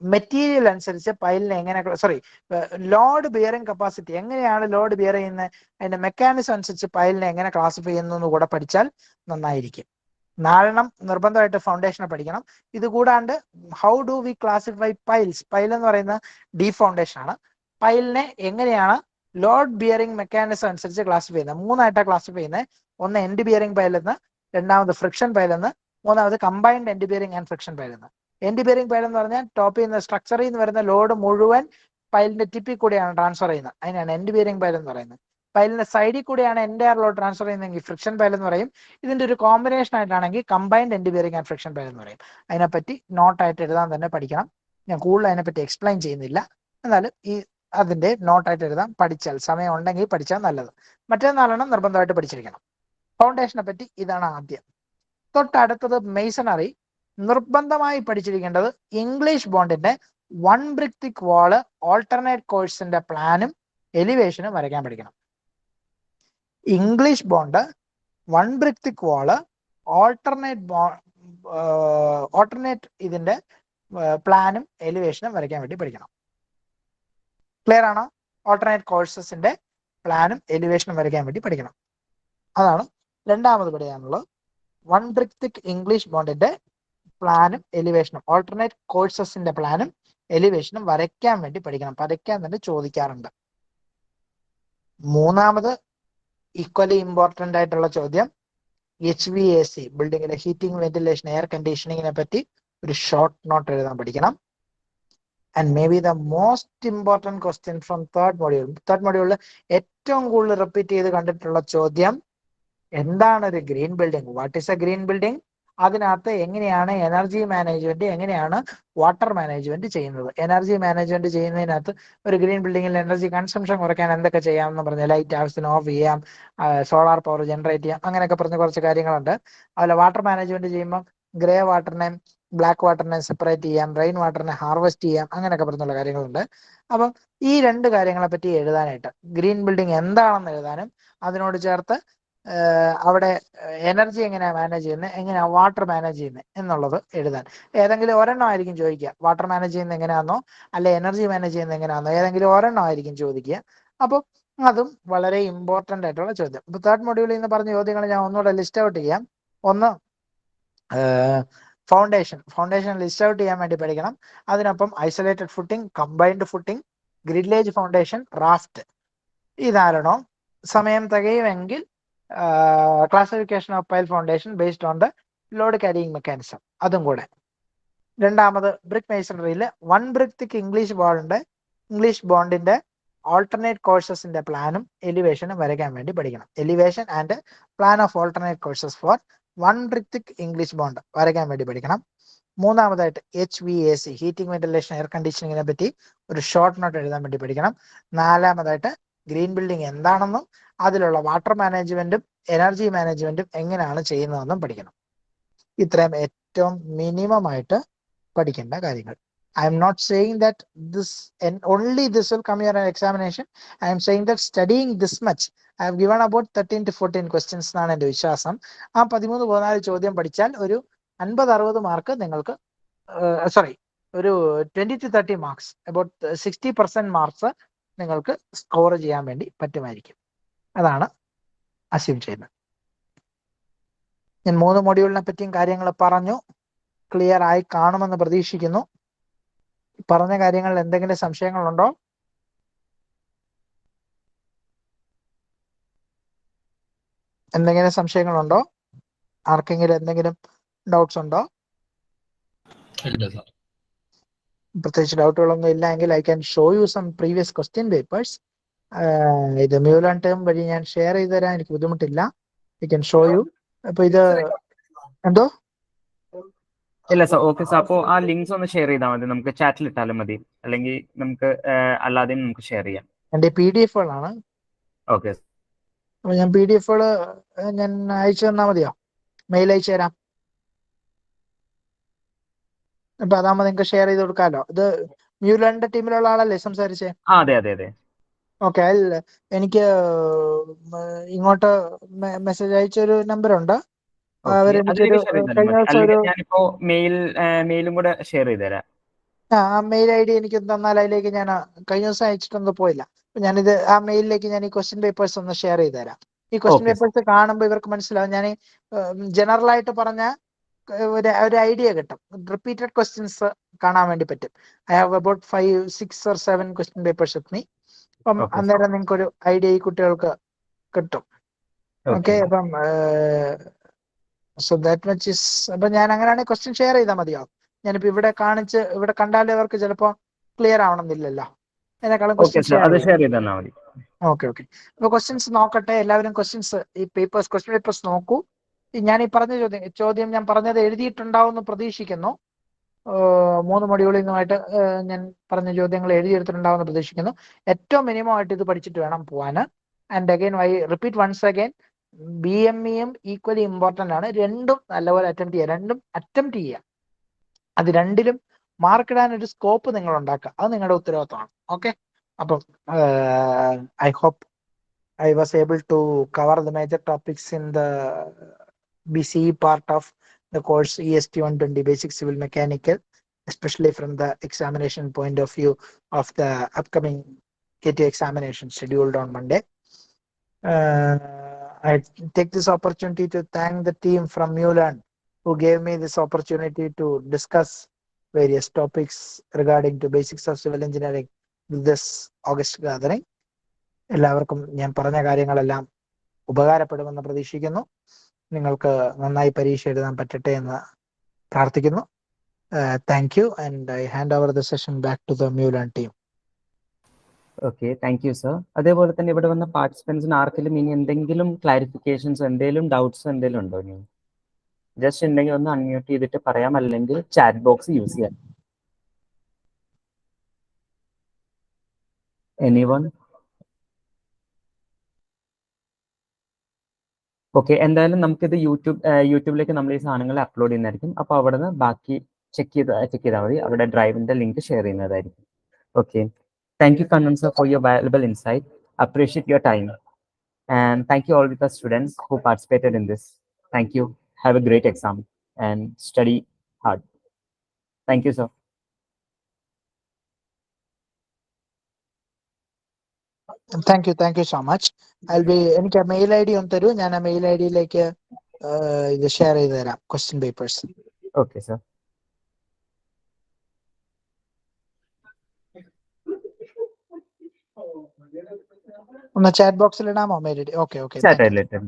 മെറ്റീരിയൽ അനുസരിച്ച് പൈലിനെ എങ്ങനെ, ലോഡ് ബിയറിംഗ് കപ്പാസിറ്റി എങ്ങനെയാണ് ലോഡ് ബിയർ ചെയ്യുന്നത്, അതിന്റെ മെക്കാനിസം അനുസരിച്ച് പൈലിനെ എങ്ങനെ ക്ലാസിഫൈ ചെയ്യുന്നു എന്ന് കൂടെ പഠിച്ചാൽ നന്നായിരിക്കും. 4 എണ്ണം നിർബന്ധമായിട്ട് ഫൗണ്ടേഷനെ പഠിക്കണം. ഇത് കൂടാണ്ട് how do we classify piles, pile എന്ന് പറയുന്ന ഡീപ് ഫൗണ്ടേഷൻ ആണ്. പൈലിനെ എങ്ങനെയാണ് ലോഡ് ബിയറിംഗ് മെക്കാനിസം അനുസരിച്ച് ക്ലാസിഫൈ ചെയ്യുന്നത്? 3 ആയിട്ടാണ് ക്ലാസിഫൈ ചെയ്യുന്നത്. ഒന്ന് എൻഡ് ബിയറിംഗ് പൈൽ എന്ന്, രണ്ടാമത് ഫ്രിക്ഷൻ പൈൽ എന്ന്, മൂന്നാമത് combined end bearing and friction pile എന്ന്. എൻഡ് ബിയറിംഗ് പൈൽ എന്ന് പറഞ്ഞാൽ ടോപ്പിൽ നിന്ന് സ്ട്രക്ചറിൽ നിന്ന് വരുന്ന ലോഡ് മുഴുവൻ പൈലിന്റെ ടിപ്പിൽ കൂടെയാണ് ട്രാൻസ്ഫർ ചെയ്യുന്നത്, അതിനാണ് എൻഡ് ബിയറിംഗ് പൈൽ എന്ന് പറയുന്നത്. പൈലിന്റെ സൈഡിൽ കൂടെയാണ് എൻറ്റയർ ലോഡ് ട്രാൻസ്ഫർ ചെയ്യുന്നതെങ്കിൽ ഫ്രിക്ഷൻ പൈൽ എന്ന് പറയും. ഇതിന്റെ ഒരു കോമ്പിനേഷൻ ആയിട്ടാണെങ്കിൽ combined end bearing and friction pile എന്ന് പറയും. അതിനെപ്പറ്റി നോട്ടായിട്ട് എഴുതാൻ തന്നെ പഠിക്കണം. ഞാൻ കൂടുതൽ അതിനെപ്പറ്റി എക്സ്പ്ലെയിൻ ചെയ്യുന്നില്ല, എന്നാലും ഈ അതിന്റെ നോട്ടായിട്ട് എഴുതാൻ പഠിച്ചാൽ, സമയം ഉണ്ടെങ്കിൽ പഠിച്ചാൽ നല്ലത്. മറ്റേ 4 എണ്ണം നിർബന്ധമായിട്ട് പഠിച്ചിരിക്കണം. ഫൗണ്ടേഷനെ പറ്റി ഇതാണ് ആദ്യം. തൊട്ടടുത്തത് മെയ്സണറി. നിർബന്ധമായി പഠിച്ചിരിക്കേണ്ടത് ഇംഗ്ലീഷ് ബോണ്ടിന്റെ 1 brick thick വാള് ഓൾട്ടർനേറ്റ് കോഴ്സിന്റെ പ്ലാനും എലിവേഷനും വരയ്ക്കാൻ പഠിക്കണം. ഇംഗ്ലീഷ് ബോണ്ട് 1 brick thick വാള് ഓൾട്ടർനേറ്റ് ഇതിന്റെ പ്ലാനും എലിവേഷനും വരയ്ക്കാൻ വേണ്ടി പഠിക്കണം. ക്ലിയർ ആണോ? ഓൾട്ടർനേറ്റ് കോഴ്സസിന്റെ പ്ലാനും എലിവേഷനും വരയ്ക്കാൻ വേണ്ടി പഠിക്കണം. അതാണ് രണ്ടാമത് പഠിക്കാനുള്ളത്. 1 brick thick ഇംഗ്ലീഷ് ബോണ്ടിന്റെ പ്ലാനും എലിവേഷനും, ഓൾട്ടർനേറ്റ് കോഴ്സസിന്റെ പ്ലാനും എലിവേഷനും വരയ്ക്കാൻ വേണ്ടി പഠിക്കണം. വരയ്ക്കാൻ തന്നെ ചോദിക്കാറുണ്ട്. മൂന്നാമത് ഈക്വലി ഇമ്പോർട്ടന്റ് ആയിട്ടുള്ള ചോദ്യം, HVAC ബിൽഡിങ്ങിലെ ഹീറ്റിംഗ്, വെന്റിലേഷൻ, എയർ കണ്ടീഷനിങ്ങിനെ പറ്റി ഒരു ഷോർട്ട് നോട്ട് എഴുതാൻ പഠിക്കണം. And may be the most important question from third module. Third മൊഡ്യൂളിൽ ഏറ്റവും കൂടുതൽ റിപ്പീറ്റ് ചെയ്ത് കണ്ടിട്ടുള്ള ചോദ്യം, എന്താണ് ഒരു green building, what is A green building, അതിനകത്ത് എങ്ങനെയാണ് എനർജി മാനേജ്മെന്റ്, എങ്ങനെയാണ് വാട്ടർ മാനേജ്മെന്റ് ചെയ്യുന്നത്. എനർജി മാനേജ്മെന്റ് ചെയ്യുന്നതിനകത്ത് ഒരു ഗ്രീൻ ബിൽഡിംഗിൽ എനർജി കൺസംഷൻ കുറയ്ക്കാൻ എന്തൊക്കെ ചെയ്യാമെന്ന് പറഞ്ഞാൽ ലൈറ്റ് ആവശ്യത്തിന് ഓഫ് ചെയ്യാം, സോളാർ പവർ ജനറേറ്റ് ചെയ്യാം, അങ്ങനെയൊക്കെ പറഞ്ഞ കുറച്ച് കാര്യങ്ങളുണ്ട്. അതുപോലെ വാട്ടർ മാനേജ്മെന്റ് ചെയ്യുമ്പോൾ ഗ്രേ വാട്ടറിനെയും ബ്ലാക്ക് വാട്ടറിനെ സെപ്പറേറ്റ് ചെയ്യാം, റെയിൻ വാട്ടറിനെ ഹാർവെസ്റ്റ് ചെയ്യാം, അങ്ങനെയൊക്കെ പറഞ്ഞുള്ള കാര്യങ്ങളുണ്ട്. അപ്പം ഈ 2 കാര്യങ്ങളെ പറ്റി എഴുതാനായിട്ട്, ഗ്രീൻ ബിൽഡിംഗ് എന്താണെന്ന് എഴുതാനും അതിനോട് ചേർത്ത് അവിടെ എനർജി എങ്ങനെയാണ് മാനേജ് ചെയ്യുന്നത്, എങ്ങനെയാണ് വാട്ടർ മാനേജ് ചെയ്യുന്നത് എന്നുള്ളത് എഴുതാൻ. ഏതെങ്കിലും ഒരെണ്ണം ആയിരിക്കും ചോദിക്കുക, വാട്ടർ മാനേജ് ചെയ്യുന്നത് എങ്ങനെയാണെന്നോ അല്ലെ എനർജി മാനേജ് ചെയ്യുന്നത് എങ്ങനെയാണെന്നോ ഏതെങ്കിലും ഒരെണ്ണം ആയിരിക്കും ചോദിക്കുക. അപ്പോൾ അതും വളരെ ഇമ്പോർട്ടന്റ് ആയിട്ടുള്ള ചോദ്യം. ഇപ്പൊ തേർഡ് മൊഡ്യൂളിൽ നിന്ന് പറഞ്ഞ ചോദ്യങ്ങൾ ഞാൻ ഒന്നുകൂടെ ലിസ്റ്റ് ഔട്ട് ചെയ്യാം. ഒന്ന്, ഫൗണ്ടേഷൻ ലിസ്റ്റ് ഔട്ട് ചെയ്യാൻ വേണ്ടി പഠിക്കണം. അതിനൊപ്പം isolated footing, combined footing, grillage foundation, raft, ഈ 4 സമയം തികയുമെങ്കിൽ classification of pile foundation based on the load carrying mechanism അതും കൂടെ. രണ്ടാമത് ബ്രിക്ക് മേസണറിയിൽ 1 brick thick ഇംഗ്ലീഷ് ബോണ്ടിന്റെ ഓൾട്ടർനേറ്റ് കോഴ്സസിന്റെ പ്ലാനും എലിവേഷനും വരയ്ക്കാൻ വേണ്ടി പഠിക്കണം. Elevation and plan of alternate courses for 1 brick thick English bond വരയ്ക്കാൻ വേണ്ടി പഠിക്കണം. മൂന്നാമതായിട്ട് HVAC, ഹീറ്റിംഗ് വെന്റിലേഷൻ എയർ കണ്ടീഷനിങ്ങിനെ പറ്റി ഒരു ഷോർട്ട് നോട്ട് എഴുതാൻ വേണ്ടി പഠിക്കണം. നാലാമതായിട്ട് ഗ്രീൻ ബിൽഡിംഗ് എന്താണെന്നും അതിലുള്ള വാട്ടർ മാനേജ്മെന്റും എനർജി മാനേജ്മെന്റും എങ്ങനെയാണ് ചെയ്യുന്നതെന്നും പഠിക്കണം. ഇത്രയും ഏറ്റവും മിനിമം ആയിട്ട് പഠിക്കേണ്ട കാര്യങ്ങൾ. I am not saying that this and only this will come here an examination. I am saying that studying this much, I have given about 13 to 14 questions എന്നാണ് എൻ്റെ വിശ്വാസം. ആ 13-14 ചോദ്യം പഠിച്ചാൽ ഒരു 50-60 മാർക്ക് നിങ്ങൾക്ക് ഒരു 20 to 30 മാർക്സ്, about 60% മാർക്സ് നിങ്ങൾക്ക് സ്കോർ ചെയ്യാൻ വേണ്ടി പറ്റുമായിരിക്കും. അതാണ് അസ്യൂം ചെയ്യുന്നത്. ഞാൻ 3 മൊഡ്യൂളിനെ പറ്റിയും കാര്യങ്ങൾ പറഞ്ഞു. ക്ലിയർ ആയി കാണുമെന്ന് പ്രതീക്ഷിക്കുന്നു. പറഞ്ഞ കാര്യങ്ങളിൽ എന്തെങ്കിലും സംശയങ്ങളുണ്ടോ? ആർക്കെങ്കിലും എന്തെങ്കിലും ഡൗട്ട്സ് ഉണ്ടോ? ഇല്ല സാർ. പ്രത്യേകിച്ച് ഡൗട്ടുകളൊന്നും ഇല്ല എങ്കിൽ I can show you some previous question papers. ഇത് മ്യൂലൻ ടേം വഴി ഞാൻ ഷെയർ ചെയ്ത് തരാൻ എനിക്ക് ബുദ്ധിമുട്ടില്ല. I can show U. അപ്പൊ ഇത് എന്തോ ഇല്ല സാർ. Okay sir. അപ്പോൾ ആ ലിങ്ക്സ് ഒന്ന് ഷെയർ ചെയ്താൽ മതി. നമുക്ക് ചാറ്റിൽ ഇട്ടാലും മതി, അല്ലെങ്കിൽ നമുക്ക് അല്ലാതെയും നമുക്ക് ഷെയർ ചെയ്യാം. എൻ്റെ PDF-കളാണ്. ഓക്കെ. അപ്പൊ ഞാൻ PDF-കള് ഞാൻ അയച്ചു തന്നാൽ മതിയോ? മെയിൽ അയച്ചു തരാം. അപ്പൊ അതാകുമ്പോൾ നിങ്ങൾക്ക് ഷെയർ ചെയ്ത് കൊടുക്കാമല്ലോ. ഇത് മ്യൂലന്റെ ടീമിലുള്ള ആളല്ലേ സംസാരിച്ചേ? അതെ അതെ അതെ. ഓക്കെ. എനിക്ക് ഇങ്ങോട്ട് മെസ്സേജ് അയച്ചൊരു നമ്പറുണ്ട്. അവരെനിക്കൊരു കഴിഞ്ഞ ദിവസം ഒരു ഞാനിപ്പോ മെയിലും കൂടെ ഷെയർ ചെയ്ത് തരാം. മെയിൽ ID എനിക്ക് തന്നാൽ അതിലേക്ക് ഞാൻ കഴിഞ്ഞ ദിവസം അയച്ചിട്ടൊന്നും പോയില്ല. അപ്പൊ ഞാനിത് ആ മെയിലിലേക്ക് ഞാൻ ഈ ക്വസ്റ്റ്യൻ പേപ്പേഴ്സ് ഒന്ന് ഷെയർ ചെയ്ത് തരാം. ഈ ക്വസ്റ്റ്യൻ പേപ്പേഴ്സ് കാണുമ്പോൾ ഇവർക്ക് മനസ്സിലാവും. ഞാൻ ജനറൽ ആയിട്ട് പറഞ്ഞ ഒരു ഐഡിയ കിട്ടും. റിപ്പീറ്റഡ് ക്വസ്റ്റ്യൻസ് കാണാൻ വേണ്ടി പറ്റും. I have about 5, 6 or 7 question papers with me. അപ്പം അന്നേരം നിങ്ങൾക്ക് ഒരു ഐഡിയ ഈ കുട്ടികൾക്ക് കിട്ടും. ഓക്കെ. അപ്പം സോ ദാറ്റ് മച്ച് ഇസ്. അപ്പൊ ഞാൻ അങ്ങനെയാണെങ്കിൽ ക്വസ്റ്റ്യൻ ഷെയർ ചെയ്താൽ മതിയോ? ഞാനിപ്പോ ഇവിടെ കണ്ടാലേ അവർക്ക് ചിലപ്പോ ക്ലിയർ ആവണമെന്നില്ലല്ലോ. എന്നെക്കാളും ക്വസ്റ്റ്യൻ ഷെയർ ചെയ്താൽ മതി. ഓക്കെ. അപ്പൊ ക്വസ്റ്റ്യൻസ് നോക്കട്ടെ എല്ലാവരും. ക്വസ്റ്റ്യൻ പേപ്പേഴ്സ് നോക്കൂ. ഞാൻ ഈ പറഞ്ഞ ചോദ്യം ഞാൻ പറഞ്ഞത് എഴുതിയിട്ടുണ്ടാവുമെന്ന് പ്രതീക്ഷിക്കുന്നു. 3 മൊഡ്യൂളിൽ നിന്നുമായിട്ട് ഞാൻ പറഞ്ഞ ചോദ്യങ്ങൾ എഴുതിയെടുത്തിട്ടുണ്ടാവുമെന്ന് പ്രതീക്ഷിക്കുന്നു. ഏറ്റവും മിനിമം ആയിട്ട് ഇത് പഠിച്ചിട്ട് വേണം പോവാന്. And again I repeat once again, BMEയും ഈക്വലി ഇമ്പോർട്ടന്റ് ആണ്. രണ്ടും നല്ലപോലെ അറ്റംപ്റ്റ് ചെയ്യുക. അത് രണ്ടിലും മാർക്ക് ഇടാൻ ഒരു സ്കോപ്പ് നിങ്ങൾ ഉണ്ടാക്കുക. അത് നിങ്ങളുടെ ഉത്തരവാദിത്തമാണ്. ഓക്കെ. അപ്പം I hope I was able to cover the major topics in the BCE part of the course EST 120 Basic Civil Mechanical, especially from the examination point of view of the upcoming KT examination scheduled on Monday. I take this opportunity to thank the team from Mulan who gave me this opportunity to discuss various topics regarding to basics of civil engineering this August gathering. എല്ലാവർക്കും ഞാൻ പറഞ്ഞ കാര്യങ്ങളെല്ലാം ഉപകാരപ്പെടുമെന്ന് പ്രതീക്ഷിക്കുന്നു. നിങ്ങൾക്ക് നന്നായി പരീക്ഷ എഴുതാൻ പറ്റട്ടെ എന്ന് പ്രാർത്ഥിക്കുന്നു. Thank you and I hand over the session back to the Mulearn team. Okay, thank you sir. അതേപോലെ തന്നെ ഇവിടെ വന്ന പാർട്ടിസിപ്പൻസിന് ആർക്കെങ്കിലും ഇനി എന്തെങ്കിലും ക്ലാരിഫിക്കേഷൻസ്, എന്തെങ്കിലും ഡൗട്ട്സ് എന്തെങ്കിലും ഉണ്ടോ? ഇനി ജസ്റ്റ് ഉണ്ടെങ്കിൽ ഒന്ന് അൺമ്യൂട്ട് ചെയ്തിട്ട് പറയാം, അല്ലെങ്കിൽ ചാറ്റ് ബോക്സ് യൂസ് ചെയ്യാം. എനിവൺ? ഓക്കെ, എന്തായാലും നമുക്കിത് യൂട്യൂബിലേക്ക് നമ്മൾ ഈ സാധനങ്ങൾ അപ്ലോഡ് ചെയ്യുന്നതായിരിക്കും. അപ്പോൾ അവിടെ നിന്ന് ബാക്കി ചെക്ക് ചെയ്താൽ മതി. അവിടെ ഡ്രൈവിന്റെ ലിങ്ക് ഷെയർ ചെയ്യുന്നതായിരിക്കും. Okay, thank U Kannan sir for your valuable insight. Appreciate your time and thank you all the students who participated in this. Thank you. Have a great exam and study hard. Thank you, sir. Thank you so much. എനിക്ക് mail ID ഒന്ന് തരൂ. ഞാൻ ആ mail ID-യിലേക്ക് ഇത് share ചെയ്ത് തരാം, question papers. Okay, sir. ഒന്ന് chat ബോക്സിൽ ഇടാമോ Mary? Okay okay. Chat related.